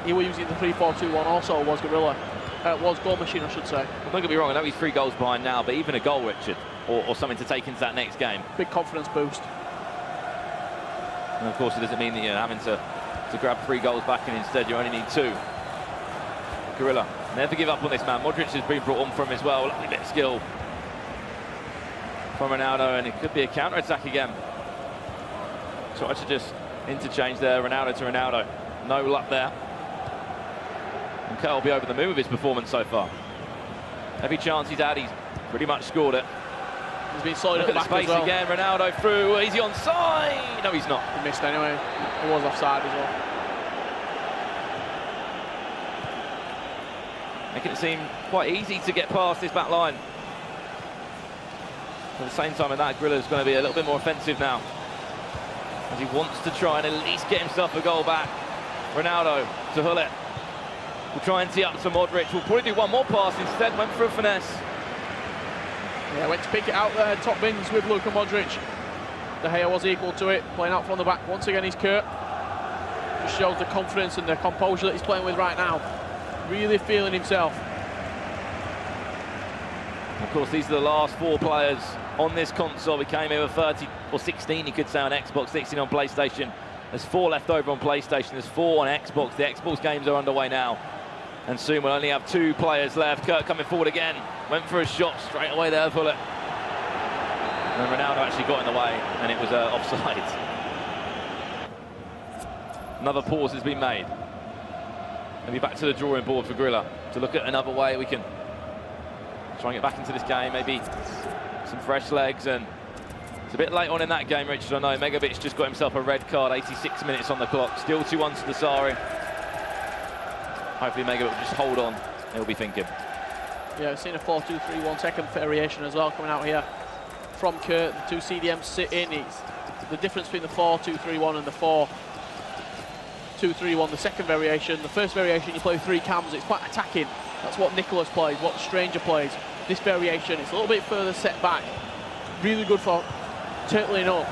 He was using the 3-4-2-1 also, was Gorilla. Was Goal Machine, I should say. Well, don't get me wrong, I know he's 3 goals behind now, but even a goal, Richard, or something to take into that next game. Big confidence boost. And of course, it doesn't mean that you're having to grab 3 goals back and instead you only need 2. Gorilla, never give up on this man. Modric has been brought on from him as well. Lovely bit of skill from Ronaldo, and it could be a counter-attack again. Try to just interchange there, Ronaldo to Ronaldo. No luck there. And Kurt will be over the moon with his performance so far. Every chance he's had, he's pretty much scored it. He's been solid Look at at the the back space as well. again, Ronaldo through, is he onside? No, he's not. He missed anyway. He was offside as well. Making it seem quite easy to get past this back line. At the same time of that, Gorilla's going to be a little bit more offensive now, as he wants to try and at least get himself a goal back. Ronaldo to Hullet. We'll try and tee up to Modric. We'll probably do one more pass instead. Went for a finesse. Yeah, went to pick it out there. Top bins with Luka Modric. De Gea was equal to it. Playing out from the back. Once again, he's Kurt. Just shows the confidence and the composure that he's playing with right now. Really feeling himself. Of course, these are the last 4 players on this console. We came here with 30 or 16, you could say, on Xbox, 16 on PlayStation. There's 4 left over on PlayStation. There's 4 on Xbox. The Xbox games are underway now. And soon we'll only have 2 players left. Kurt coming forward again. Went for a shot straight away there, Hullet. And Ronaldo actually got in the way, and it was offside. Another pause has been made. Maybe back to the drawing board for Gorilla to look at another way we can try and get back into this game. Maybe some fresh legs, and it's a bit late on in that game, Richard. I know Megabit's just got himself a red card, 86 minutes on the clock. Still 2-1 to Desari. Hopefully Megabit will just hold on, he'll be thinking. Yeah, we've seen a 4-2-3-1 second variation as well coming out here from Kurt. The 2 CDMs sit in. It's the difference between the 4-2-3-1 and the 4-2-3-1, the second variation. The first variation, you play 3 cams. It's quite attacking. That's what Nicholas plays, what Stranger plays. This variation, it's a little bit further set back. Really good for turtling up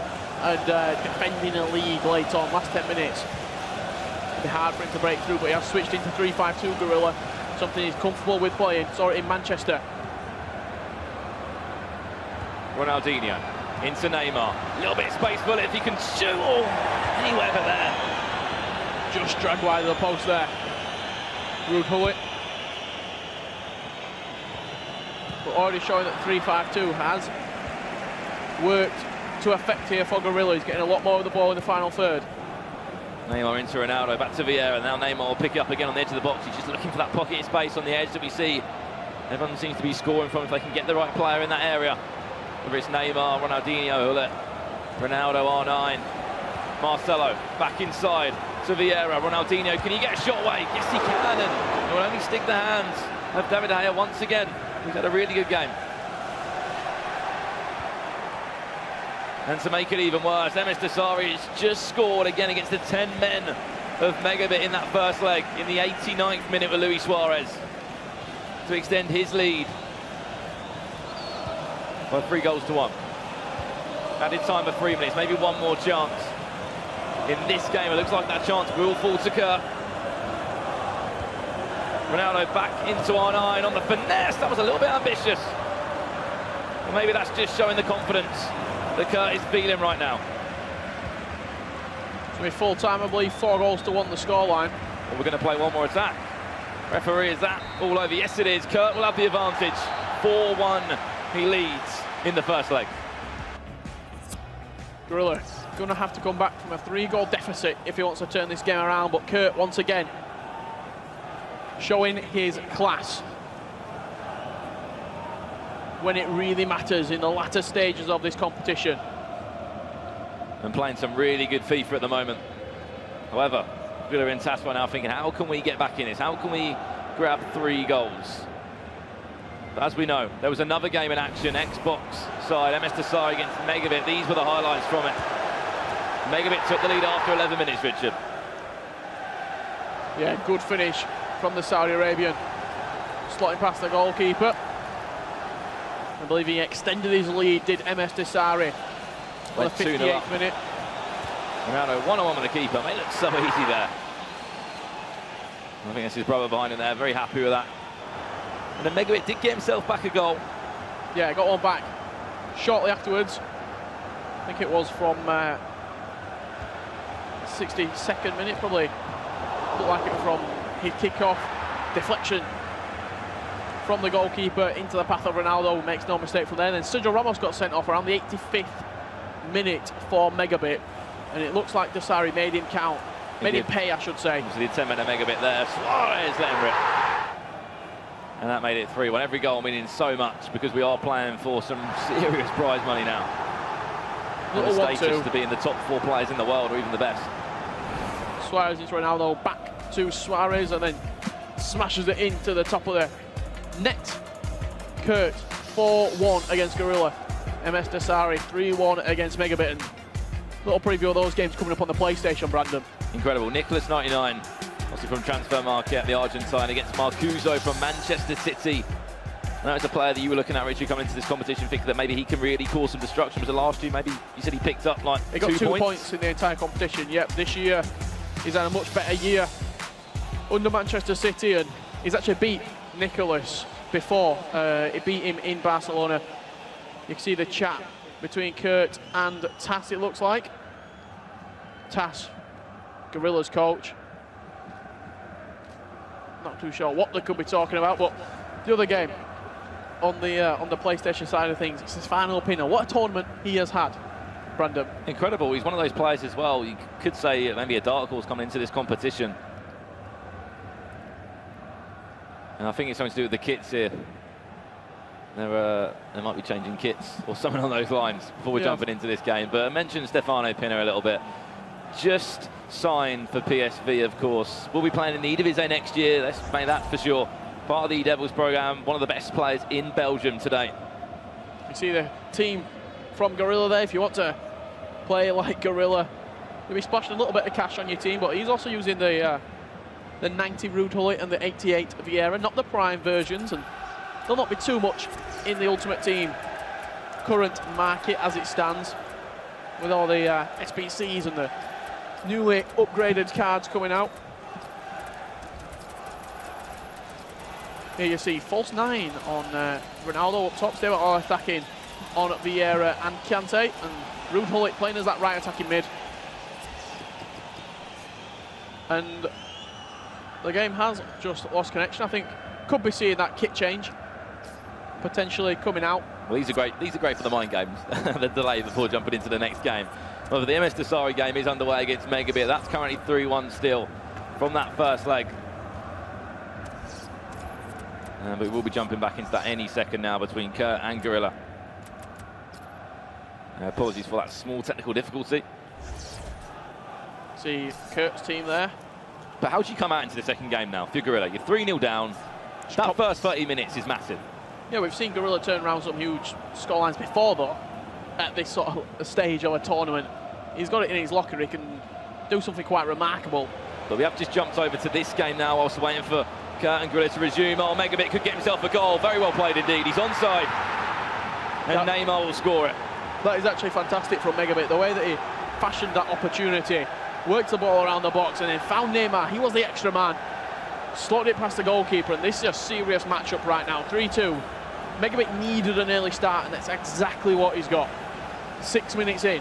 and defending a league late on, last 10 minutes. It'll be hard for him to break through, but he has switched into 3-5-2 Gorilla, something he's comfortable with playing. Saw it in Manchester. Ronaldinho into Neymar. A little bit of space for it if he can shoot. Oh, anywhere but there. Just dragged wide of the post there. Rude Hullet. But already showing that 3-5-2 has worked to effect here for Gorilla. He's getting a lot more of the ball in the final third. Neymar into Ronaldo, back to Vieira. Now Neymar will pick it up again on the edge of the box. He's just looking for that pocket of space on the edge that we see. Everyone seems to be scoring from if they can get the right player in that area. Whether it's Neymar, Ronaldinho, Hullet, Ronaldo, R9, Marcelo, back inside to Vieira. Ronaldinho, can he get a shot away? Yes, he can, and it will only stick the hands of David De Gea once again. He's had a really good game. And to make it even worse, MS Dasari has just scored again against the 10 men of Megabit in that first leg in the 89th minute with Luis Suarez to extend his lead by 3-1. Added time for 3 minutes, maybe one more chance. In this game, it looks like that chance will fall to Kurt. Ronaldo back into R9 on the finesse. That was a little bit ambitious. Or maybe that's just showing the confidence that Kurt is feeling right now. It's going to be full time, I believe. 4-1 the scoreline. Well, we're going to play one more attack. Referee, is that all over? Yes, it is. Kurt will have the advantage. 4-1, he leads in the first leg. Gorilla going to have to come back from a 3-goal deficit if he wants to turn this game around, but Kurt, once again, showing his class when it really matters in the latter stages of this competition. And playing some really good FIFA at the moment. However, Gorilla and TAS are now thinking, how can we get back in this? How can we grab 3 goals? But as we know, there was another game in action, Xbox side, MS Dasari against Megabit. These were the highlights from it. Megabit took the lead after 11 minutes, Richard. Yeah, good finish from the Saudi Arabian. Slotting past the goalkeeper. I believe he extended his lead, did MS Dasari. On the 58th minute. Ronaldo one-on-one with the keeper. Made it look so easy there. I think that's his brother behind him there. Very happy with that. And then Megabit did get himself back a goal. Yeah, got one back shortly afterwards. I think it was from 62nd minute, probably. Looked like it was from his kickoff. Deflection from the goalkeeper into the path of Ronaldo. Makes no mistake from there. And then Sergio Ramos got sent off around the 85th minute for Megabit. And it looks like Dasari made him count. Made him pay, I should say. So the 10-minute Megabit there. Suarez let him rip. And that made it 3-1. Every goal meaning so much because we are playing for some serious prize money now. Little the status to be in the top 4 players in the world or even the best. Suarez into Ronaldo, back to Suarez, and then smashes it into the top of the net. Kurt, 4-1 against Gorilla. MS Dasari, 3-1 against Megabit. And little preview of those games coming up on the PlayStation, Brandon. Incredible. Nicholas, 99. Also from Transfer Market, the Argentine, against Marcuso from Manchester City. And that was a player that you were looking at, Richard, coming into this competition, thinking that maybe he can really cause some destruction. Was the last year, maybe you said he picked up like he got 2 points in the entire competition. Yep, this year he's had a much better year under Manchester City, and he's actually beat Nicholas before. He beat him in Barcelona. You can see the chat between Kurt and TAS, it looks like. TAS, Gorilla's coach. Not too sure what they could be talking about, but the other game on the PlayStation side of things, it's his final pinner. What a tournament he has had, Brandon. Incredible. He's one of those players as well. You could say maybe a dark horse coming into this competition. And I think it's something to do with the kits here. They might be changing kits or something on those lines before we're jumping into this game. But I mentioned Stefano Pinner a little bit. Just signed for PSV, of course. Will be playing in the Eredivisie next year. Let's make that for sure. Part of the Devils program, one of the best players in Belgium today. You see the team from Gorilla there. If you want to play like Gorilla, you'll be splashing a little bit of cash on your team, but he's also using the 90 Ruud Gullit and the 88 Vieira, not the prime versions, and there'll not be too much in the Ultimate Team current market as it stands, with all the SBCs and the newly upgraded cards coming out. Here you see false 9 on Ronaldo up top. They were all attacking on Vieira and Kante, and Ruud Gullit playing as that right attacking mid. And the game has just lost connection. I think could be seeing that kit change potentially coming out. Well, these are great. These are great for the mind games. The delay before jumping into the next game. Well, the MS Dasari game is underway against Megabit. That's currently 3-1 still from that first leg. But we'll be jumping back into that any second now between Kurt and Gorilla. Apologies for that small technical difficulty. See Kurt's team there. But how do you come out into the second game now? If you're Gorilla, you're 3-0 down. That first 30 minutes is massive. Yeah, we've seen Gorilla turn around some huge scorelines before, though. at this sort of stage of a tournament. He's got it in his locker. He can do something quite remarkable. But we have just jumped over to this game now, whilst waiting for Kurt and Gorilla to resume. Oh, Megabit could get himself a goal. Very well played indeed. He's onside. And Neymar will score it. That is actually fantastic from Megabit. The way that he fashioned that opportunity, worked the ball around the box, and then found Neymar. He was the extra man. Slotted it past the goalkeeper, and this is a serious matchup right now. 3-2. Megabit needed an early start, and that's exactly what he's got. 6 minutes in.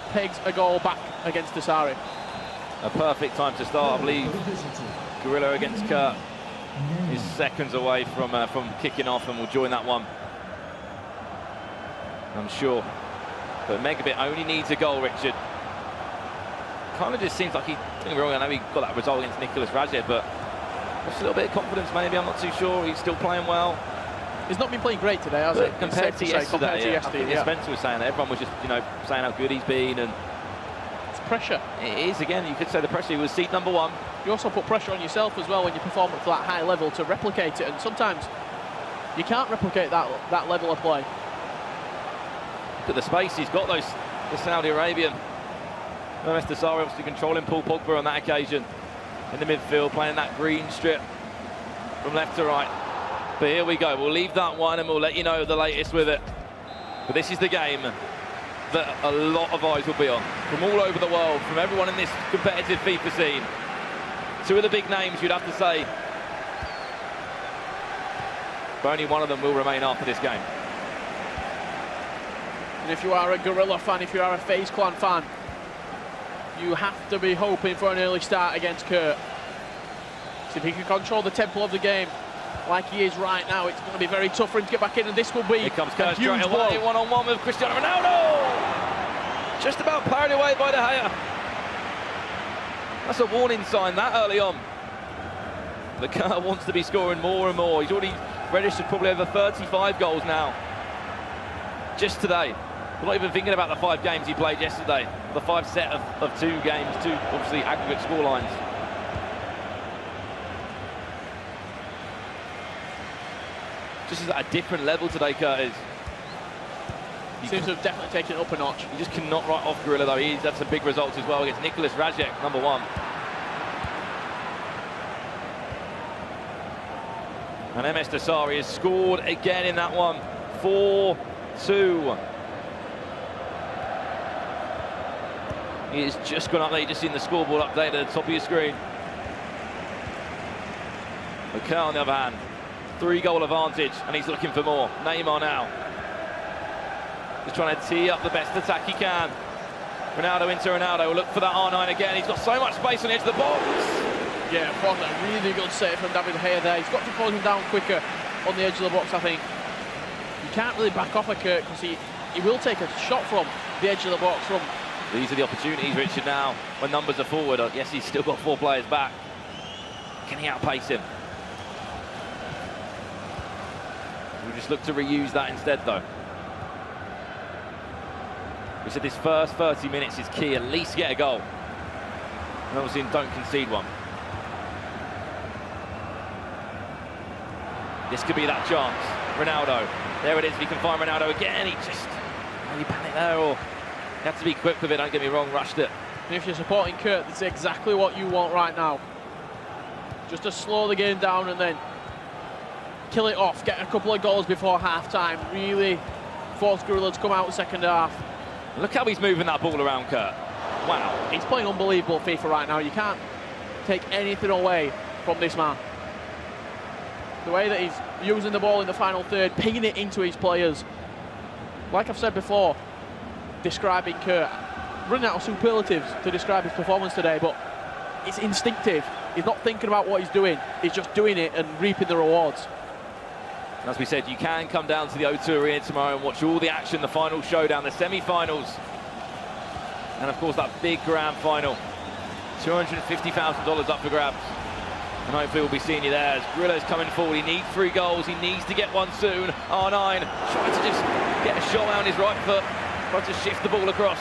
Pegs a goal back against Asari. A perfect time to start, I believe. Gorilla against Kurt is seconds away from kicking off, and will join that one, I'm sure. But Megabit only needs a goal, Richard. Kind of just seems like don't get me wrong, I know he got that result against Nicholas Rajed, but just a little bit of confidence maybe, I'm not too sure. He's still playing well. He's not been playing great today, has he? Compared to yesterday, I think Spencer was saying that. Everyone was just, saying how good he's been, and it's pressure. It is, again, you could say the pressure. He was seed number 1. You also put pressure on yourself as well when you perform at that high level to replicate it, and sometimes you can't replicate that level of play. Look at the space he's got, the Saudi Arabian. Mr. Sari obviously controlling Paul Pogba on that occasion in the midfield, playing that green strip from left to right. But here we go, we'll leave that one and we'll let you know the latest with it. But this is the game that a lot of eyes will be on, from all over the world, from everyone in this competitive FIFA scene. 2 of the big names, you'd have to say, but only one of them will remain after this game. And if you are a Gorilla fan, if you are a FaZe Clan fan, you have to be hoping for an early start against Kurt. See if he can control the tempo of the game like he is right now. It's going to be very tough for him to get back in, and this will be Here comes a Kurt huge straight blow. away, one-on-one with Cristiano Ronaldo! Just about parried away by De Gea. That's a warning sign that early on. The Kurt wants to be scoring more and more. He's already registered probably over 35 goals now. Just today. We're not even thinking about the 5 games he played yesterday. The 5 set of 2 games, 2 obviously aggregate score lines. Just at a different level today, Kurt is. He seems to have definitely taken it up a notch. You just cannot write off Gorilla, though. He's had some big results as well against Nicholas Rajek, number 1. And MS Dasari has scored again in that one. 4-2. He's just gone up there. You just seen the scoreboard update at the top of your screen. Okay, on the other hand, 3-goal advantage, and he's looking for more. Neymar now. Just trying to tee up the best attack he can. Ronaldo into Ronaldo. Will look for that R9 again. He's got so much space on the edge of the box. Yeah, what a really good save from David De Gea there. He's got to close him down quicker on the edge of the box, I think. You can't really back off a Kurt because he will take a shot from the edge of the box. These are the opportunities, Richard, now, when numbers are forward. Yes, he's still got 4 players back. Can he outpace him? We'll just look to reuse that instead, though. We said this first 30 minutes is key, at least get a goal. And obviously don't concede one. This could be that chance. Ronaldo, there it is. If he can find Ronaldo again, he just maybe panicked there, or he had to be quick with it, don't get me wrong, rushed it. And if you're supporting Kurt, that's exactly what you want right now. Just to slow the game down and then kill it off, get a couple of goals before half-time, really force Gorilla to come out second half. Look how he's moving that ball around, Kurt. Wow. He's playing unbelievable FIFA right now. You can't take anything away from this man. The way that he's using the ball in the final third, pinging it into his players. Like I've said before, describing Kurt, running out of superlatives to describe his performance today, but it's instinctive. He's not thinking about what he's doing. He's just doing it and reaping the rewards. As we said, you can come down to the O2 Arena tomorrow and watch all the action, the final showdown, the semi-finals, and of course that big grand final. $250,000 up for grabs. And hopefully we'll be seeing you there as Gorilla's coming forward. He needs 3 goals. He needs to get one soon. R9 trying to just get a shot out on his right foot. Trying to shift the ball across.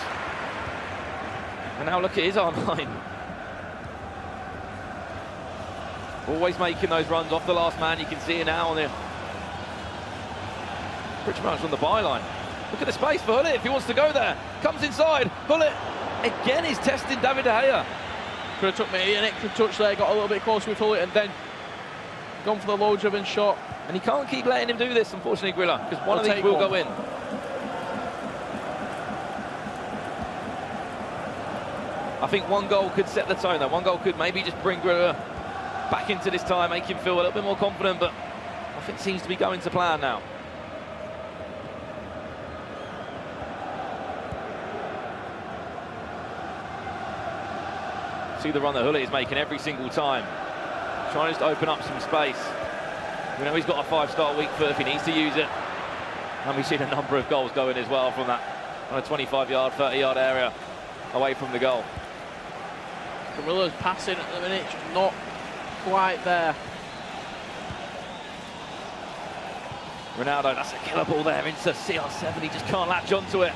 And now look at his R9. Always making those runs off the last man. You can see it now on the pretty much on the byline. Look at the space for Hullet if he wants to go there. Comes inside. Hullet again is testing David De Gea. Could have took maybe an extra touch there, got a little bit closer with Hullet and then gone for the low-driven shot. And he can't keep letting him do this, unfortunately, Grilla, because one of these will go in. I think one goal could set the tone, though. One goal could maybe just bring Grilla back into this tie, make him feel a little bit more confident, but nothing seems to be going to plan now. See the run that Hullet is making every single time. Trying to just open up some space. We know he's got a 5-star weak foot if he needs to use it. And we've seen a number of goals going as well from that on a 25-yard, 30-yard area away from the goal. Gorilla's passing at the minute, just not quite there. Ronaldo, that's a killer ball there into CR7. He just can't latch onto it.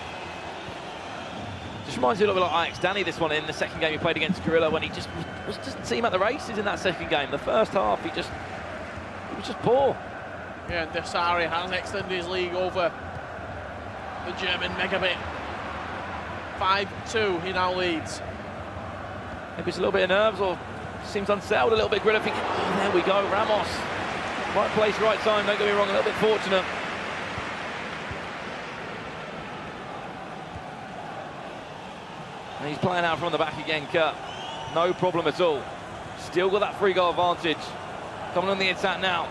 Just reminds me a little bit like Ajax Danny, this one in the second game he played against Gorilla, when he just didn't seem at the races in that second game. The first half, he was just poor. Yeah, and Desari has extended his league over the German megabit. 5-2, he now leads. Maybe it's a little bit of nerves or seems unsettled a little bit. Gorilla thinking, oh, there we go, Ramos. Right place, right time, don't get me wrong, a little bit fortunate. And he's playing out from the back again, Kurt. No problem at all. Still got that 3-goal advantage. Coming on the attack now.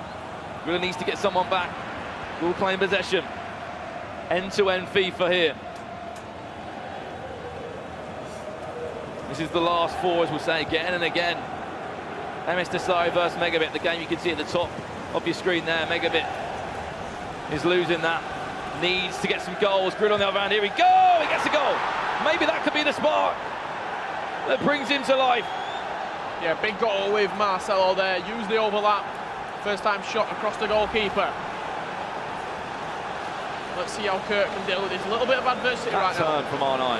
Really needs to get someone back. We'll play in possession. End-to-end FIFA here. This is the last four, as we'll say again and again. MS Desai versus Megabit, the game you can see at the top of your screen there. Megabit is losing that. Needs to get some goals. Grid on the other hand, here we go! He gets a goal! Maybe that could be the spark that brings him to life. Yeah, big goal with Marcelo there. Use the overlap. First time shot across the goalkeeper. Let's see how Kirk can deal with this. A little bit of adversity right now. Turn from R9.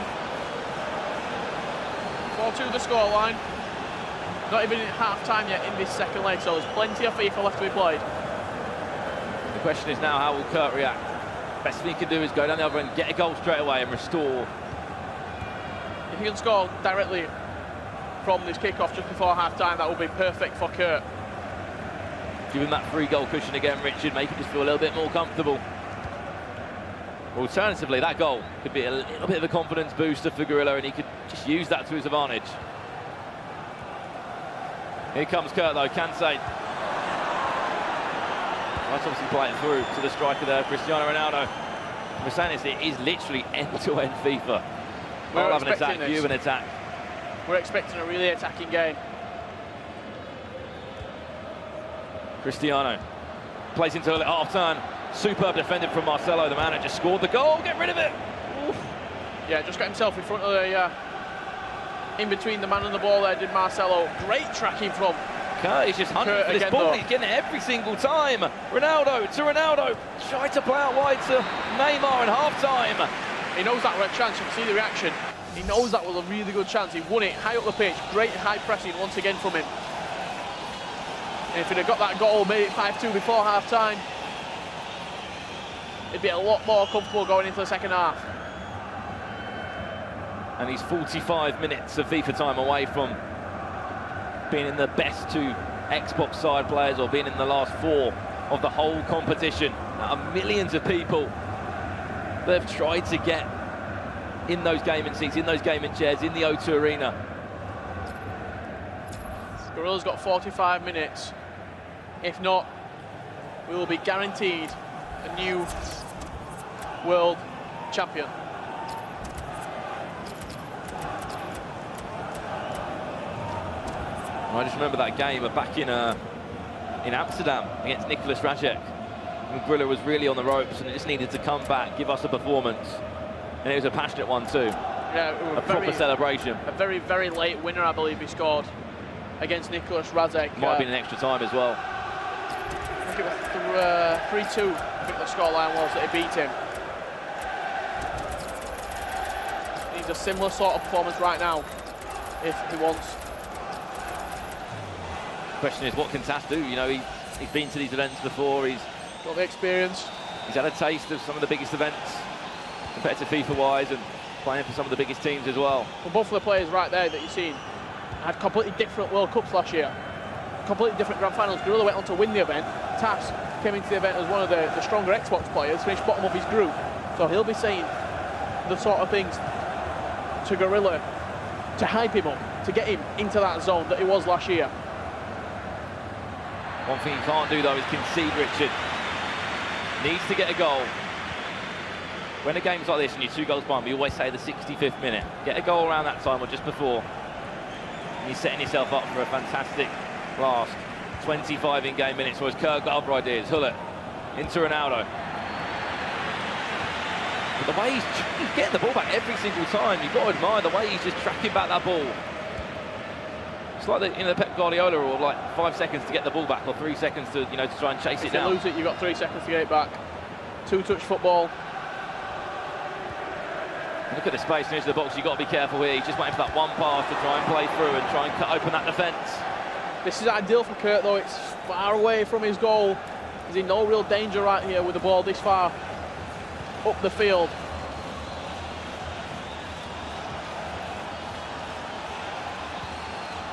4-2 the scoreline. Not even at half-time yet in this second leg, so there's plenty of FIFA left to be played. The question is now, how will Kurt react? Best thing he can do is go down the other end, get a goal straight away and restore. If he can score directly from this kickoff just before half-time, that would be perfect for Kurt. Give him that 3-goal cushion again, Richard, make him just feel a little bit more comfortable. Alternatively, that goal could be a little bit of a confidence booster for Gorilla, and he could just use that to his advantage. Here comes Kurt though, Kansai. That's obviously playing through to the striker there, Cristiano Ronaldo. We're saying this, it is literally end-to-end FIFA. We'll have an attack, you an attack. We're expecting a really attacking game. Cristiano plays into a half turn. Superb defending from Marcelo, the man who just scored the goal. Get rid of it. Oof. Yeah, just got himself in front of the, in between the man and the ball there, did Marcelo. Great tracking from Kurt. He's just hunting for this ball. He's getting it every single time. Ronaldo to Ronaldo. Tried to play out wide to Neymar in half-time. He knows that was a chance. You can see the reaction. He knows that was a really good chance. He won it high up the pitch. Great high pressing once again from him. And if he'd have got that goal, made it 5-2 before half-time, it'd be a lot more comfortable going into the second half. And he's 45 minutes of FIFA time away from being in the best two Xbox side players, or being in the last 4 of the whole competition. There are millions of people that have tried to get in those gaming seats, in those gaming chairs, in the O2 Arena. Gorilla's got 45 minutes. If not, we will be guaranteed a new world champion. I just remember that game back in Amsterdam against Nicolas Rajek. And Gorilla was really on the ropes and it just needed to come back, give us a performance. And it was a passionate one too. Yeah, a proper celebration. A very, very late winner, I believe he scored against Nicolas Rajek. Might have been an extra time as well. I think it was 3-2, I think the scoreline was, that he beat him. He needs a similar sort of performance right now, if he wants. The question is, what can Tas do? You know, he's been to these events before, he's got the experience. He's had a taste of some of the biggest events competitive FIFA-wise and playing for some of the biggest teams as well. Well, both of the players right there that you've seen had completely different World Cups last year. Completely different grand finals. Gorilla went on to win the event. Tas came into the event as one of the stronger Xbox players, finished bottom of his group. So he'll be saying the sort of things to Gorilla to hype him up, to get him into that zone that he was last year. One thing he can't do though is concede, Richard. Needs to get a goal. When a game's like this and you're 2 goals behind, we always say the 65th minute. Get a goal around that time or just before. And you're setting yourself up for a fantastic last 25 in-game minutes. So as Kirk got other ideas, Hullet into Ronaldo. But the way he's getting the ball back every single time, you've got to admire the way he's just tracking back that ball. It's like the Pep Guardiola rule, like 5 seconds to get the ball back or 3 seconds to to try and chase it down. If you lose it, you've got 3 seconds to get it back. 2-touch football. Look at the space near the box. You've got to be careful here. He's just waiting for that one pass to try and play through and try and cut open that defence. This is ideal for Kurt though. It's far away from his goal. He's in no real danger right here with the ball this far up the field.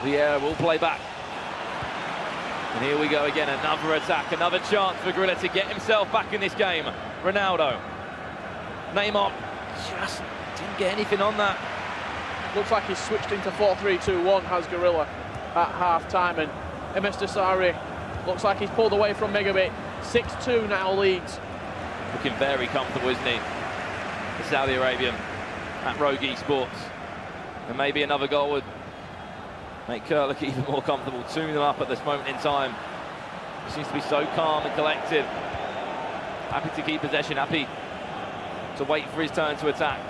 Vieira will play back. And here we go again, another attack, another chance for Gorilla to get himself back in this game. Ronaldo. Neymar just didn't get anything on that. Looks like he's switched into 4-3-2-1, has Gorilla at half-time. And MS Dasari looks like he's pulled away from Megabit. 6-2 now leads. Looking very comfortable, isn't he? The Saudi Arabian at Rogue Esports. And maybe another goal would make Kurt look even more comfortable. 2-0 up at this moment in time. He seems to be so calm and collected. Happy to keep possession, happy to wait for his turn to attack.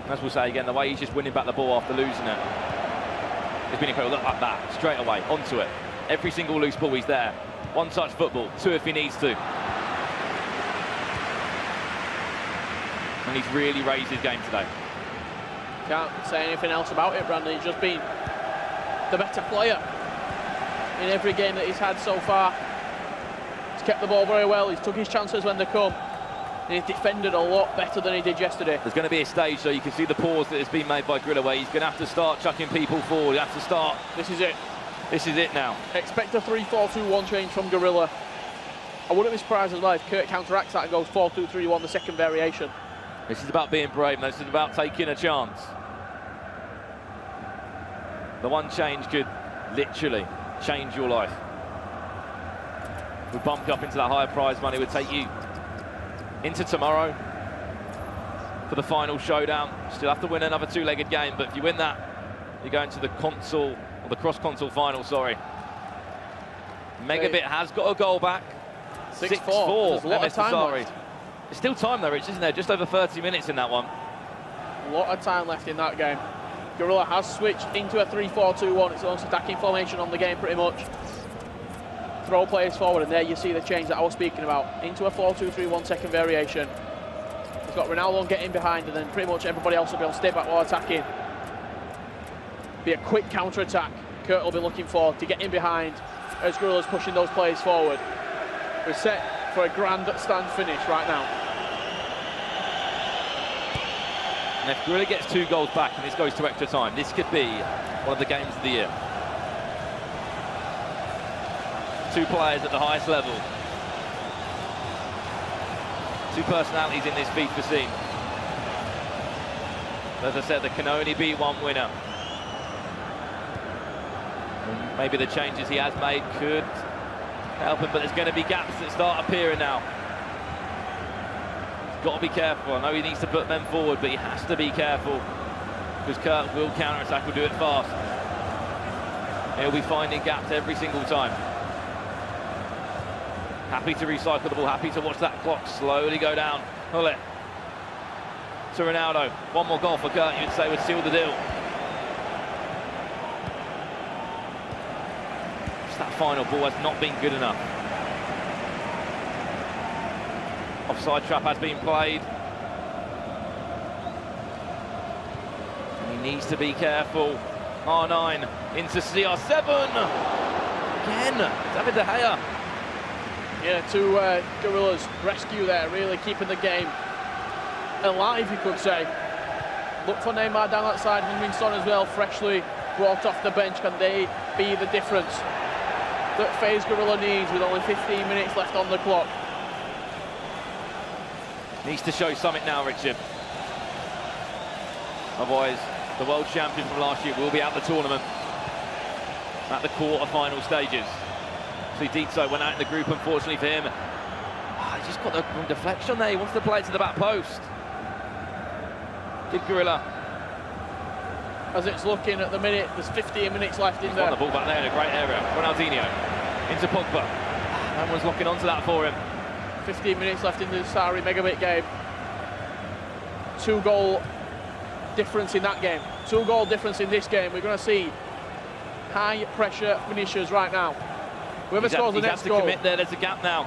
As we'll say again, the way he's just winning back the ball after losing it. It's been incredible. Look like that, straight away, onto it. Every single loose ball, he's there. One-touch football, 2 if he needs to. And he's really raised his game today. Can't say anything else about it, Brandon. He's just been the better player in every game that he's had so far. He's kept the ball very well. He's took his chances when they come. And he's defended a lot better than he did yesterday. There's going to be a stage, so you can see the pause that has been made by Gorilla, where he's going to have to start chucking people forward. He has to start. This is it. This is it now. Expect a 3-4-2-1 change from Gorilla. I wouldn't be surprised as well if Kurt counteracts that and goes 4-2-3-1, the second variation. This is about being brave, this is about taking a chance. The one change could literally change your life. We bump you up into that higher prize money, would take you into tomorrow for the final showdown. Still have to win another 2-legged game, but if you win that, you go into the console, or the cross-console final, sorry. Megabit has got a goal back. 6-4. 6-4. There's a lot of time left. There's still time though, Rich, isn't there? Just over 30 minutes in that one. A lot of time left in that game. Gorilla has switched into a 3-4-2-1. It's the most attacking formation on the game, pretty much. Throw players forward, and there you see the change that I was speaking about. Into a 4-2-3-1 second variation. He's got Ronaldo getting behind, and then pretty much everybody else will be able to stay back while attacking. Be a quick counter-attack Kurt will be looking for to get in behind as Gorilla's pushing those players forward. We're set for a grandstand finish right now. And if Gorilla gets 2 goals back and this goes to extra time, this could be one of the games of the year. 2 players at the highest level. 2 personalities in this FIFA scene. As I said, there can only be one winner. And maybe the changes he has made could help him, but there's going to be gaps that start appearing now. He's got to be careful. I know he needs to put men forward, but he has to be careful because Kurt will counter-attack, will do it fast. He'll be finding gaps every single time. Happy to recycle the ball, happy to watch that clock slowly go down. Hullet to Ronaldo. One more goal for Kurt, you'd say, would seal the deal. Just that final ball has not been good enough. Offside trap has been played. And he needs to be careful. R9 into CR7. Again, David De Gea. Yeah, to Gorilla's rescue there, really keeping the game alive, you could say. Look for Neymar down that side, Heung-min Son as well, freshly brought off the bench. Can they be the difference that FaZe Gorilla needs with only 15 minutes left on the clock? Needs to show something now, Richard. Otherwise, the world champion from last year will be out of the tournament at the quarter-final stages. So Dito went out in the group, unfortunately for him. He just got the wrong deflection there. He wants to play it to the back post. Did Gorilla. As it's looking at the minute, there's 15 minutes left in there. Got the ball back there in a great area. Ronaldinho into Pogba. No one's locking onto that for him. 15 minutes left in the Dasari Megabit game. 2-goal difference in that game. 2-goal difference in this game. We're going to see high pressure finishers right now. Whoever scores the next goal. Commit there. There's a gap now.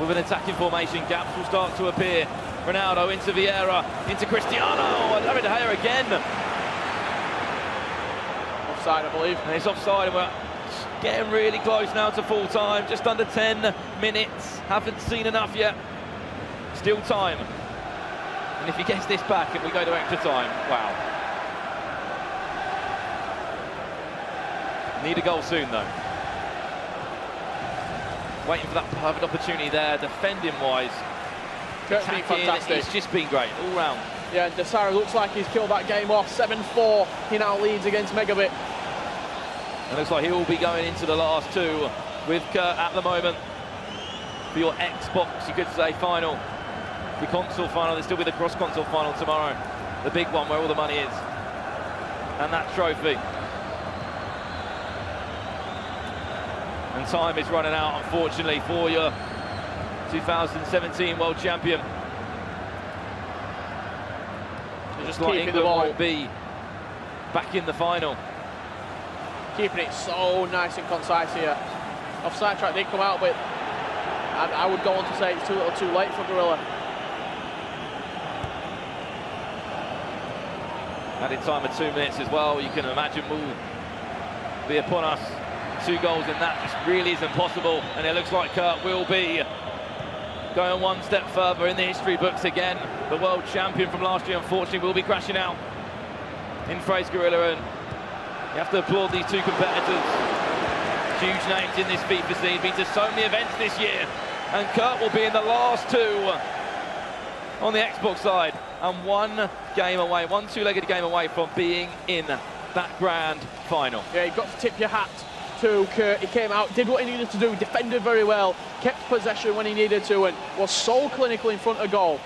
With an attacking formation, gaps will start to appear. Ronaldo into Vieira, into Cristiano, and David De Gea again. Offside, I believe. And it's offside, and we're getting really close now to full time. Just under 10 minutes. Haven't seen enough yet. Still time. And if he gets this back and we go to extra time, wow. Need a goal soon, though. Waiting for that perfect opportunity there, defending-wise. Kurt's been fantastic. It's just been great, all round. Yeah, Dasari looks like he's killed that game off. 7-4, he now leads against Megabit. It looks like he will be going into the last two with Kurt at the moment. For your Xbox, you could say, final. The console final, there'll still be the cross-console final tomorrow. The big one where all the money is. And that trophy. And time is running out, unfortunately, for your 2017 world champion. Just like England will be back in the final. Keeping it so nice and concise here. Offside track did come out, but I would go on to say it's too little too late for Gorilla. Added time of 2 minutes as well, you can imagine will be upon us. 2 goals in that just really isn't possible, and it looks like Kurt will be going one step further in the history books again. The world champion from last year, unfortunately, will be crashing out in FaZe Gorilla, and you have to applaud these two competitors. Huge names in this FIFA scene, been to so many events this year, and Kurt will be in the last 2 on the Xbox side, and one two-legged game away from being in that grand final. Yeah, you've got to tip your hat to Kurt. He came out, did what he needed to do, defended very well, kept possession when he needed to, and was so clinical in front of goal.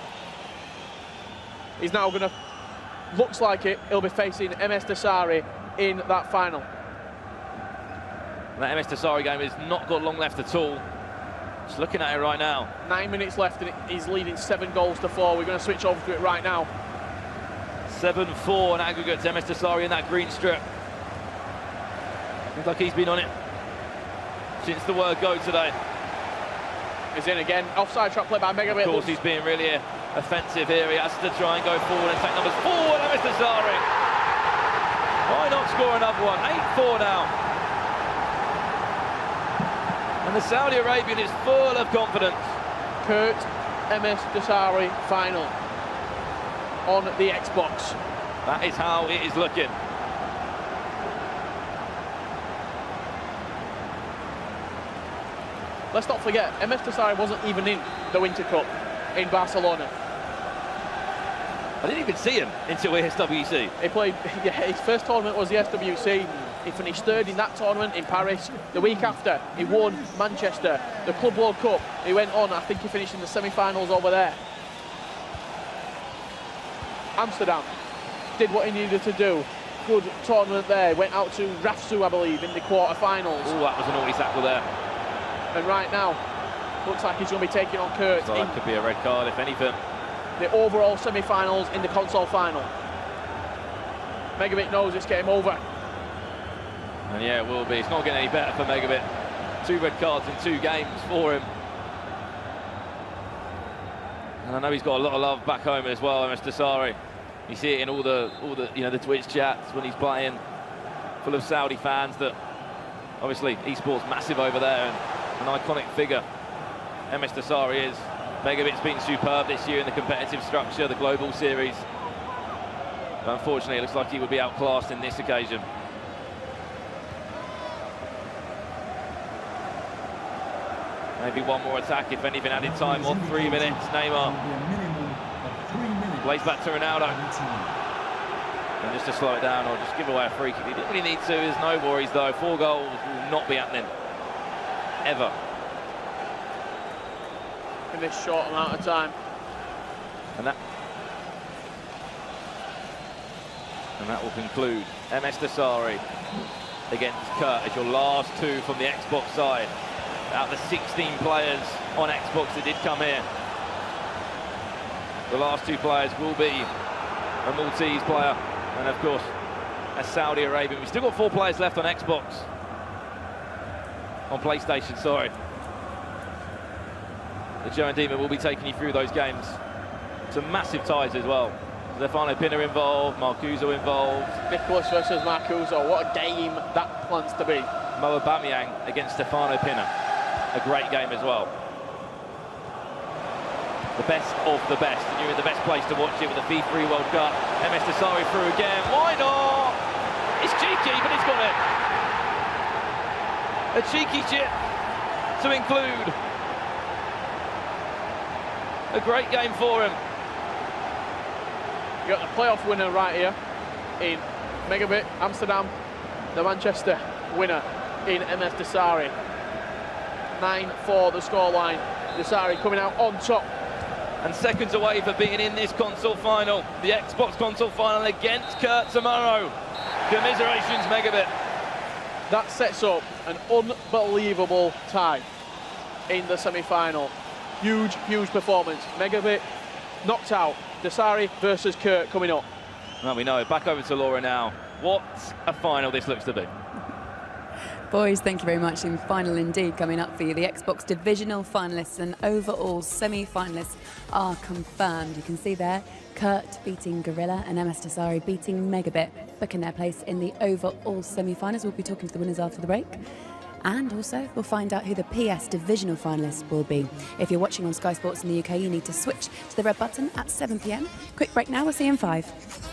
He's now going to, looks like he'll be facing MS Dasari in that final. That MS Dasari game has not got long left at all. Just looking at it right now. 9 minutes left, and he's leading 7-4. We're going to switch over to it right now. 7-4 in aggregate to MS Dasari in that green strip. Looks like he's been on it since the word go today. He's in again. Offside trap play by Megabit. Of course, he's being really offensive here. He has to try and go forward and take numbers forward. MS Dasari. Why not score another one? 8-4 now. And the Saudi Arabian is full of confidence. Kurt MS Dasari final on the Xbox. That is how it is looking. Let's not forget, MS Dasari wasn't even in the Winter Cup in Barcelona. I didn't even see him until SWC. He played, yeah, his first tournament was the SWC. He finished 3rd in that tournament in Paris. The week after, he won Manchester, the Club World Cup. He went on, I think he finished in the semi-finals over there. Amsterdam, did what he needed to do. Good tournament there. Went out to Rafsu, I believe, in the quarterfinals. Oh, that was an naughty tackle there. And right now, looks like he's going to be taking on Kurt. So that could be a red card, if anything. The overall semi-finals in the console final. Megabit knows it's game over. And yeah, it will be. It's not getting any better for Megabit. 2 red cards in 2 games for him. And I know he's got a lot of love back home as well, MS Dasari. You see it in all the the Twitch chats when he's playing, full of Saudi fans. That obviously esports massive over there, and an iconic figure MS Dasari is. Megabit's been superb this year in the competitive structure, the global series. But unfortunately, it looks like he would be outclassed in this occasion. Maybe one more attack, if anything, added time on 3 minutes. Neymar plays back to Ronaldo. And just to slow it down or just give away a free kick. He didn't really need to, there's no worries though. 4 goals will not be happening, ever. In this short amount of time. And that will conclude MS Dasari against Kurt as your last 2 from the Xbox side. Out of the 16 players on Xbox that did come here, the last 2 players will be a Maltese player and of course a Saudi Arabian. We've still got 4 players left on Xbox, on PlayStation, sorry. The Joe and Demon will be taking you through those games. Some massive ties as well. Stefano Pinner involved, Marcuso involved. Nicholas versus Marcuso, what a game that plans to be. Mo Aubameyang against Stefano Pinner. A great game as well. The best of the best, and you're in the best place to watch it with the FIFA World Cup. MS Dasari through again, why not? It's cheeky, but it's got it. A cheeky chip to include. A great game for him. You got the playoff winner right here in Megabit Amsterdam, the Manchester winner in MS Dasari. 9-4 the scoreline. Dasari coming out on top. And seconds away for being in this console final, the Xbox console final against Kurt tomorrow. Commiserations, Megabit. That sets up an unbelievable tie in the semi-final. Huge, huge performance. Megabit knocked out. Dasari versus Kurt coming up. Well, we know. Back over to Laura now. What a final this looks to be. Boys, thank you very much. And final indeed coming up for you. The Xbox divisional finalists and overall semi-finalists are confirmed. You can see there, Kurt beating Gorilla and MS Dasari beating Megabit, booking their place in the overall semi-finals. We'll be talking to the winners after the break. And also, we'll find out who the PS divisional finalists will be. If you're watching on Sky Sports in the UK, you need to switch to the red button at 7 p.m. Quick break now, we'll see you in 5.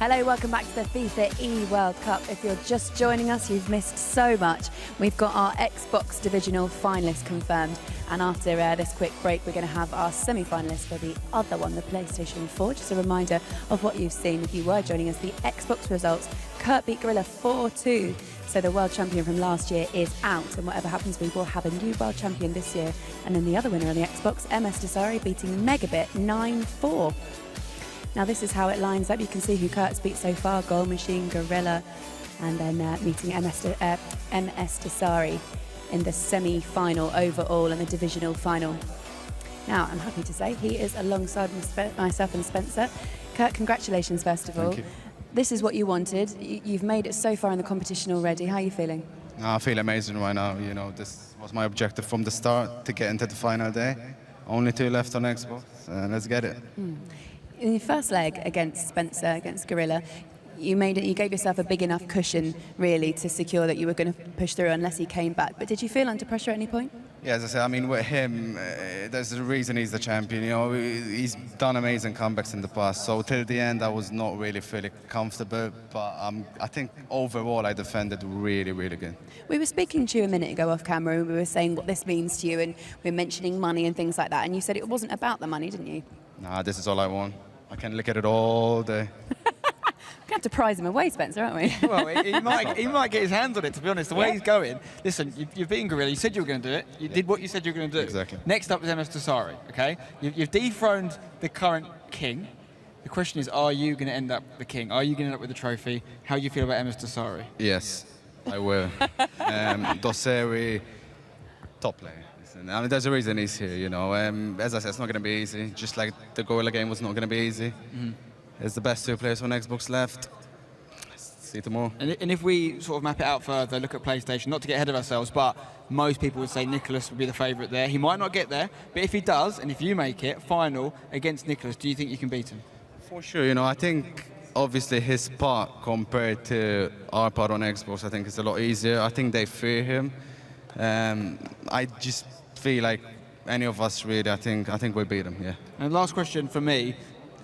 Hello, welcome back to the FIFA eWorld Cup. If you're just joining us, you've missed so much. We've got our Xbox divisional finalists confirmed, and after this quick break, we're going to have our semi-finalists for the other one, the PlayStation 4. Just a reminder of what you've seen if you were joining us. The Xbox results: Kurt beat Gorilla 4-2. So the world champion from last year is out, and whatever happens, we will have a new world champion this year. And then the other winner on the Xbox, MS Desari, beating Megabit 9-4. Now this is how it lines up. You can see who Kurt's beat so far: Goal Machine, Gorilla, and then meeting MS Desari in the semi-final overall and the divisional final. Now I'm happy to say he is alongside myself and Spencer. Kurt, congratulations first of all. Thank you. This is what you wanted. You've made it so far in the competition already. How are you feeling? I feel amazing right now. You know, this was my objective from the start, to get into the final day. Only 2 left on Xbox. Let's get it. In your first leg against Spencer, against Gorilla, you gave yourself a big enough cushion, really, to secure that you were going to push through unless he came back. But did you feel under pressure at any point? Yeah, as I said, I mean, with him, there's a reason he's the champion. You know, he's done amazing comebacks in the past. So till the end, I was not really feeling comfortable. But I think overall, I defended really, really good. We were speaking to you a minute ago off camera, and we were saying what this means to you, and we were mentioning money and things like that. And you said it wasn't about the money, didn't you? Nah, this is all I want. I can look at it all day. We're going to have to prize him away, Spencer, aren't we? Well, he might get his hands on it, to be honest. The way he's going. Listen, you've beaten Gorilla. You said you were going to do it. You did what you said you were going to do. Exactly. Next up is MS Desari, okay? You've dethroned the current king. The question is, are you going to end up the king? Are you going to end up with the trophy? How do you feel about MS Desari? Yes, I will. Desari, top player. I mean, there's a reason he's here, you know. As I said, it's not going to be easy. Just like the Gorilla game was not going to be easy. It's the best 2 players on Xbox left. See tomorrow. And if we sort of map it out further, look at PlayStation, not to get ahead of ourselves, but most people would say Nicholas would be the favourite there. He might not get there, but if he does, and if you make it final against Nicholas, do you think you can beat him? For sure, you know, I think obviously his part compared to our part on Xbox, I think it's a lot easier. I think they fear him. I just feel like any of us really, I think we beat him, yeah. And last question for me,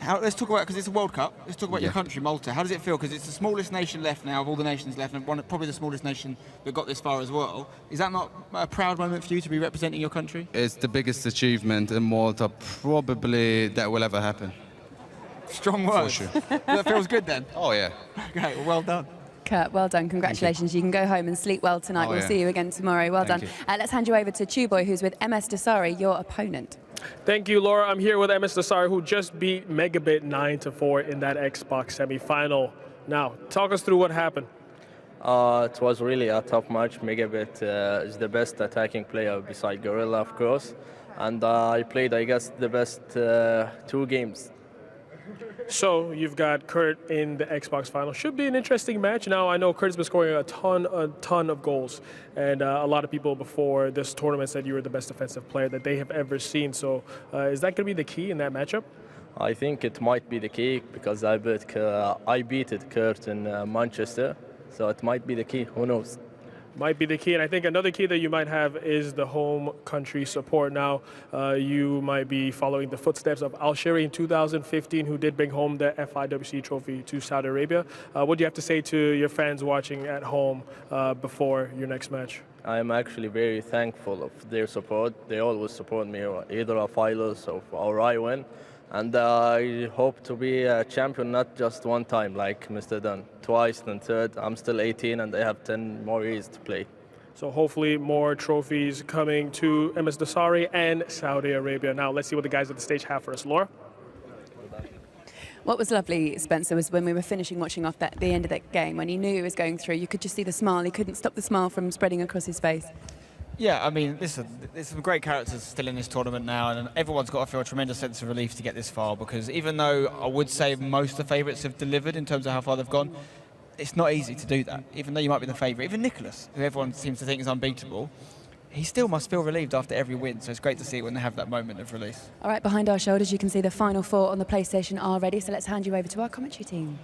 let's talk about, because it's a World Cup, let's talk about your country, Malta. How does it feel? Because it's the smallest nation left now of all the nations left, and probably the smallest nation that got this far as well. Is that not a proud moment for you to be representing your country? It's the biggest achievement in Malta probably that will ever happen. Strong words. For sure. That feels good then? Oh yeah. Okay, well done. Kurt, well done. Congratulations. You can go home and sleep well tonight. We'll see you again tomorrow. Well done. Let's hand you over to Chuboy, who's with MS Desari, your opponent. Thank you, Laura. I'm here with MS Desari, who just beat Megabit 9-4 in that Xbox semi-final. Now, talk us through what happened. It was really a tough match. Megabit is the best attacking player beside Gorilla, of course. And I played, I guess, the best 2 games. So you've got Kurt in the Xbox final. Should be an interesting match. Now I know Kurt's been scoring a ton of goals, and a lot of people before this tournament said you were the best defensive player that they have ever seen. So is that going to be the key in that matchup? I think it might be the key because I beat Kurt in Manchester, so it might be the key. Who knows? Might be the key, and I think another key that you might have is the home country support. Now, you might be following the footsteps of Al-Shiri in 2015, who did bring home the FIWC trophy to Saudi Arabia. What do you have to say to your fans watching at home before your next match? I'm actually very thankful of their support. They always support me, either a finals or I win. And I hope to be a champion not just one time like Mr. Dunn, twice and third. I'm still 18 and I have 10 more years to play. So hopefully more trophies coming to MS Desari and Saudi Arabia. Now let's see what the guys at the stage have for us. Laura? What was lovely, Spencer, was when we were finishing watching off the end of that game, when he knew he was going through, you could just see the smile. He couldn't stop the smile from spreading across his face. Yeah, I mean, listen, there's some great characters still in this tournament now, and everyone's got to feel a tremendous sense of relief to get this far, because even though I would say most of the favourites have delivered in terms of how far they've gone, it's not easy to do that. Even though you might be the favourite, even Nicholas, who everyone seems to think is unbeatable, he still must feel relieved after every win, so it's great to see it when they have that moment of release. All right, behind our shoulders, you can see the final 4 on the PlayStation are ready, so let's hand you over to our commentary team.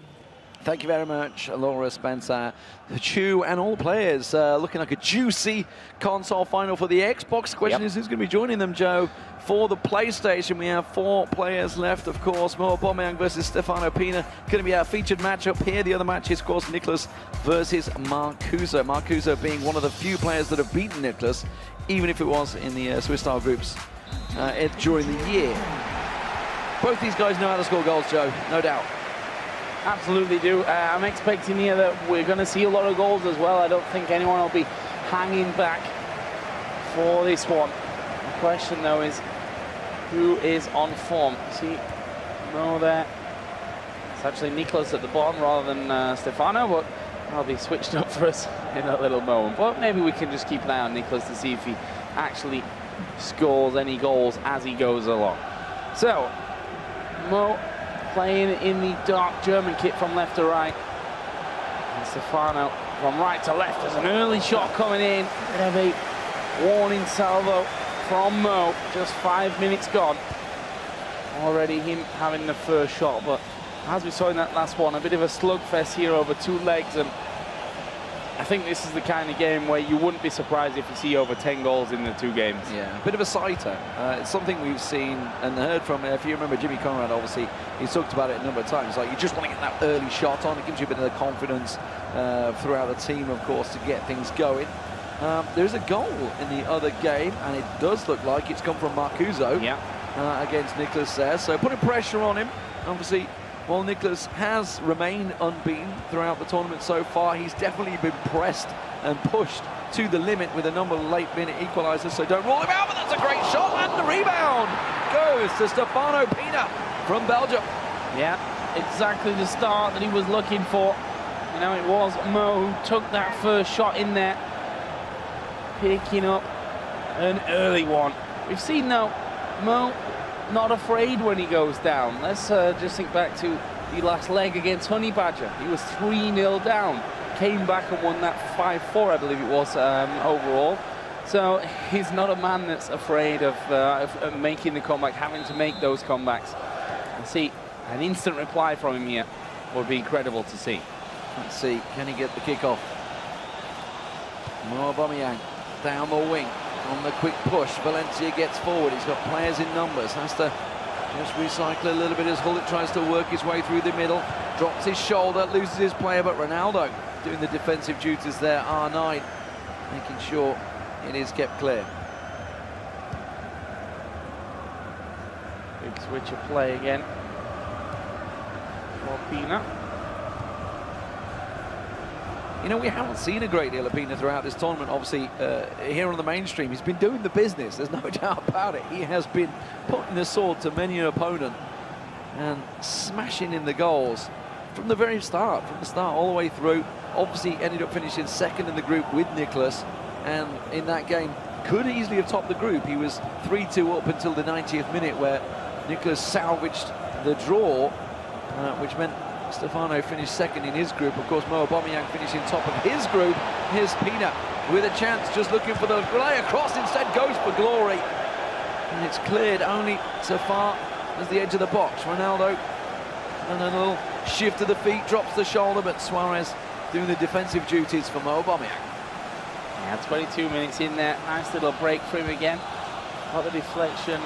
Thank you very much, Laura, Spencer, Chu, and all players. Looking like a juicy console final for the Xbox. The question is, who's going to be joining them, Joe? For the PlayStation, we have 4 players left, of course. Mo Aubameyang versus Stefano Pina. Going to be our featured matchup here. The other match is, of course, Nicholas versus Marcuso. Marcuso being one of the few players that have beaten Nicholas, even if it was in the Swiss style groups during the year. Both these guys know how to score goals, Joe, no doubt. Absolutely do. I'm expecting here that we're going to see a lot of goals as well. I don't think anyone will be hanging back for this one. The question, though, is who is on form? See, Mo there. It's actually Nicholas at the bottom rather than Stefano, but I'll be switched up for us in a little moment. But maybe we can just keep an eye on Nicholas to see if he actually scores any goals as he goes along. So, Mo playing in the dark German kit from left to right. And Stefano from right to left. There's an early shot coming in. Bit of a warning salvo from Mo. Just 5 minutes gone. Already him having the first shot, but as we saw in that last one, a bit of a slugfest here over 2 legs, and I think this is the kind of game where you wouldn't be surprised if you see over 10 goals in the 2 games. Yeah, a bit of a sighter. It's something we've seen and heard from, if you remember Jimmy Conrad, obviously, he's talked about it a number of times. Like, you just want to get that early shot on. It gives you a bit of the confidence throughout the team, of course, to get things going. There's a goal in the other game, and it does look like it's come from Marcuso against Nicholas there. So putting pressure on him, obviously. While Nicholas has remained unbeaten throughout the tournament so far, he's definitely been pressed and pushed to the limit with a number of late-minute equalisers, so don't rule him out, but that's a great shot, and the rebound goes to Stefano Pina from Belgium. Yeah, exactly the start that he was looking for. You know, it was Mo who took that first shot in there, picking up an early one. We've seen now Mo not afraid when he goes down. Let's just think back to the last leg against Honey Badger. He was 3-0 down, came back and won that 5-4, I believe it was, overall. So he's not a man that's afraid of making the comeback, having to make those comebacks. And see, an instant reply from him here would be incredible to see. Let's see, can he get the kickoff? Mo Aubameyang down the wing. On the quick push, Valencia gets forward. He's got players in numbers. Has to just recycle a little bit as Hullet tries to work his way through the middle. Drops his shoulder, loses his player, but Ronaldo doing the defensive duties there. R9 making sure it is kept clear. Big switch of play again for Pina. You know, we haven't seen a great deal of Pina throughout this tournament. Obviously, here on the mainstream, he's been doing the business. There's no doubt about it. He has been putting the sword to many an opponent and smashing in the goals from the very start, all the way through. Obviously, ended up finishing second in the group with Nicholas, and in that game, could easily have topped the group. He was 3-2 up until the 90th minute, where Nicholas salvaged the draw, which meant Stefano finished second in his group. Of course, Mo Aubameyang finishing top of his group. Here's Pina with a chance, just looking for the relay across, instead goes for glory. And it's cleared only so far as the edge of the box. Ronaldo, and a little shift of the feet, drops the shoulder, but Suarez doing the defensive duties for Mo Aubameyang. Yeah, 22 minutes in there. Nice little break for him again. Got the deflection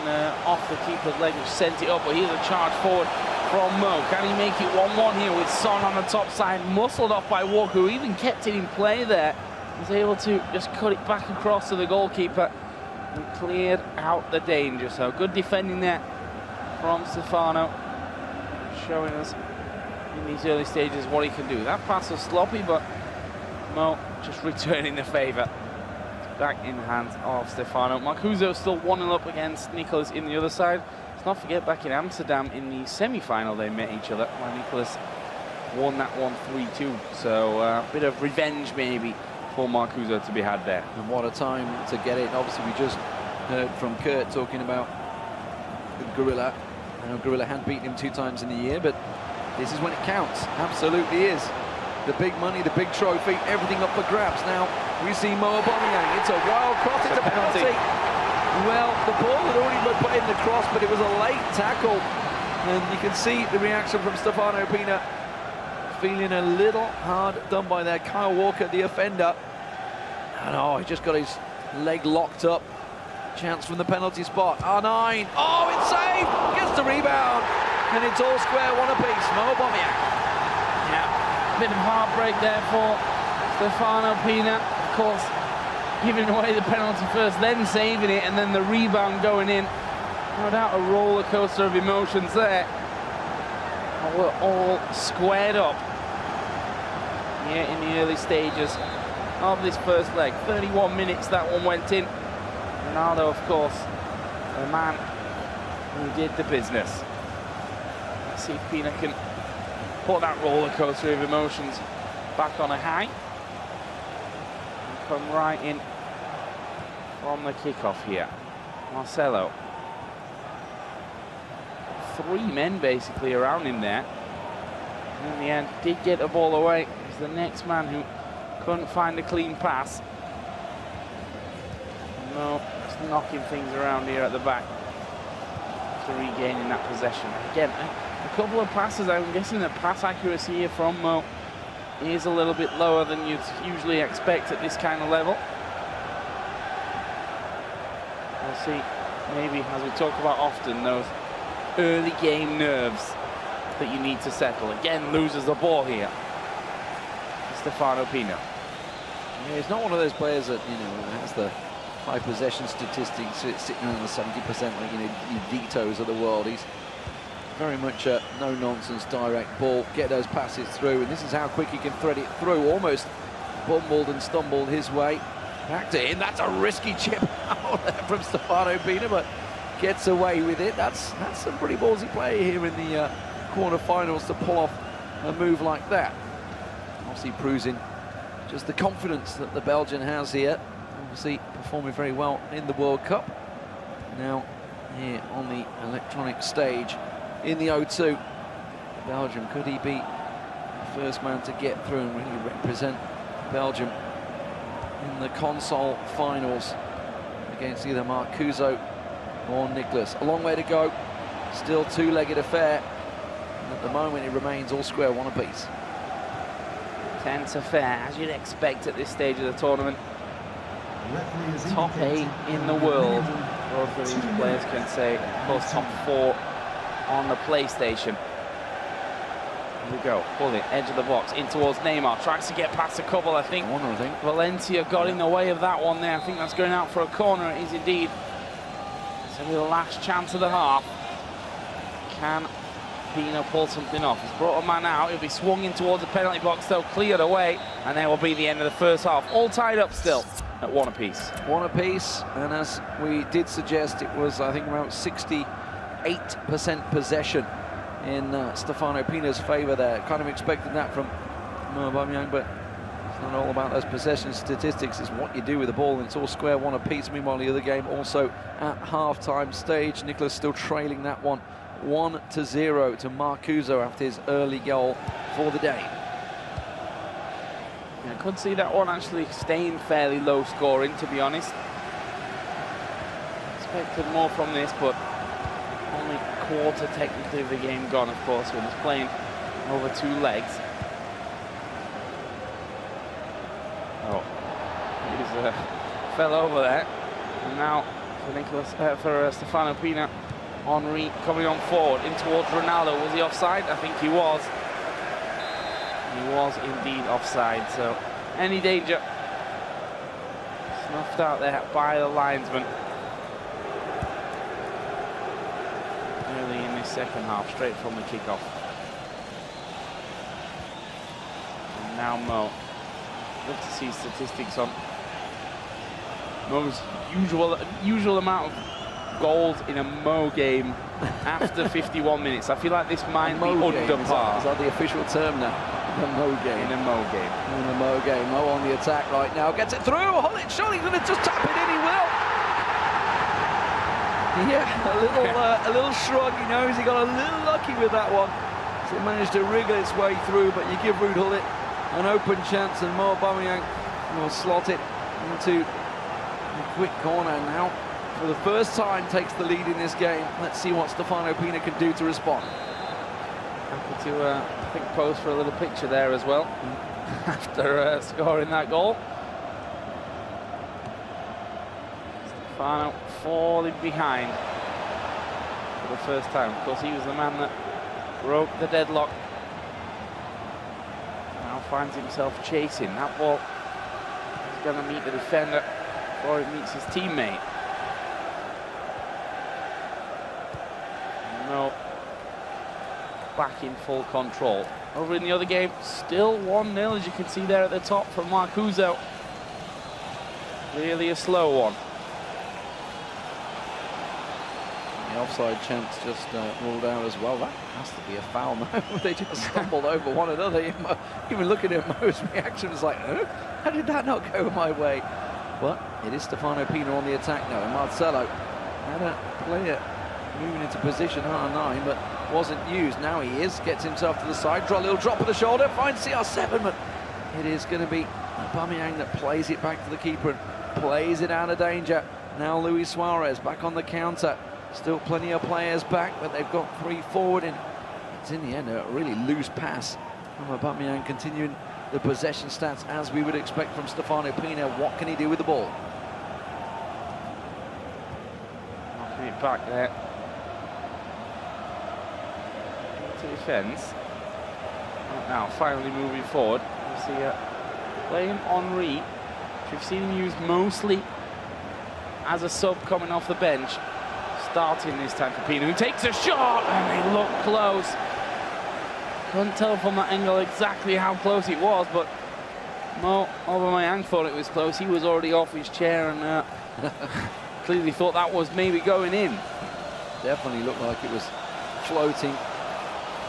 off the keeper's leg, which sent it up, but here's a charge forward from Mo. Can he make it 1-1 here with Son on the top side, muscled off by Walker, who even kept it in play there. Was able to just cut it back across to the goalkeeper and cleared out the danger. So good defending there from Stefano, showing us in these early stages what he can do. That pass was sloppy, but Mo just returning the favour back in the hands of Stefano. Marcuso still 1-0 up against Nicholas in the other side. Let's not forget, back in Amsterdam in the semi-final they met each other, where Nicholas won that one 3-2. So a bit of revenge maybe for Marcuso to be had there. And what a time to get it. Obviously, we just heard from Kurt talking about Gorilla. I know Gorilla had beaten him 2 times in the year, but this is when it counts. Absolutely is. The big money, the big trophy, everything up for grabs. Now we see Mo Aubameyang. It's a wild cross, it's a penalty. Well, the ball had already been put in the cross, but it was a late tackle. And you can see the reaction from Stefano Pina. feeling a little hard done by there. Kyle Walker, the offender. And oh, he just got his leg locked up. Chance from the penalty spot. R9. Oh, it's saved. Gets the rebound. And it's all square, one apiece. Mo Aubameyang. Yeah, a bit of heartbreak there for Stefano Pina. Of course, giving away the penalty first, then saving it, and then the rebound going in. No doubt a roller coaster of emotions there. And we're all squared up here in the early stages of this first leg. 31 minutes that one went in. Ronaldo, of course, the man who did the business. Let's see if Pina can put that roller coaster of emotions back on a high and come right in from the kickoff here. Marcelo. 3 men basically around him there. And in the end, did get the ball away. He's the next man who couldn't find a clean pass. No, just knocking things around here at the back after regaining that possession. Again, a couple of passes. I'm guessing the pass accuracy here from Mo is a little bit lower than you'd usually expect at this kind of level. We'll see, maybe, as we talk about often, those early game nerves that you need to settle. Again, loses the ball here. Stefano Pina. Yeah, he's not one of those players that, you know, has the high possession statistics sitting around the 70% like, you know, your Ditos of the world. He's very much a no-nonsense direct ball, get those passes through, and this is how quick he can thread it through. Almost bumbled and stumbled his way. Back to him, that's a risky chip out there from Stefano Pina, but gets away with it. That's some pretty ballsy play here in the quarterfinals to pull off a move like that. Obviously proving just the confidence that the Belgian has here. Obviously performing very well in the World Cup. Now here on the electronic stage in the O2. Belgium, could he be the first man to get through and really represent Belgium in the console finals against either Marcuso or Nicholas? A long way to go, still two-legged affair. And at the moment it remains all square, one apiece. Tense affair, as you'd expect at this stage of the tournament. Top 8 in the world. Both of these players can say, of course, top 4 on the PlayStation. Here we go, pull it, edge of the box, in towards Neymar. Tries to get past a couple, I think. Valencia got in the way of that one there. I think that's going out for a corner. It is indeed. So the last chance of the half. Can Pina pull something off? He's brought a man out. He'll be swung in towards the penalty box, though, cleared away. And there will be the end of the first half. All tied up still at one apiece. One apiece, and as we did suggest, it was, I think, around 68% possession in Stefano Pina's favour there. Kind of expected that from Mo Aubameyang, but it's not all about those possession statistics. It's what you do with the ball, and it's all square, one apiece. Meanwhile, the other game also at half-time stage. Nicholas still trailing that one 1-0 to Marcuso after his early goal for the day. I could see that one actually staying fairly low scoring, to be honest. Expected more from this, but only quarter technically of the game gone, of course, when he's playing over 2 legs. Oh, he's fell over there. And now for Stefano Pina, Henry coming on forward in towards Ronaldo. Was he offside? I think he was. He was indeed offside, so any danger snuffed out there by the linesman early in this second half, straight from the kickoff. And now Mo. Love to see statistics on Mo's usual amount of goals in a Mo game after 51 minutes. I feel like this might be under par. Is that the official term now? The Mo game. In a Mo game. In a Mo game. Mo on the attack right now. Gets it through. Hullet, surely he's going to just tap it in. He will. Yeah, a little shrug. He knows he got a little lucky with that one. So it managed to wriggle its way through, but you give Ruud Hullet an open chance, and Mo Aubameyang will slot it into a quick corner now. For the first time takes the lead in this game. Let's see what Stefano Pina can do to respond. Happy to, I think, pose for a little picture there as well after scoring that goal. Stefano falling behind for the first time. Of course, he was the man that broke the deadlock. Now finds himself chasing. That ball is going to meet the defender before it meets his teammate. No. Back in full control. Over in the other game, still 1-0, as you can see there at the top from Marcuso. Really a slow one. The offside chance just ruled out as well. That has to be a foul now. They just stumbled over one another. Even looking at Mo's reaction was like, how did that not go my way? But it is Stefano Pina on the attack now, and Marcelo had a player moving into position, R9, but wasn't used. Now he is, gets himself to the side, draw a little drop of the shoulder, finds CR7, but it is going to be Aubameyang that plays it back to the keeper and plays it out of danger. Now Luis Suarez back on the counter. Still plenty of players back, but they've got 3 forward, and it's in the end a really loose pass from Aubameyang, continuing the possession stats as we would expect from Stefano Pina. What can he do with the ball? Knocking it back there. To defence. Now finally moving forward. You see playing Henry, which we've seen him use mostly as a sub coming off the bench. Starting this time for Pina, who takes a shot, and they look close. Couldn't tell from that angle exactly how close it was, but Aubameyang thought it was close. He was already off his chair and clearly thought that was maybe going in. Definitely looked like it was floating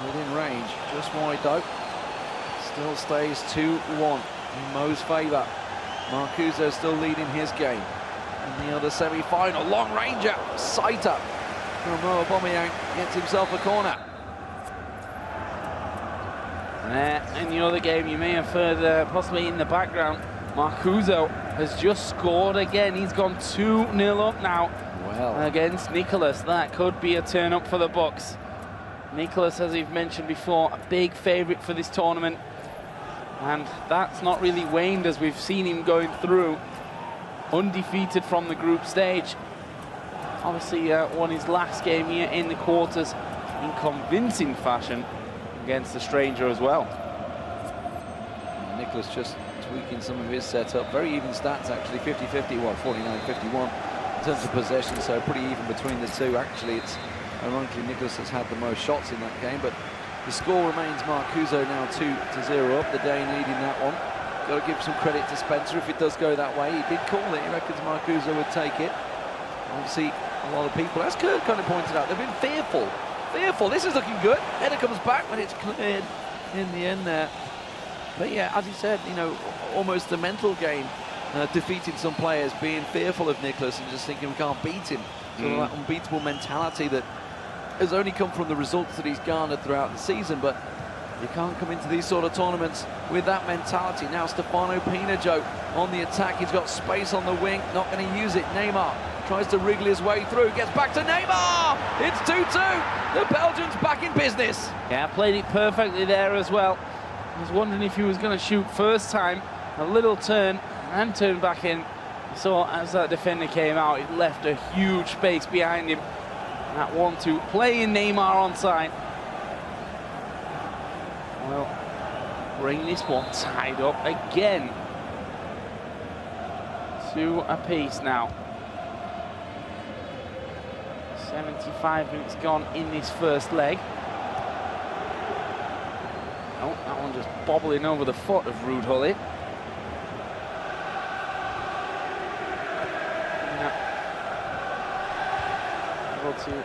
within range. Just wide though. Still stays 2-1 in Mo's favour. Marcuso still leading his game. In the other semi-final, long ranger, Saita from Aubameyang gets himself a corner. In the other game, you may have heard possibly in the background, Marcuso has just scored again. He's gone 2-0 up now against Nicholas. That could be a turn up for the Bucks. Nicholas, as we've mentioned before, a big favourite for this tournament, and that's not really waned as we've seen him going through undefeated from the group stage. Obviously won his last game here in the quarters in convincing fashion against the stranger as well. Nicholas just tweaking some of his setup. Very even stats actually, 50-50, well 49-51 in terms of possession, so pretty even between the two. Actually, it's ironically Nicholas has had the most shots in that game, but the score remains Marcuso now 2-0 up, the Dane leading that one. Got to give some credit to Spencer if it does go that way. He did call it. He reckons Marcuso would take it. Obviously, a lot of people, as Kurt kind of pointed out, they've been fearful. Fearful. This is looking good. Header comes back when it's cleared in the end there. But yeah, as he said, you know, almost a mental game, defeating some players, being fearful of Nicholas and just thinking we can't beat him. Sort of that unbeatable mentality that has only come from the results that he's garnered throughout the season, but you can't come into these sort of tournaments with that mentality. Now Stefano Pina, Joe, on the attack. He's got space on the wing, not going to use it. Neymar tries to wriggle his way through, gets back to Neymar! It's 2-2! The Belgians back in business. Yeah, played it perfectly there as well. I was wondering if he was going to shoot first time. A little turn and turn back in. So as that defender came out, it left a huge space behind him. That 1-2, playing Neymar onside. Well, bring this one tied up again. 2 apiece now. 75 minutes gone in this first leg. Oh, that one just bobbling over the foot of Ruud Gullit. Able to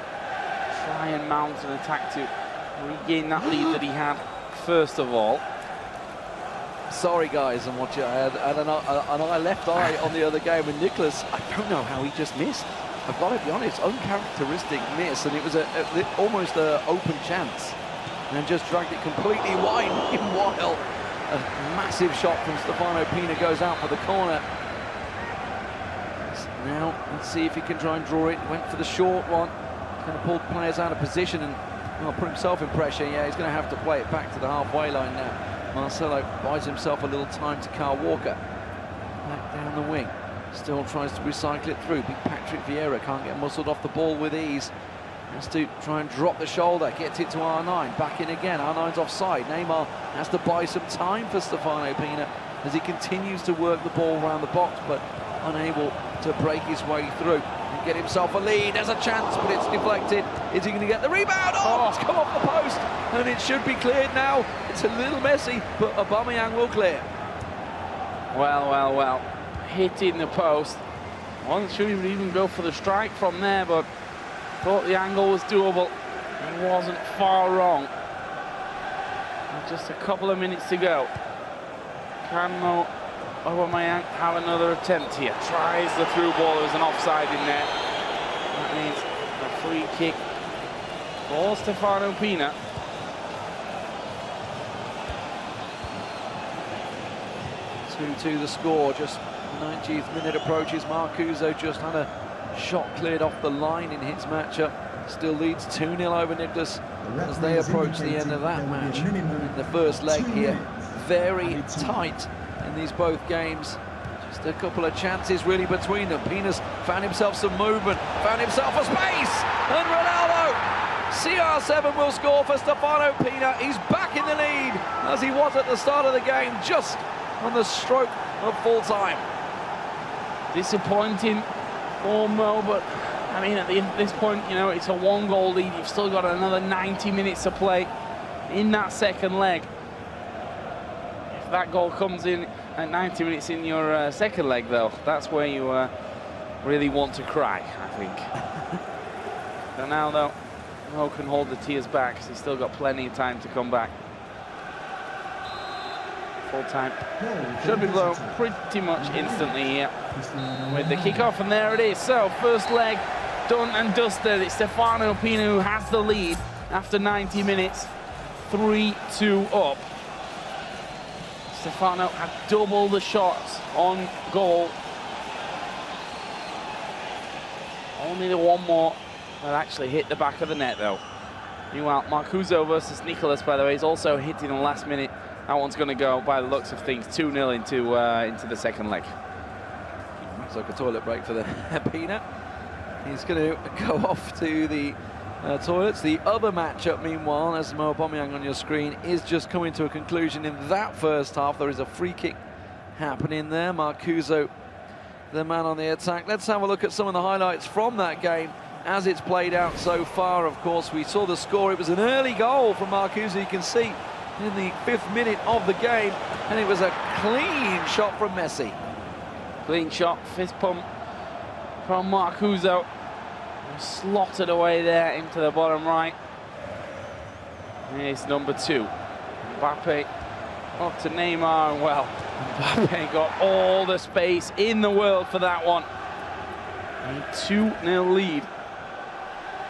try and mount an attack to regain that lead that he had first of all. Sorry guys, I'm watching. I had an eye left eye on the other game, and Nicholas, I don't know how he just missed. I've got to be honest, uncharacteristic miss, and it was almost an open chance, and just dragged it completely wide. Meanwhile, a massive shot from Stefano Pina goes out for the corner. Now let's see if he can try and draw it. Went for the short one, kind of pulled players out of position, and Well, put himself in pressure. Yeah, he's going to have to play it back to the halfway line now. Marcelo buys himself a little time to Kyle Walker. Back down the wing. Still tries to recycle it through. Big Patrick Vieira can't get muscled off the ball with ease. Has to try and drop the shoulder. Gets it to R9. Back in again. R9's offside. Neymar has to buy some time for Stefano Pina as he continues to work the ball around the box, but unable to break his way through and get himself a lead. There's a chance, but it's deflected. Is he going to get the rebound? Oh, it's come off the post, and it should be cleared now. It's a little messy, but Aubameyang will clear. Well. Hitting the post. Wasn't sure he would even go for the strike from there, but thought the angle was doable. He wasn't far wrong. And just a couple of minutes to go. Can Aubameyang have another attempt here? Tries the through ball. There's an offside in there. That means a free kick for Stefano Pina. To the score, just 90th minute approaches. Marcuso just had a shot cleared off the line in his matchup. Still leads 2-0 over Nicholas as they approach the end of that match. In the first leg here, very tight in these both games. Just a couple of chances really between them. Pina's found himself some movement, found himself a space, and Ronaldo! CR7 will score for Stefano Pina. He's back in the lead as he was at the start of the game, just on the stroke of full time. Disappointing for Mo, but I mean, at this point, you know, it's a 1-goal lead. You've still got another 90 minutes to play in that second leg. If that goal comes in at 90 minutes in your second leg, though, that's where you really want to cry, I think. Ronaldo, Mo can hold the tears back because he's still got plenty of time to come back. Full time should be blown pretty much instantly here with the kickoff, and there it is. So first leg done and dusted. It's Stefano Pina who has the lead after 90 minutes, 3-2 up. Stefano had double the shots on goal. Only the one more that actually hit the back of the net though. Meanwhile, Marcuso versus Nicholas, by the way, is also hitting the last minute. That one's going to go, by the looks of things, 2-0 into the second leg. Looks like a toilet break for the Pina. He's going to go off to the toilets. The other matchup, meanwhile, as Mo Aubameyang on your screen, is just coming to a conclusion in that first half. There is a free kick happening there. Marcuso, the man on the attack. Let's have a look at some of the highlights from that game as it's played out so far. Of course, we saw the score. It was an early goal from Marcuso, you can see, in the 5th minute of the game, and it was a clean shot from Messi. Clean shot, fist pump from Marcuso. Slotted away there into the bottom right. Here's number 2. Mbappe up to Neymar, and well, Mbappe got all the space in the world for that one. A 2-0 lead.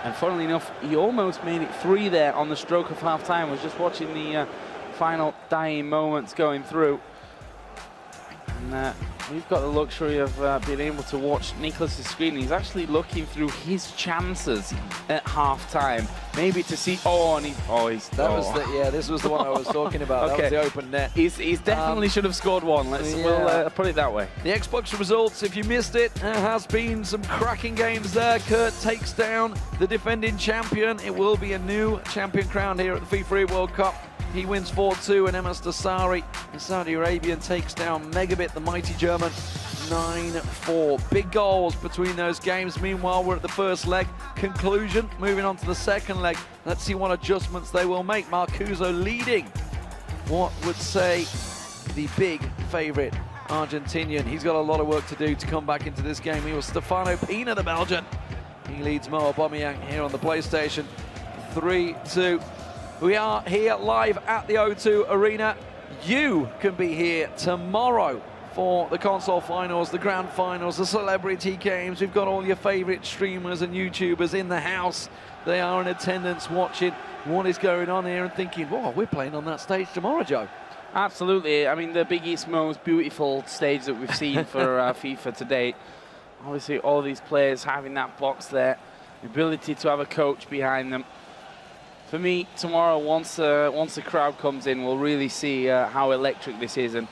And funnily enough, he almost made it 3 there on the stroke of half-time. I was just watching the final dying moments going through. And we've got the luxury of being able to watch Nicholas's screen. He's actually looking through his chances at half-time, maybe to see. This was the one I was talking about. Okay. That was the open net. He's definitely should have scored one. We'll put it that way. The Xbox results, if you missed it, there has been some cracking games there. Kurt takes down the defending champion. It will be a new champion crowned here at the FIFA World Cup. He wins 4-2, and Emas Dasari, the Saudi Arabian, takes down Megabit, the mighty German, 9-4. Big goals between those games. Meanwhile, we're at the first leg conclusion. Moving on to the second leg. Let's see what adjustments they will make. Marcuso leading what would say the big favourite Argentinian. He's got a lot of work to do to come back into this game. He was Stefano Pina, the Belgian. He leads Mo Aubameyang here on the PlayStation, 3-2. We are here live at the O2 Arena. You can be here tomorrow for the console finals, the grand finals, the celebrity games. We've got all your favorite streamers and YouTubers in the house. They are in attendance watching what is going on here and thinking, wow, we're playing on that stage tomorrow, Joe. Absolutely. I mean, the biggest, most beautiful stage that we've seen for FIFA to date. Obviously, all these players having that box there, the ability to have a coach behind them. for me, tomorrow, once the crowd comes in, we'll really see how electric this is, and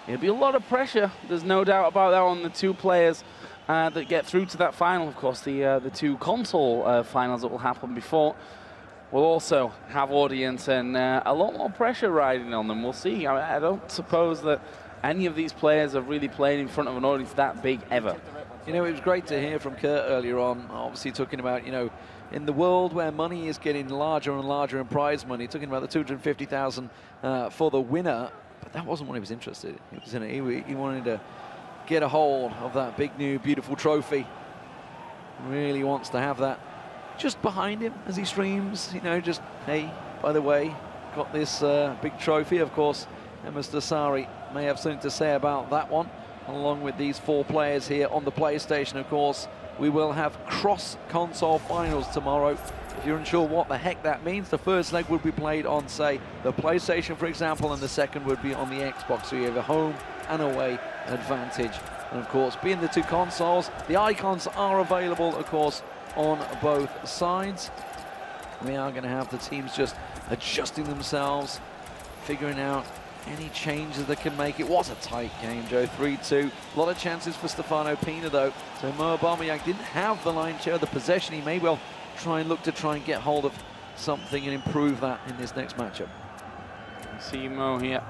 it'll be a lot of pressure. There's no doubt about that on the two players that get through to that final. Of course, the two console finals that will happen before will also have audience and a lot more pressure riding on them. We'll see. I don't suppose that any of these players are really playing in front of an audience that big ever. You know, it was great to hear from Kurt earlier on, obviously talking about, you know, in the world where money is getting larger and larger in prize money, talking about the 250,000 for the winner, but that wasn't what he was interested in. He wanted to get a hold of that big new beautiful trophy. Really wants to have that just behind him as he streams, you know, just, hey, by the way, got this big trophy. Of course, Mr. Sari may have something to say about that one, along with these four players here on the PlayStation. Of course, we will have cross-console finals tomorrow. If you're unsure what the heck that means, the first leg would be played on, say, the PlayStation, for example, and the second would be on the Xbox, so you have a home and away advantage. And of course, being the two consoles, the icons are available, of course, on both sides. We are going to have the teams just adjusting themselves, figuring out any changes that can make it. Was a tight game, Joe, 3-2. A lot of chances for Stefano Pina, though. So Mo Aubameyang didn't have the lion's share of the possession. He may well try and get hold of something and improve that in this next matchup. See Mo here,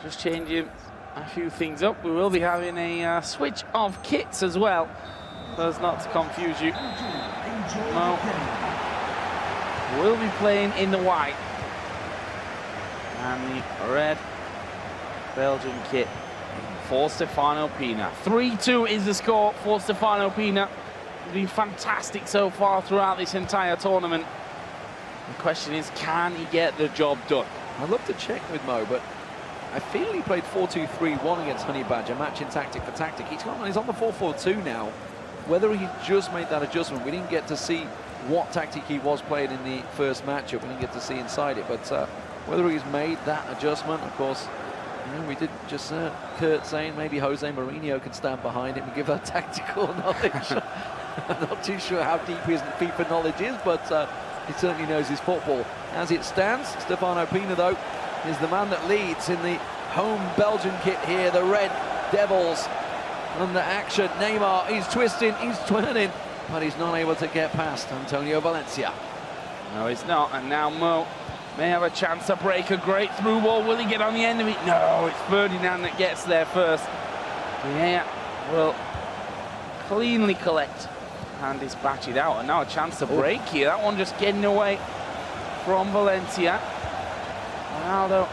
just changing a few things up. We will be having a switch of kits as well, so as not to confuse you. Mo will be playing in the white and the red Belgian kit for Stefano Pina. 3-2 is the score for Stefano Pina. He's been fantastic so far throughout this entire tournament. The question is, can he get the job done? I'd love to check with Mo, but I feel he played 4-2-3-1 against Honey Badger, matching tactic for tactic. He's on the 4-4-2 now. Whether he just made that adjustment, we didn't get to see what tactic he was playing in the first matchup. We didn't get to see inside it, but whether he's made that adjustment, of course, you know, we did just Kurt saying maybe Jose Mourinho could stand behind him and give that tactical knowledge. I'm not too sure how deep his FIFA knowledge is, but he certainly knows his football. As it stands, Stefano Pina, though, is the man that leads in the home Belgian kit here. The Red Devils under action. Neymar, he's twisting, he's twirling, but he's not able to get past Antonio Valencia. No, he's not, and now Mo may have a chance to break a great through ball. Will he get on the end of it? No, it's Ferdinand that gets there first. Yeah, will cleanly collect and dispatch it out. And now a chance to break here. That one just getting away from Valencia. Ronaldo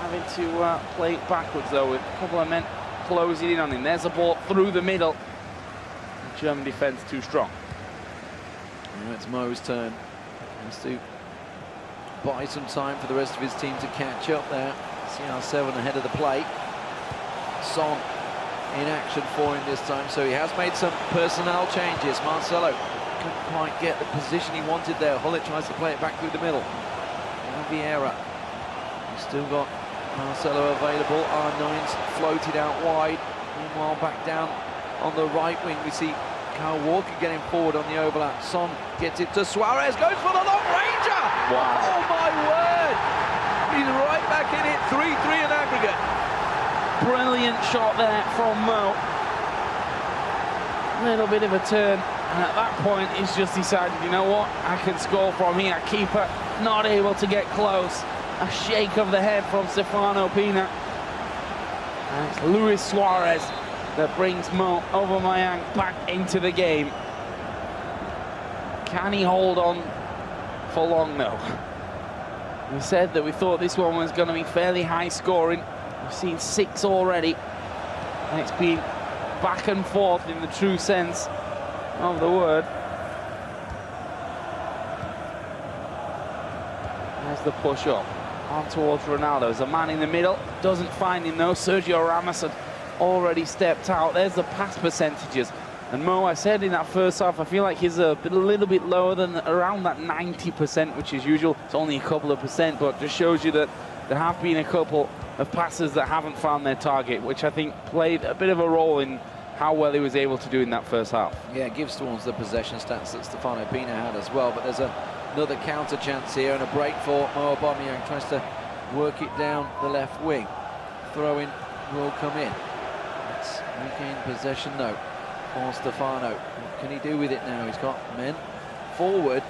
having to play it backwards, though, with a couple of men closing in on him. There's a ball through the middle. The German defense too strong. Now it's Mo's turn. He has to buy some time for the rest of his team to catch up there. CR7 ahead of the plate. Son in action for him this time, so he has made some personnel changes. Marcelo couldn't quite get the position he wanted there. Hullet tries to play it back through the middle. Now Vieira. He's still got Marcelo available. R9's floated out wide. Meanwhile, back down on the right wing, we see Kyle Walker getting forward on the overlap. Son gets it to Suarez, goes for the long ranger! Wow. Oh my word! He's right back in it, 3-3 in aggregate. Brilliant shot there from Mo. Little bit of a turn, and at that point he's just decided, you know what, I can score from here. Keeper not able to get close. A shake of the head from Stefano Pina. And it's Luis Suarez that brings Mo Aubameyang back into the game. Can he hold on for long, though? We said that we thought this one was going to be fairly high scoring. We've seen 6 already, and it's been back and forth in the true sense of the word. There's the push up on towards Ronaldo. There's a man in the middle, doesn't find him though. Sergio Ramos had already stepped out. There's the pass percentages. And Mo, I said in that first half, I feel like he's a little bit lower than around that 90%, which is usual. It's only a couple of percent, but just shows you that there have been a couple of passes that haven't found their target, which I think played a bit of a role in how well he was able to do in that first half. Yeah, it gives towards the possession stats that Stefano Pina had as well, but there's Another counter chance here and a break for Mo Aubameyang. Tries to work it down the left wing. Throw-in will come in. Let's regain possession though for Stefano. What can he do with it now? He's got men forward.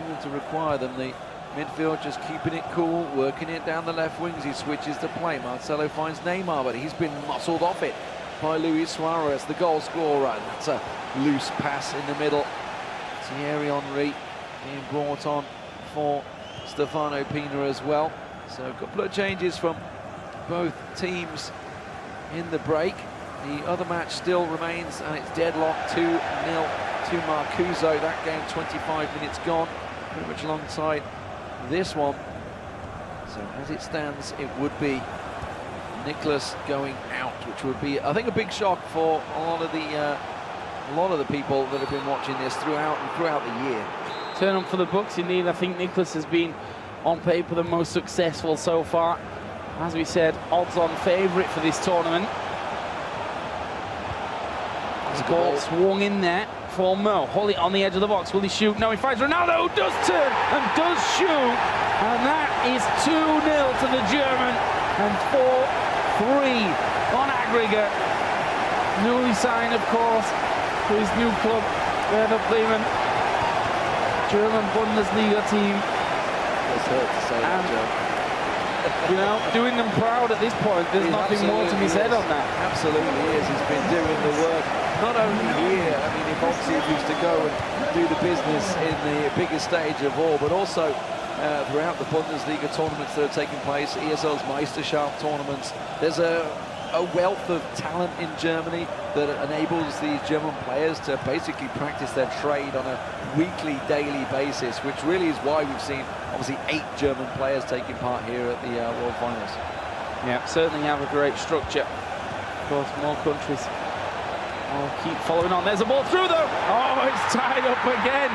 Able to require them. The midfield just keeping it cool, working it down the left wings. He switches to play. Marcelo finds Neymar, but he's been muscled off it by Luis Suarez, the goal scorer. And that's a loose pass in the middle. Thierry Henry being brought on for Stefano Pina as well. So a couple of changes from both teams in the break. The other match still remains, and it's deadlocked 2-0 to Marcuso. That game 25 minutes gone, pretty much alongside this one. So as it stands, it would be Nicholas going out, which would be, I think, a big shock for a lot of the people that have been watching this throughout the year. Turn up for the Bucks indeed. I think Nicholas has been on paper the most successful so far. As we said, odds-on favourite for this tournament. The ball swung in there for Mo. Hull it on the edge of the box. Will he shoot? No, he finds Ronaldo, who does turn and does shoot. And that is 2-0 to the German and 4-3 on aggregate. Newly signed, of course, to his new club, Werder Bremen. German Bundesliga team. It's hurt to say that, Joe. You know, doing them proud at this point. There's nothing more to be said on that. Absolutely is. He's been doing the work, not only here. I mean, if obviously he used to go and do the business in the biggest stage of all, but also throughout the Bundesliga tournaments that are taking place, ESL's Meisterschaft tournaments. There's a wealth of talent in Germany that enables these German players to basically practice their trade on a weekly, daily basis, which really is why we've seen obviously 8 German players taking part here at the World Finals. Yeah, certainly have a great structure. Of course, more countries will keep following on. There's a ball through though. Oh, it's tied up again.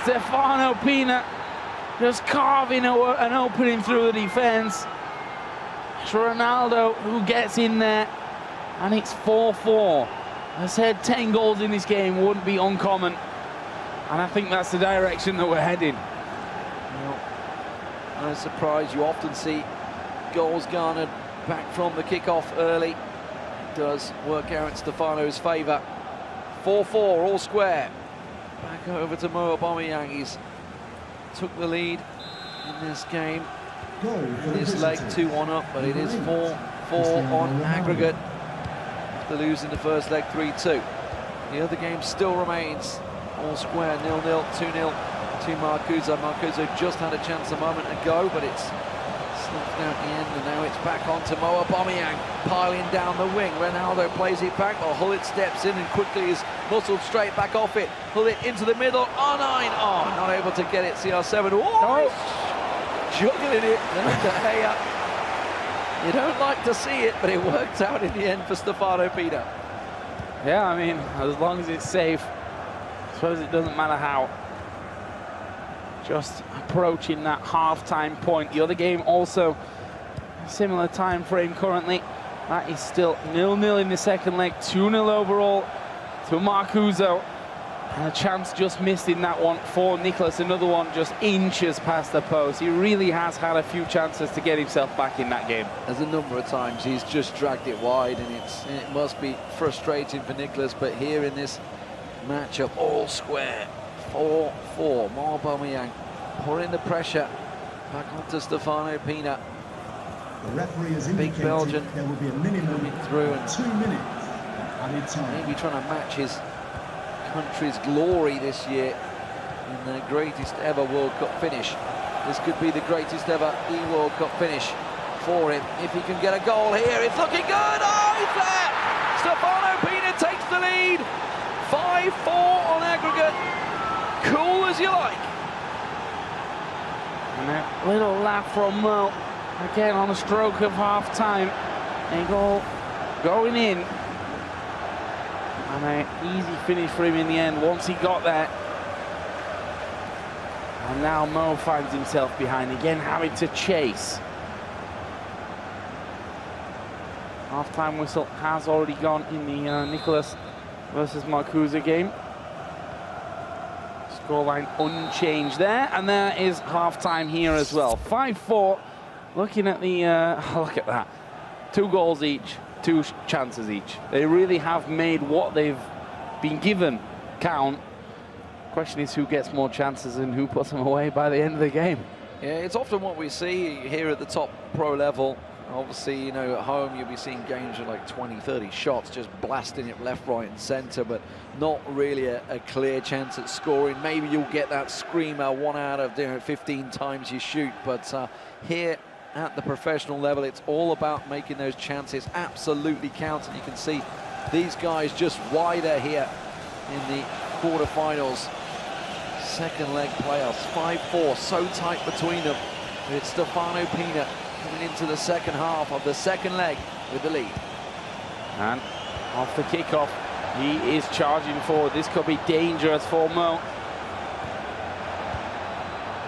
Stefano Pina just carving an opening through the defence. It's Ronaldo who gets in there, and it's 4-4. I said 10 goals in this game wouldn't be uncommon, and I think that's the direction that we're heading. Well, no surprise, you often see goals garnered back from the kickoff early. It does work out in Stefano's favour. 4-4, all square. Back over to Mo Aubameyang. He's took the lead in this game. This leg 2-1 up, but it is 4-4 on aggregate after losing the first leg 3-2. The other game still remains all square, 0-0, 2-0 to Marcuso. Marcuso just had a chance a moment ago, but it's snuffed out the end, and now it's back on to Mo Aubameyang, piling down the wing. Ronaldo plays it back, while Hullet steps in and quickly is muscled straight back off it. Hullet into the middle, R9, oh, not able to get it, CR7, oh! Juggling it, you don't like to see it, but it worked out in the end for Stefano Pina. Yeah, I mean, as long as it's safe, I suppose it doesn't matter how. Just approaching that half-time point. The other game also a similar time frame currently. That is still 0-0 in the second leg, 2-0 overall to Marcuso. And a chance just missed in that one for Nicholas. Another one just inches past the post. He really has had a few chances to get himself back in that game. There's a number of times he's just dragged it wide, and it must be frustrating for Nicholas. But here in this matchup, all square, 4-4. Mo Aubameyang pouring the pressure back onto Stefano Pina. The referee has Big indicated Belgian there will be a minimum coming through and 2 minutes added time. maybe trying to match his country's glory this year in the greatest ever World Cup finish. This could be the greatest ever eWorld Cup finish for him. If he can get a goal here, it's looking good. Oh, he's there! Stefano Pina takes the lead. 5-4 on aggregate. Cool as you like. And a little laugh from Mo. Again on a stroke of half-time. A goal going in. And an easy finish for him in the end once he got there. And now Mo finds himself behind again, having to chase. Half-time whistle has already gone in the Nicholas versus Marcuso game. Scoreline unchanged there, and there is half-time here as well. 5-4. Looking at the look at that. 2 goals each, 2 chances each. They really have made what they've been given count. Question is who gets more chances and who puts them away by the end of the game. Yeah, it's often what we see here at the top pro level. Obviously, you know, at home you'll be seeing games with like 20, 30 shots just blasting it left, right and centre, but not really a clear chance at scoring. Maybe you'll get that screamer 1 out of 15 times you shoot, but here at the professional level, it's all about making those chances absolutely count. And you can see these guys just wider here in the quarterfinals. Second leg playoffs, 5-4, so tight between them. It's Stefano Pina coming into the second half of the second leg with the lead. And off the kickoff, he is charging forward. This could be dangerous for Mo.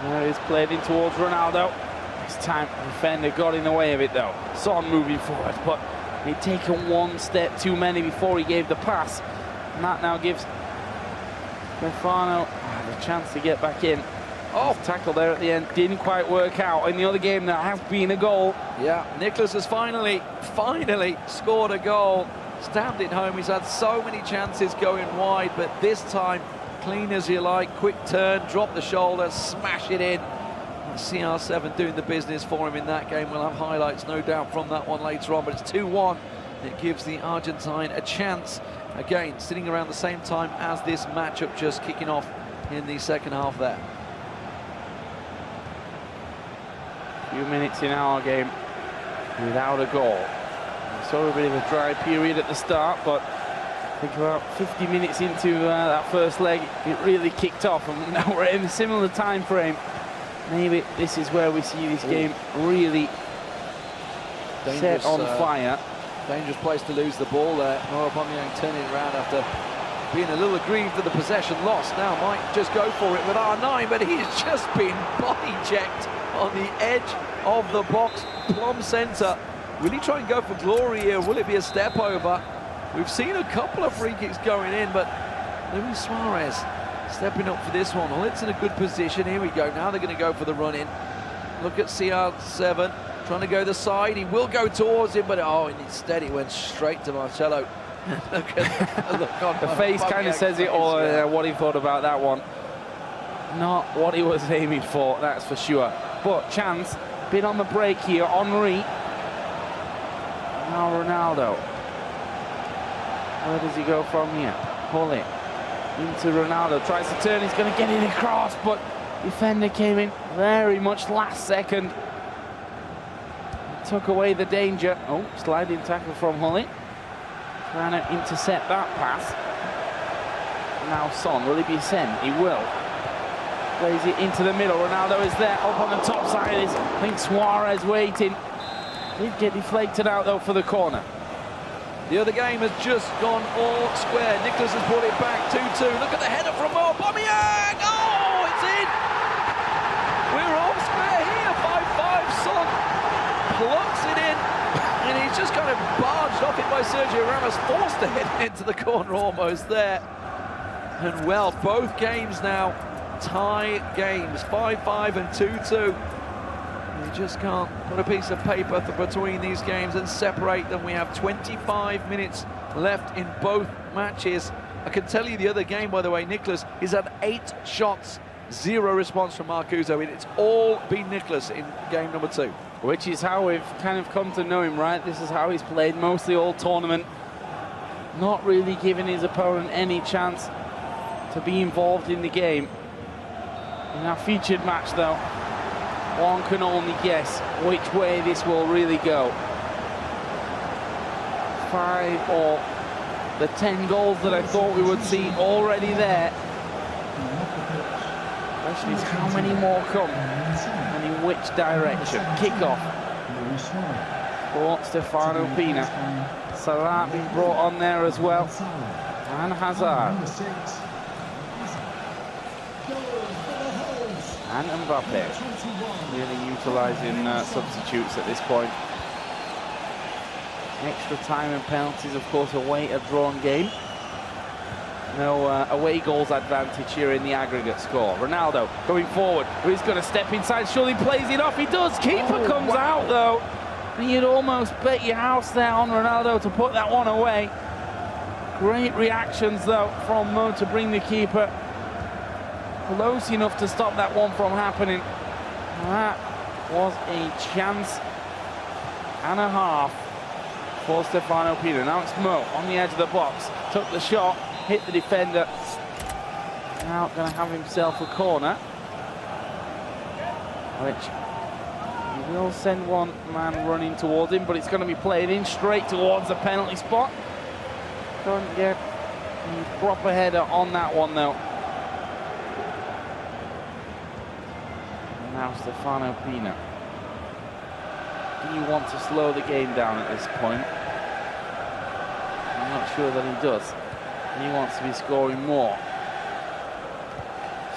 There is played in towards Ronaldo. This time, the defender got in the way of it though. Son moving forward, but he'd taken 1 step too many before he gave the pass. And that now gives Stefano the chance to get back in. Oh, tackle there at the end didn't quite work out. In the other game, there has been a goal. Yeah, Nicholas has finally scored a goal. Stabbed it home. He's had so many chances going wide, but this time, clean as you like, quick turn, drop the shoulder, smash it in. And CR7 doing the business for him in that game. We'll have highlights, no doubt, from that one later on, but it's 2-1. It gives the Argentine a chance. Again, sitting around the same time as this matchup just kicking off in the second half there. Few minutes in our game without a goal. We saw a bit of a dry period at the start, but I think about 50 minutes into that first leg, it really kicked off, and now we're in a similar time frame. Maybe this is where we see this game really set on fire. Dangerous place to lose the ball there. Aubameyang turning it around after being a little aggrieved with the possession loss. Now might just go for it with R9, but he's just been body checked on the edge of the box, plumb centre. Will he try and go for glory here? Will it be a step over? We've seen a couple of free kicks going in, but Luis Suarez stepping up for this one. Well, it's in a good position. Here we go. Now they're going to go for the run-in. Look at CR7 trying to go the side. He will go towards him, but oh, instead he went straight to Marcelo. Look at the look on the face kind of says it all, what he thought about that one. Not what he was aiming for, that's for sure. But chance, bit on the break here, Henry. Now Ronaldo. Where does he go from here? Pull it into Ronaldo, tries to turn, he's going to get it across, but defender came in very much last second. Took away the danger. Oh, sliding tackle from Hullet. Trying to intercept that pass. Now Son, will he be sent? He will. Plays it into the middle. Ronaldo is there, up on the top side. I think Suarez waiting. Did get deflected out though for the corner. The other game has just gone all square. Nicholas has brought it back 2-2. Look at the header from Aubameyang. Oh, it's in. We're all square here. 5-5. Son plucks it in, and he's just kind of barged off it by Sergio Ramos, forced to head into the corner almost there. And well, both games now tie games, 5-5 and 2-2. You just can't put a piece of paper between these games and separate them. We have 25 minutes left in both matches. I can tell you the other game, by the way, Nicholas, he's had 8 shots, 0 response from Marcuso. It's all been Nicholas in game number 2. Which is how we've kind of come to know him, right? This is how he's played mostly all tournament. Not really giving his opponent any chance to be involved in the game. In our featured match, though, one can only guess which way this will really go. 5-all. The 10 goals that I thought we would see already there. The question is how many more come and in which direction. Kickoff for Stefano Pina. Salah being brought on there as well. And Hazard. And Mbappe. Really utilising substitutes at this point. Extra time and penalties, of course, await a drawn game. No away goals advantage here in the aggregate score. Ronaldo going forward. He's going to step inside. Surely plays it off. He does. Keeper comes out though. And you'd almost bet your house there on Ronaldo to put that one away. Great reactions though from Mo to bring the keeper close enough to stop that one from happening. That was a chance and a half for Stefano Pina. Now it's Mo on the edge of the box. Took the shot, hit the defender. Now going to have himself a corner, which he will send one man running towards him, but it's going to be played in straight towards the penalty spot. Couldn't get a proper header on that one though. And now Stefano Pina. Do you want to slow the game down at this point? I'm not sure that he does. He wants to be scoring more.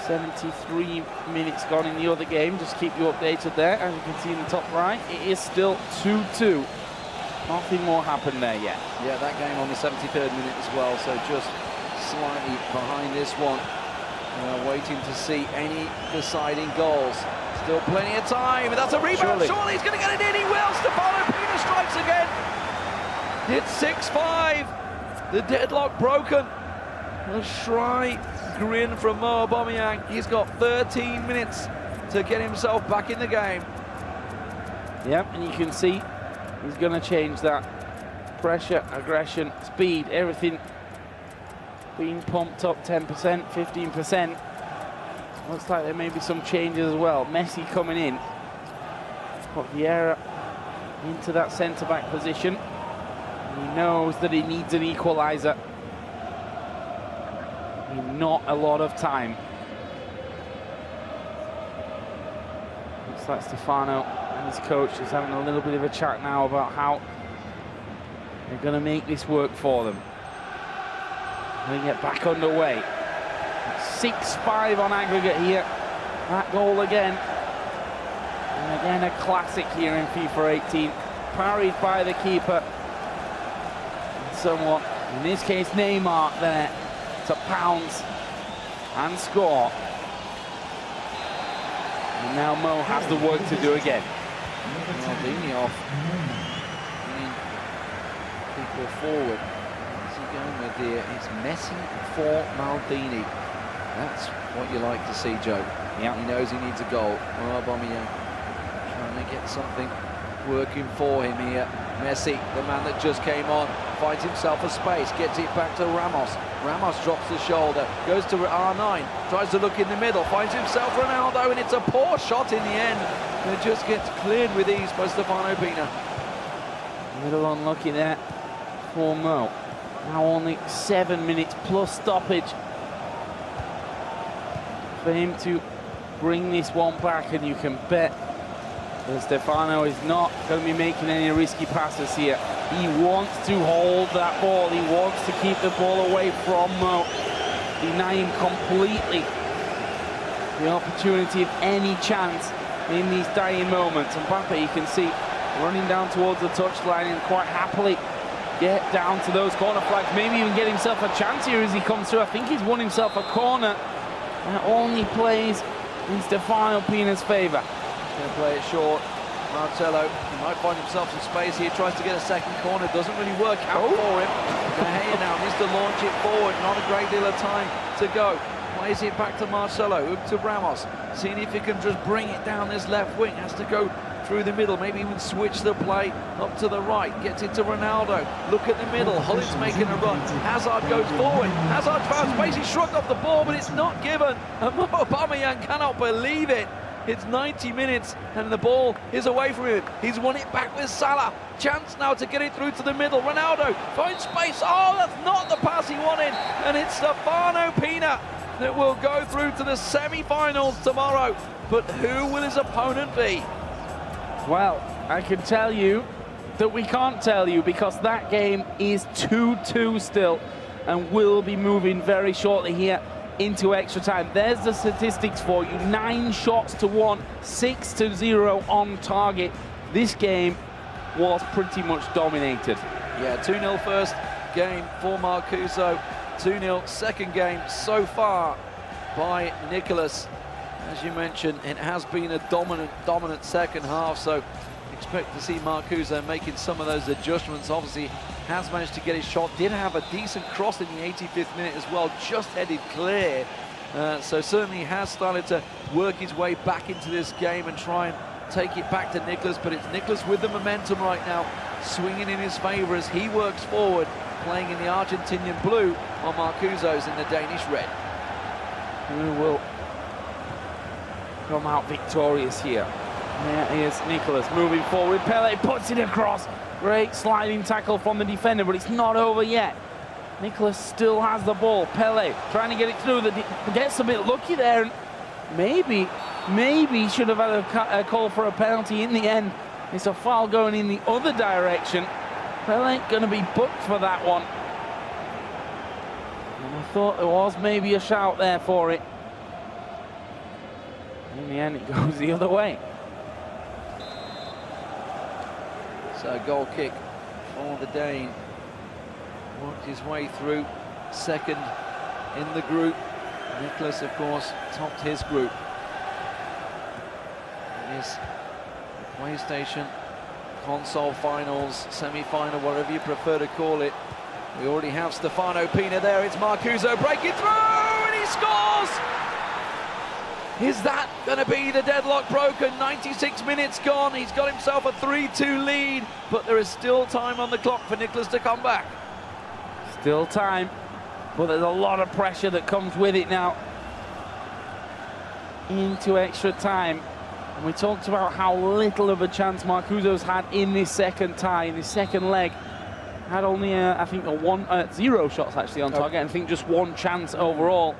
73 minutes gone in the other game. Just keep you updated there. As you can see in the top right, it is still 2-2. Nothing more happened there yet. Yeah, that game on the 73rd minute as well, so just slightly behind this one. Waiting to see any deciding goals. Still plenty of time. That's a rebound. Surely he's going to get it in. He will. Stefano Pina strikes again. It's 6-5. The deadlock broken. A shy grin from Mo Aubameyang. He's got 13 minutes to get himself back in the game. Yep, and you can see he's going to change that. Pressure, aggression, speed, everything being pumped up 10%, 15%. Looks like there may be some changes as well. Messi coming in. Put Vieira into that centre-back position. He knows that he needs an equaliser. Not a lot of time. Looks like Stefano and his coach is having a little bit of a chat now about how they're going to make this work for them. They get back underway. 6-5 on aggregate here. That goal again. And again, a classic here in FIFA 18. Parried by the keeper. And somewhat, in this case, Neymar there to pounce and score. And now Mo has the work to do again. Maldini off. People forward. What's he going with here? It's Messi for Maldini. That's what you like to see, Joe. Yeah. He knows he needs a goal. Aubameyang trying to get something working for him here. Messi, the man that just came on, finds himself a space, gets it back to Ramos. Ramos drops the shoulder, goes to R9, tries to look in the middle, finds himself Ronaldo, and it's a poor shot in the end. And it just gets cleared with ease by Stefano Pina. A little unlucky there for Mo. Now only 7 minutes plus stoppage for him to bring this one back, and you can bet that Stefano is not going to be making any risky passes here. He wants to hold that ball. He wants to keep the ball away from Mo, deny him completely the opportunity of any chance in these dying moments. And Mbappe, you can see, running down towards the touchline and quite happily get down to those corner flags, maybe even get himself a chance here as he comes through. I think he's won himself a corner. That only plays in Stefano Pina's favour. Going to play it short. Marcelo, he might find himself some space here, tries to get a second corner, doesn't really work out for him. Gahea now needs to launch it forward, not a great deal of time to go. Plays it back to Marcelo, up to Ramos, seeing if he can just bring it down this left wing, has to go through the middle, maybe even switch the play up to the right, gets it to Ronaldo, look at the middle, Hullit's making a run, Hazard goes forward, Hazard found space, he shrugged off the ball, but it's not given, and Aubameyang cannot believe it. It's 90 minutes and the ball is away from him. He's won it back with Salah. Chance now to get it through to the middle. Ronaldo finds space. Oh, that's not the pass he wanted. And it's Stefano Pina that will go through to the semi-finals tomorrow. But who will his opponent be? Well, I can tell you that we can't tell you, because that game is 2-2 still and will be moving very shortly here into extra time. There's the statistics for you. 9 shots to 1, 6-0 on target. This game was pretty much dominated. Yeah, 2-0 first game for Marcuso. 2-0, second game so far by Nicholas. As you mentioned, it has been a dominant second half, so expect to see Marcuso making some of those adjustments. Obviously, has managed to get his shot, did have a decent cross in the 85th minute as well, just headed clear. So certainly has started to work his way back into this game and try and take it back to Nicholas, but it's Nicholas with the momentum right now, swinging in his favour as he works forward, playing in the Argentinian blue while Marcuso's in the Danish red. Who will come out victorious here? There is Nicholas moving forward. Pele puts it across. Great sliding tackle from the defender, but it's not over yet. Nicholas still has the ball. Pele trying to get it through. Gets a bit lucky there. And maybe should have had a call for a penalty in the end. It's a foul going in the other direction. Pele ain't going to be booked for that one. And I thought there was maybe a shout there for it. In the end, it goes the other way. So goal kick for the Dane. Worked his way through second in the group. Nicholas, of course, topped his group. It is the PlayStation console finals, semi-final, whatever you prefer to call it. We already have Stefano Pina there. It's Marcuso breaking through, and he scores! Is that going to be the deadlock broken? 96 minutes gone. He's got himself a 3-2 lead, but there is still time on the clock for Nicholas to come back. Still time, but there's a lot of pressure that comes with it now. Into extra time. And we talked about how little of a chance Marcuso's had in this second tie, in this second leg. Had only, I think, 0 shots actually on target, and I think just 1 chance overall.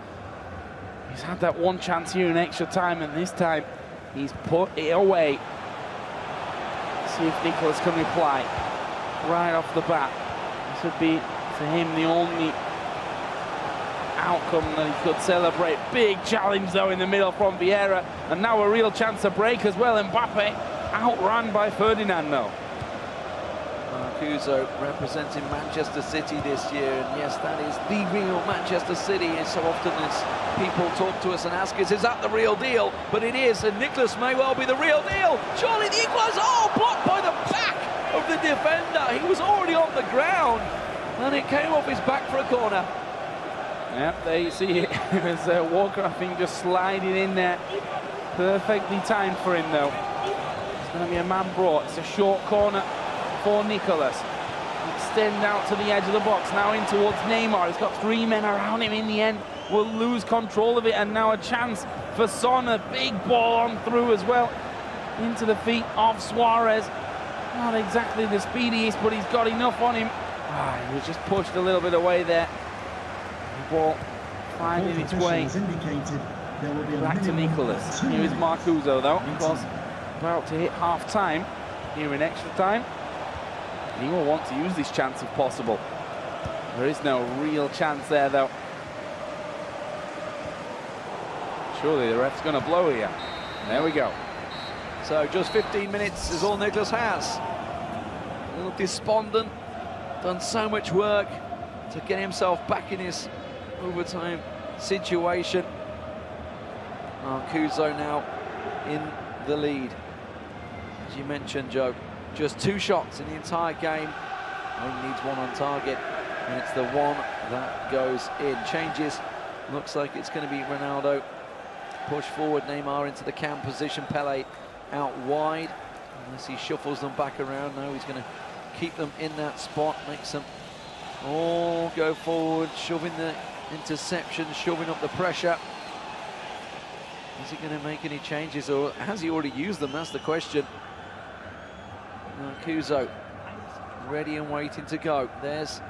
He's had that 1 chance here in extra time, and this time he's put it away. Let's see if Nicholas can reply right off the bat. This would be, for him, the only outcome that he could celebrate. Big challenge though in the middle from Vieira, and now a real chance to break as well. Mbappe outrun by Ferdinand though. Marcuso representing Manchester City this year, and yes, that is the real Manchester City. And so often as people talk to us and ask us, is that the real deal? But it is, and Nicholas may well be the real deal. Surely the equaliser, oh, blocked by the back of the defender. He was already on the ground, and it came off his back for a corner. Yep, there you see it. It was Walker, I think, just sliding in there. Perfectly timed for him, though. It's going to be a man brought. It's a short corner for Nicholas. Extend out to the edge of the box, now in towards Neymar. He's got 3 men around him in the end. Will lose control of it, and now a chance for Son. A big ball on through as well. Into the feet of Suarez. Not exactly the speediest, but he's got enough on him. He was just pushed a little bit away there. The ball finding its way back to Nicholas. Here is Marcuso though. He was about to hit half-time here in extra time. He will want to use this chance if possible. There is no real chance there though. Surely the ref's going to blow here. There we go. So just 15 minutes is all Nicholas has. A little despondent. Done so much work to get himself back in his overtime situation. Marcuso now in the lead. As you mentioned, Joe, just 2 shots in the entire game. Only needs 1 on target, and it's the one that goes in. Changes. Looks like it's going to be Ronaldo. Push forward, Neymar into the cam position. Pele out wide, unless he shuffles them back around. No, he's going to keep them in that spot, makes them all go forward, shoving the interception, shoving up the pressure. Is he going to make any changes, or has he already used them? That's the question. Marcuso ready and waiting to go. There's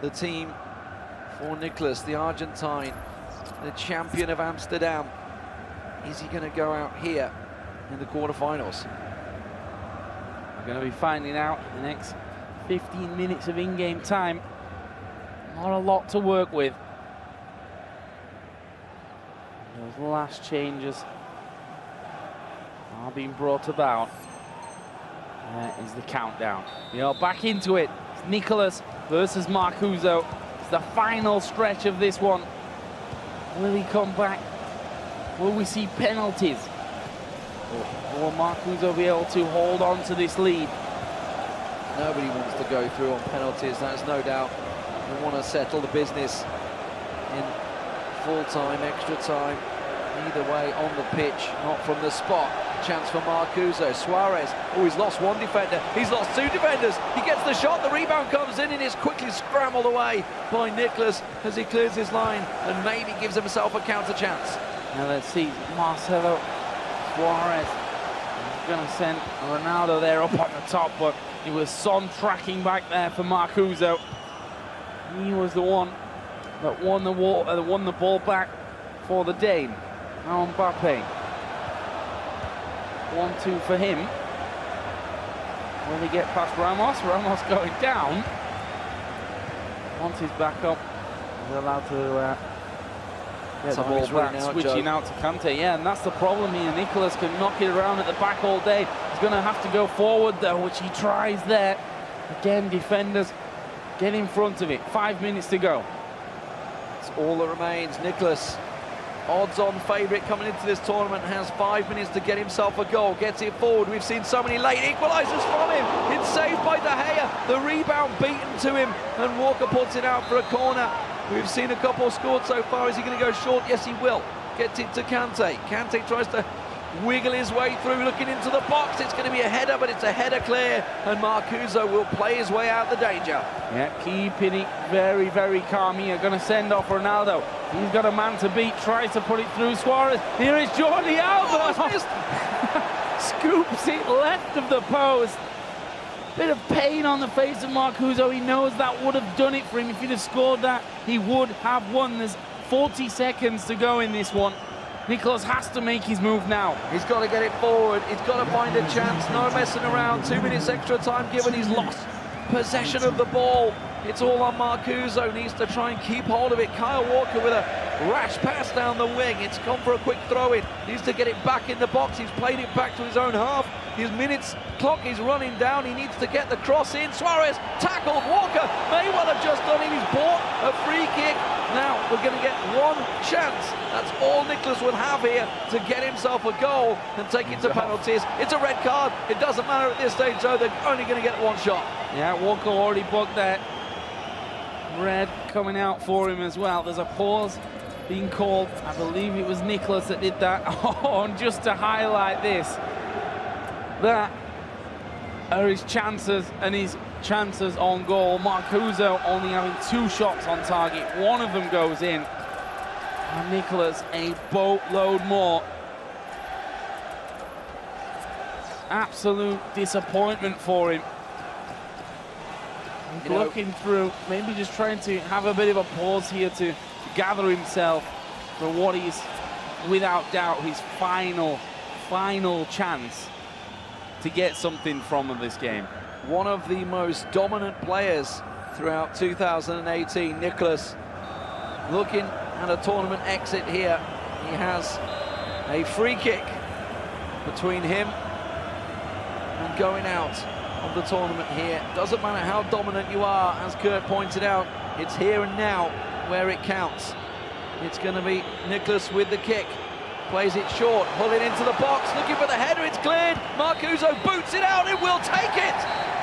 the team for Nicholas, the Argentine, the champion of Amsterdam. Is he going to go out here in the quarterfinals? We're going to be finding out in the next 15 minutes of in-game time. Not a lot to work with. Those last changes are being brought about. There is the countdown. We are back into it. It's Nicholas versus Marcuso. It's the final stretch of this one. Will he come back? Will we see penalties? Or will Marcuso be able to hold on to this lead? Nobody wants to go through on penalties, that's no doubt. We want to settle the business in full time, extra time. Either way, on the pitch, not from the spot. Chance for Marcuso. Suarez, oh, he's lost one defender. He's lost two defenders. He gets the shot, the rebound comes in and is quickly scrambled away by Nicholas as he clears his line and maybe gives himself a counter chance. Now let's see, Marcelo Suarez is going to send Ronaldo there up on the top, but it was Son tracking back there for Marcuso. He was the one that won the ball back for the Dane. Now Mbappe. 1-2 for him. Will he get past Ramos? Ramos going down. Once he's back up, he's allowed to get the ball back, switching out to Kante. Yeah, and that's the problem here. Nicholas can knock it around at the back all day. He's going to have to go forward though, which he tries there. Again, defenders get in front of it. 5 minutes to go. That's all that remains. Nicholas, odds-on favourite coming into this tournament, has 5 minutes to get himself a goal, gets it forward. We've seen so many late equalisers from him. It's saved by De Gea. The rebound beaten to him, and Walker puts it out for a corner. We've seen a couple scored so far. Is he going to go short? Yes, he will. Gets it to Kante. Kante tries to wiggle his way through, looking into the box. It's going to be a header, but it's a header clear, and Marcuso will play his way out the danger. Yeah, keeping it very, very calm here. Going to send off Ronaldo. He's got a man to beat, tries to put it through Suarez. Here is Jordi Alba. Scoops it left of the post. Bit of pain on the face of Marcuso. He knows that would have done it for him. If he'd have scored that, he would have won. There's 40 seconds to go in this one. Nicholas has to make his move now. He's got to get it forward. He's got to find a chance. No messing around. 2 minutes extra time given. He's lost possession of the ball. It's all on Marcuso. Needs to try and keep hold of it. Kyle Walker with a rash pass down the wing. It's gone for a quick throw-in. Needs to get it back in the box. He's played it back to his own half. His minutes clock is running down. He needs to get the cross in. Suarez tackled. Walker may well have just done it. He's bought a free kick. Now we're going to get one chance. That's all Nicholas will have here to get himself a goal and take it to penalties. It's a red card. It doesn't matter at this stage, though. They're only going to get one shot. Yeah, Walker already booked that. Red coming out for him as well. There's a pause being called. I believe it was Nicholas that did that. Oh, and just to highlight this, that are his chances, and his chances on goal. Marcuso only having 2 shots on target. One of them goes in. And Nicholas a boatload more. Absolute disappointment for him. Looking through, maybe just trying to have a bit of a pause here to gather himself for what is, without doubt, his final chance to get something from this game. One of the most dominant players throughout 2018, Nicholas, looking at a tournament exit here. He has a free kick between him and going out of the tournament here. Doesn't matter how dominant you are, as Kurt pointed out, it's here and now where it counts. It's going to be Nicholas with the kick. Plays it short, pull it into the box, looking for the header, it's cleared. Marcuso boots it out, it will take it.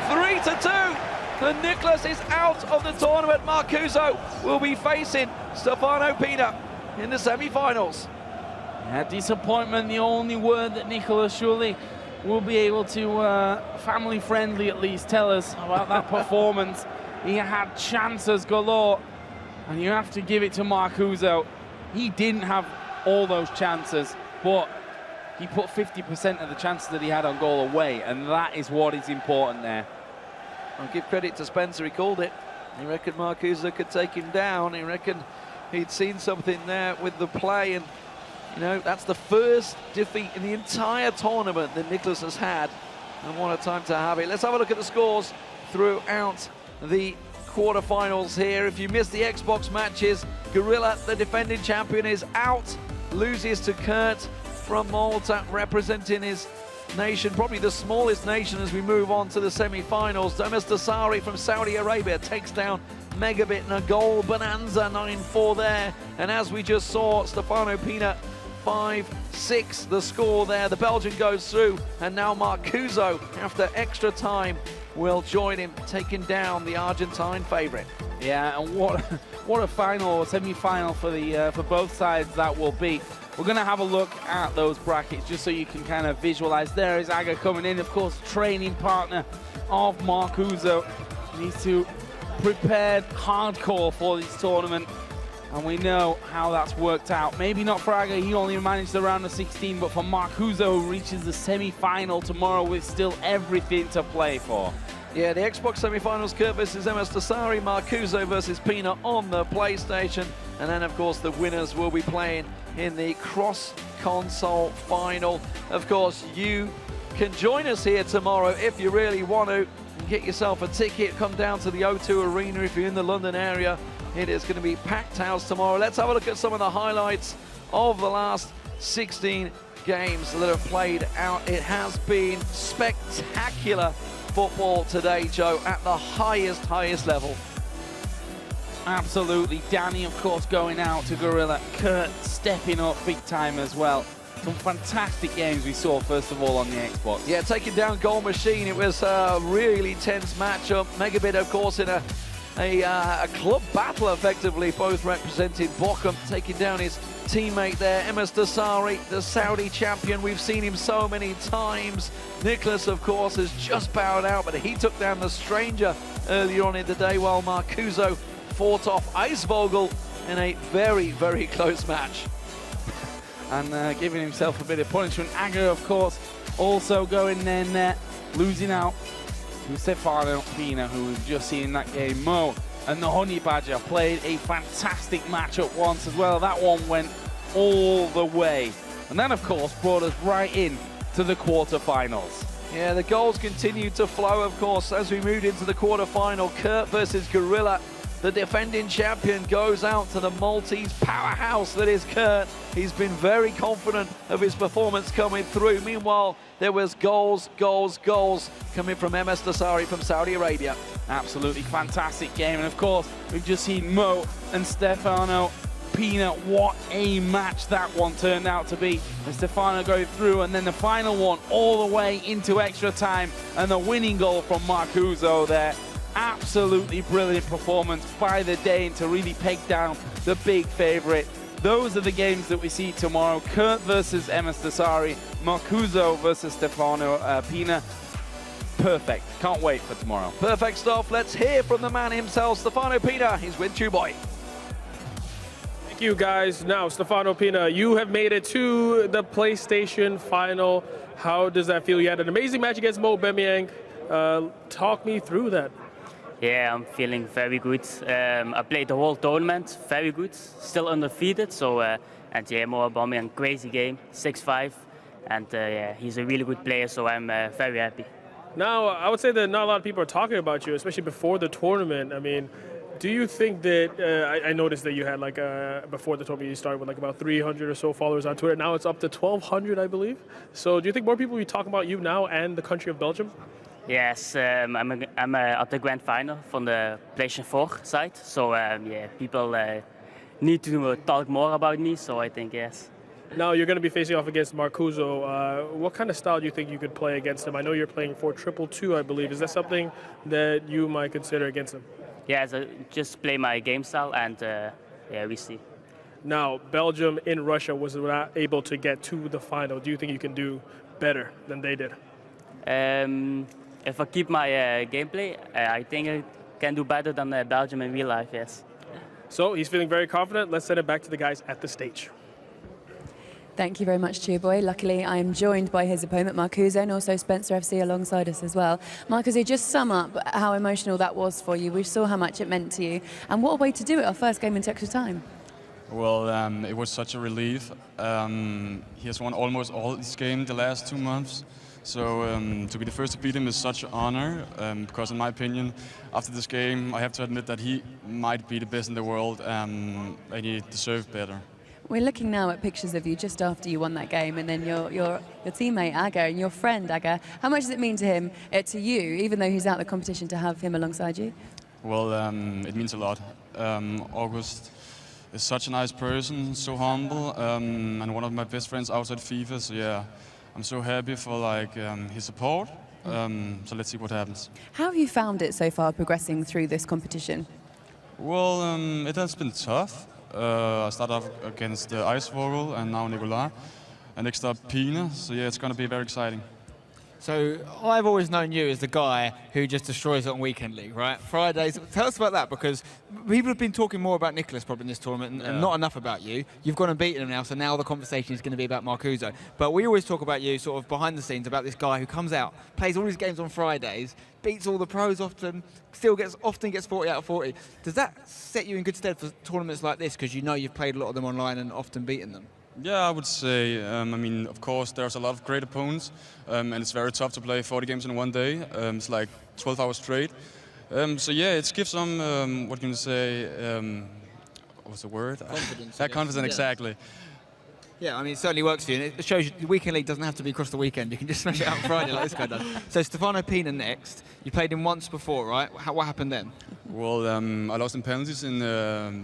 3-2, and Nicholas is out of the tournament. Marcuso will be facing Stefano Pina in the semi-finals. Yeah, disappointment, the only word that Nicholas surely will be able to, family-friendly at least, tell us about that performance. He had chances galore, and you have to give it to Marcuso. He didn't have all those chances, but he put 50% of the chances that he had on goal away, and that is what is important there. I'll give credit to Spencer, he called it. He reckoned Marcuso could take him down. He reckoned he'd seen something there with the play, and you know, that's the first defeat in the entire tournament that Nicholas has had, and what a time to have it. Let's have a look at the scores throughout the quarterfinals here. If you missed the Xbox matches, Gorilla, the defending champion, is out, loses to Kurt from Malta, representing his nation, probably the smallest nation as we move on to the semi-finals. Domas Dasari from Saudi Arabia takes down Megabit and a goal bonanza, 9-4 there. And as we just saw, Stefano Pina 5-6 the score there. The Belgian goes through, and now Marcuso, after extra time, will join him, taking down the Argentine favourite. Yeah, and what a final or semi-final for both sides that will be. We're going to have a look at those brackets just so you can kind of visualize. There is Aga coming in, of course, training partner of Marcuso. Needs to prepare hardcore for this tournament, and we know how that's worked out. Maybe not for Aga, he only managed the round of 16, but for Marcuso, who reaches the semi-final tomorrow with still everything to play for. Yeah, the Xbox semi-finals, Kurt versus MS Dasari, Marcuso versus Pina on the PlayStation. And then, of course, the winners will be playing in the cross-console final. Of course, you can join us here tomorrow if you really want to. Get yourself a ticket, come down to the O2 Arena if you're in the London area. It is going to be packed house tomorrow. Let's have a look at some of the highlights of the last 16 games that have played out. It has been spectacular football today, Joe, at the highest level. Absolutely. Danny, of course, going out to Gorilla. Kurt stepping up big time as well. Some fantastic games we saw, first of all, on the Xbox. Yeah, taking down Goal Machine. It was a really tense matchup. Megabit, of course, in a club battle, effectively, both representing Bochum, taking down his teammate there, MS Dasari, the Saudi champion. We've seen him so many times. Nicholas, of course, has just bowed out, but he took down the Stranger earlier on in the day, while Marcuso fought off Eisvogel in a very close match. And giving himself a bit of punishment. Aga, of course, also going in losing out to Stefano Pina, who we've just seen in that game. Mo and the Honey Badger played a fantastic matchup once as well. That one went all the way. And then, of course, brought us right in to the quarterfinals. Yeah, the goals continued to flow, of course, as we moved into the quarterfinal. Kurt versus Gorilla. The defending champion goes out to the Maltese powerhouse that is Kurt. He's been very confident of his performance coming through. Meanwhile, there was goals coming from MS Dasari from Saudi Arabia. Absolutely fantastic game. And of course, we've just seen Mo and Stefano Pina. What a match that one turned out to be. And Stefano going through, and then the final one all the way into extra time, and the winning goal from Marcuso there. Absolutely brilliant performance by the Dane to really peg down the big favorite. Those are the games that we see tomorrow. Kurt versus MS Dasari, Marcuso versus Stefano Pina. Perfect. Can't wait for tomorrow. Perfect stuff. Let's hear from the man himself, Stefano Pina. He's with you, boy. Thank you, guys. Now, Stefano Pina, you have made it to the PlayStation final. How does that feel? You had an amazing match against Mo Bemiang. Talk me through that. Yeah, I'm feeling very good. I played the whole tournament, very good, still undefeated. So, and yeah, Mo Bemiang, crazy game, 6-5, and yeah, he's a really good player. So I'm very happy. Now, I would say that not a lot of people are talking about you, especially before the tournament. I mean, do you think that, I noticed that you had like, before the tournament you started with like about 300 or so followers on Twitter. Now it's up to 1,200, I believe. So do you think more people will be talking about you now and the country of Belgium? Yes, I'm at the grand final from the PlayStation 4 side. So yeah, people need to talk more about me, so I think yes. Now you're going to be facing off against Marcuso. What kind of style do you think you could play against him? I know you're playing 4-2-2, I believe. Is that something that you might consider against him? Yeah, so just play my game style, and yeah, we see. Now, Belgium in Russia was not able to get to the final. Do you think you can do better than they did? If I keep my gameplay, I think I can do better than Belgium in real life, yes. So he's feeling very confident. Let's send it back to the guys at the stage. Thank you very much, Cheerboy. Luckily, I am joined by his opponent, Marcuso, and also Spencer FC alongside us as well. Marcuso, just sum up how emotional that was for you. We saw how much it meant to you. And what a way to do it, our first game into extra time. Well, it was such a relief. He has won almost all his games the last 2 months. So to be the first to beat him is such an honor, because in my opinion, after this game, I have to admit that he might be the best in the world, and he deserves better. We're looking now at pictures of you just after you won that game, and then your teammate Aga and your friend Aga. How much does it mean to him, to you, even though he's out of the competition, to have him alongside you? Well, it means a lot. August is such a nice person, so humble, and one of my best friends outside FIFA. So yeah, I'm so happy for his support. So let's see what happens. How have you found it so far progressing through this competition? Well, it has been tough. I started off against eWorld and now Nicolas, and next up Pina. So yeah, it's going to be very exciting. So I've always known you as the guy who just destroys it on Weekend League, right? Fridays. Tell us about that, because people have been talking more about Nicholas probably in this tournament and not enough about you. You've gone and beaten him now, so now the conversation is going to be about Marcuso. But we always talk about you sort of behind the scenes, about this guy who comes out, plays all his games on Fridays, beats all the pros often, often gets 40 out of 40. Does that set you in good stead for tournaments like this, because you know you've played a lot of them online and often beaten them? Yeah, I would say, of course, there's a lot of great opponents, and it's very tough to play 40 games in one day. It's like 12 hours straight. So yeah, it gives some, what can you say, what's the word? Confidence. Confidence, exactly. Yeah, I mean, it certainly works for you. And it shows you the Weekend League doesn't have to be across the weekend. You can just smash it out on Friday like this guy does. So Stefano Pina next. You played him once before, right? What happened then? Well, I lost in penalties in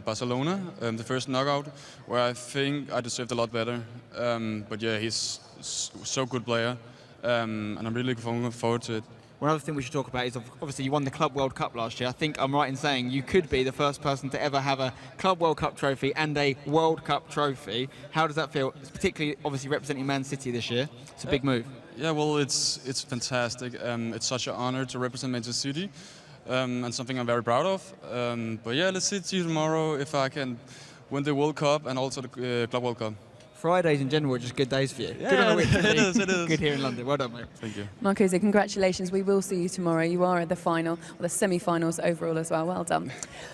Barcelona, the first knockout, where I think I deserved a lot better. But yeah, he's so good player, and I'm really looking forward to it. One other thing we should talk about is obviously you won the Club World Cup last year. I think I'm right in saying you could be the first person to ever have a Club World Cup trophy and a World Cup trophy. How does that feel? It's particularly obviously representing Man City this year. It's a big move. Yeah, well, it's fantastic. It's such an honor to represent Manchester City, and something I'm very proud of. But yeah, let's see tomorrow if I can win the World Cup and also the Club World Cup. Fridays in general are just good days for you. Yeah, good on the weekend. it is. Good here in London. Well done, mate. Thank you. Marcuso, congratulations. We will see you tomorrow. You are at the final, or the semi-finals overall as well. Well done.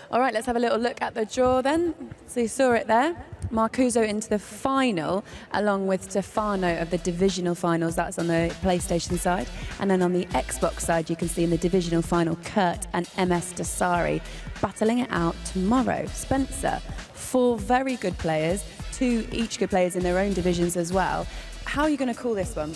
All right, let's have a little look at the draw then. So you saw it there. Marcuso into the final, along with Stefano of the divisional finals. That's on the PlayStation side. And then on the Xbox side, you can see in the divisional final, Kurt and MS Dasari battling it out tomorrow. Spencer, 4 very good players, 2 each good players in their own divisions as well. How are you going to call this one?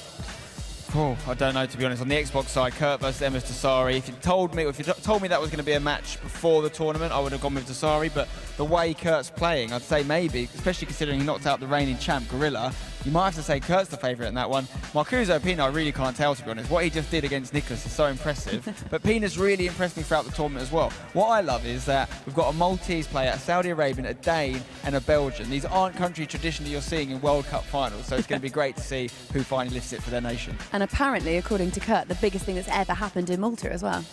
Oh, I don't know, to be honest. On the Xbox side, Kurt versus MS Dasari. If you told me that was going to be a match before the tournament, I would have gone with Dasari. But the way Kurt's playing, I'd say maybe, especially considering he knocked out the reigning champ Gorilla, you might have to say Kurt's the favourite in that one. Marcuso Pina, I really can't tell, to be honest. What he just did against Nicholas is so impressive. But Pina's really impressed me throughout the tournament as well. What I love is that we've got a Maltese player, a Saudi Arabian, a Dane, and a Belgian. These aren't countries traditionally you're seeing in World Cup finals, so it's going to be great to see who finally lifts it for their nation. And apparently, according to Kurt, the biggest thing that's ever happened in Malta as well.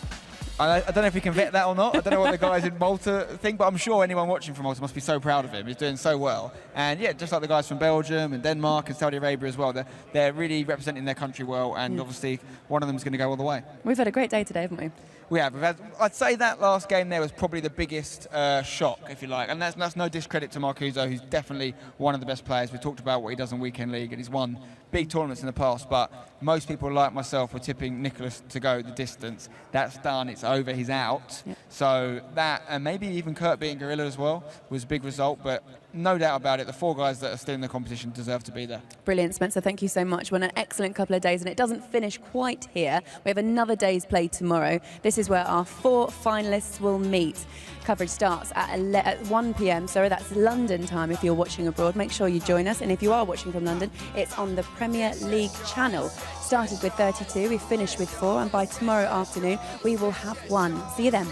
I don't know if we can vet that or not. I don't know what the guys in Malta think, but I'm sure anyone watching from Malta must be so proud of him. He's doing so well. And yeah, just like the guys from Belgium and Denmark and Saudi Arabia as well, they're really representing their country well, and obviously one of them is going to go all the way. We've had a great day today, haven't we? We have. I'd say that last game there was probably the biggest shock, if you like. And that's no discredit to Marcuso, who's definitely one of the best players. We talked about what he does in Weekend League, and he's won big tournaments in the past. But most people, like myself, were tipping Nicholas to go the distance. That's done. It's over. He's out. Yeah. So that, and maybe even Kurt beating Gorilla as well, was a big result. But no doubt about it, the 4 guys that are still in the competition deserve to be there. Brilliant, Spencer. Thank you so much. What an excellent couple of days, and it doesn't finish quite here. We have another day's play tomorrow. This is where our 4 finalists will meet. Coverage starts at 1 p.m, so that's London time if you're watching abroad. Make sure you join us, and if you are watching from London, it's on the Premier League channel. Started with 32, we finished with 4, and by tomorrow afternoon, we will have 1. See you then.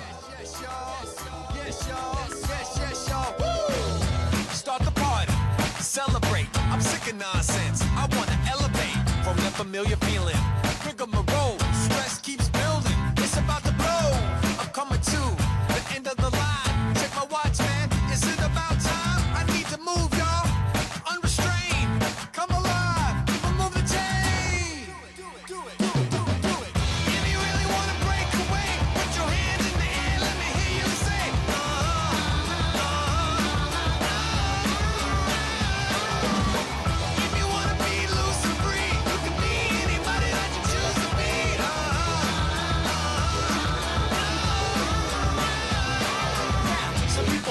Celebrate, I'm sick of nonsense. I wanna elevate from that familiar feeling. Rigmarole, stress keeps building. It's about to blow. I'm coming to the end of the line. Check my watch, man. Is it about time? I need to move, y'all. Unrestrained, come alive. Remove the chain. Do it. If you really wanna break away, put your hands in the air. Let me hear you say,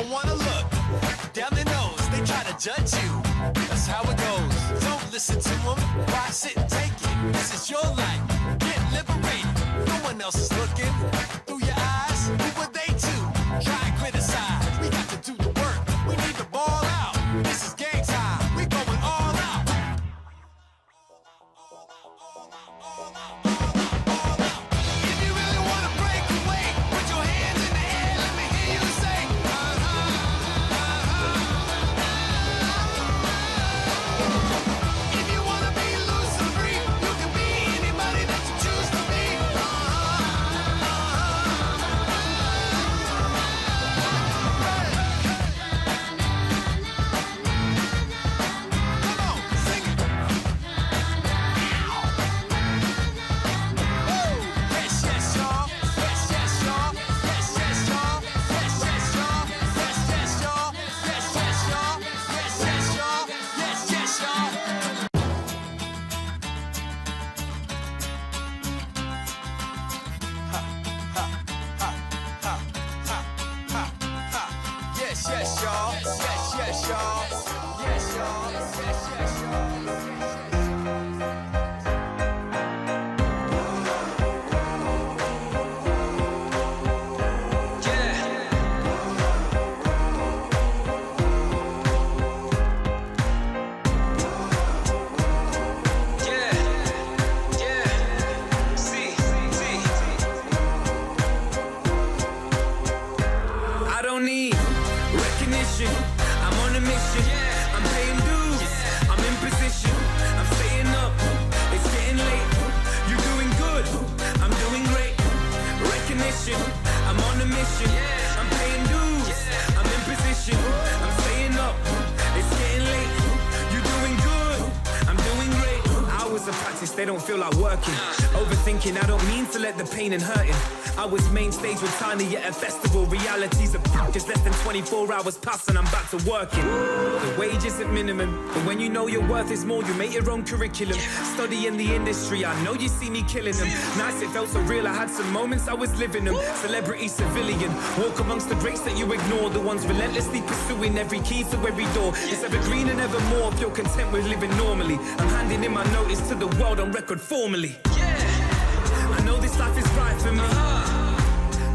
wanna look down their nose, they try to judge you. That's how it goes. Don't listen to them. Why sit and take it? This is your life. Get liberated. No one else is looking through your eyes. Who were they to? y'all. Yes, yes, y'all. Yes, y'all. Yes, yes, y'all. I'm on a mission, I'm paying dues, I'm in position, I'm staying up, it's getting late, you're doing good, I'm doing great, recognition, I'm on a mission, I'm paying dues, I'm in position, I'm staying up, it's getting late, you're doing good, I'm doing great. Hours of practice, they don't feel like working, overthinking, I don't mean to let the pain and hurting. I was main stage with Tiny at a festival. Realities are just less than 24 hours past and I'm back to working. The wage isn't minimum, but when you know your worth is more, you make your own curriculum. Study in the industry, I know you see me killing them. Nice, it felt so real, I had some moments I was living them. Celebrity, civilian, walk amongst the greats that you ignore. The ones relentlessly pursuing every key to every door. It's evergreen and evermore if you're content with living normally. I'm handing in my notice to the world on record formally. I know this life is right for me.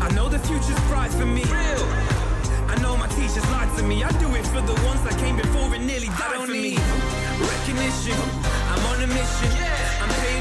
I know the future's bright for me. I know my teachers lied to me. I do it for the ones that came before and nearly died for me. Recognition, I'm on a mission. I'm paying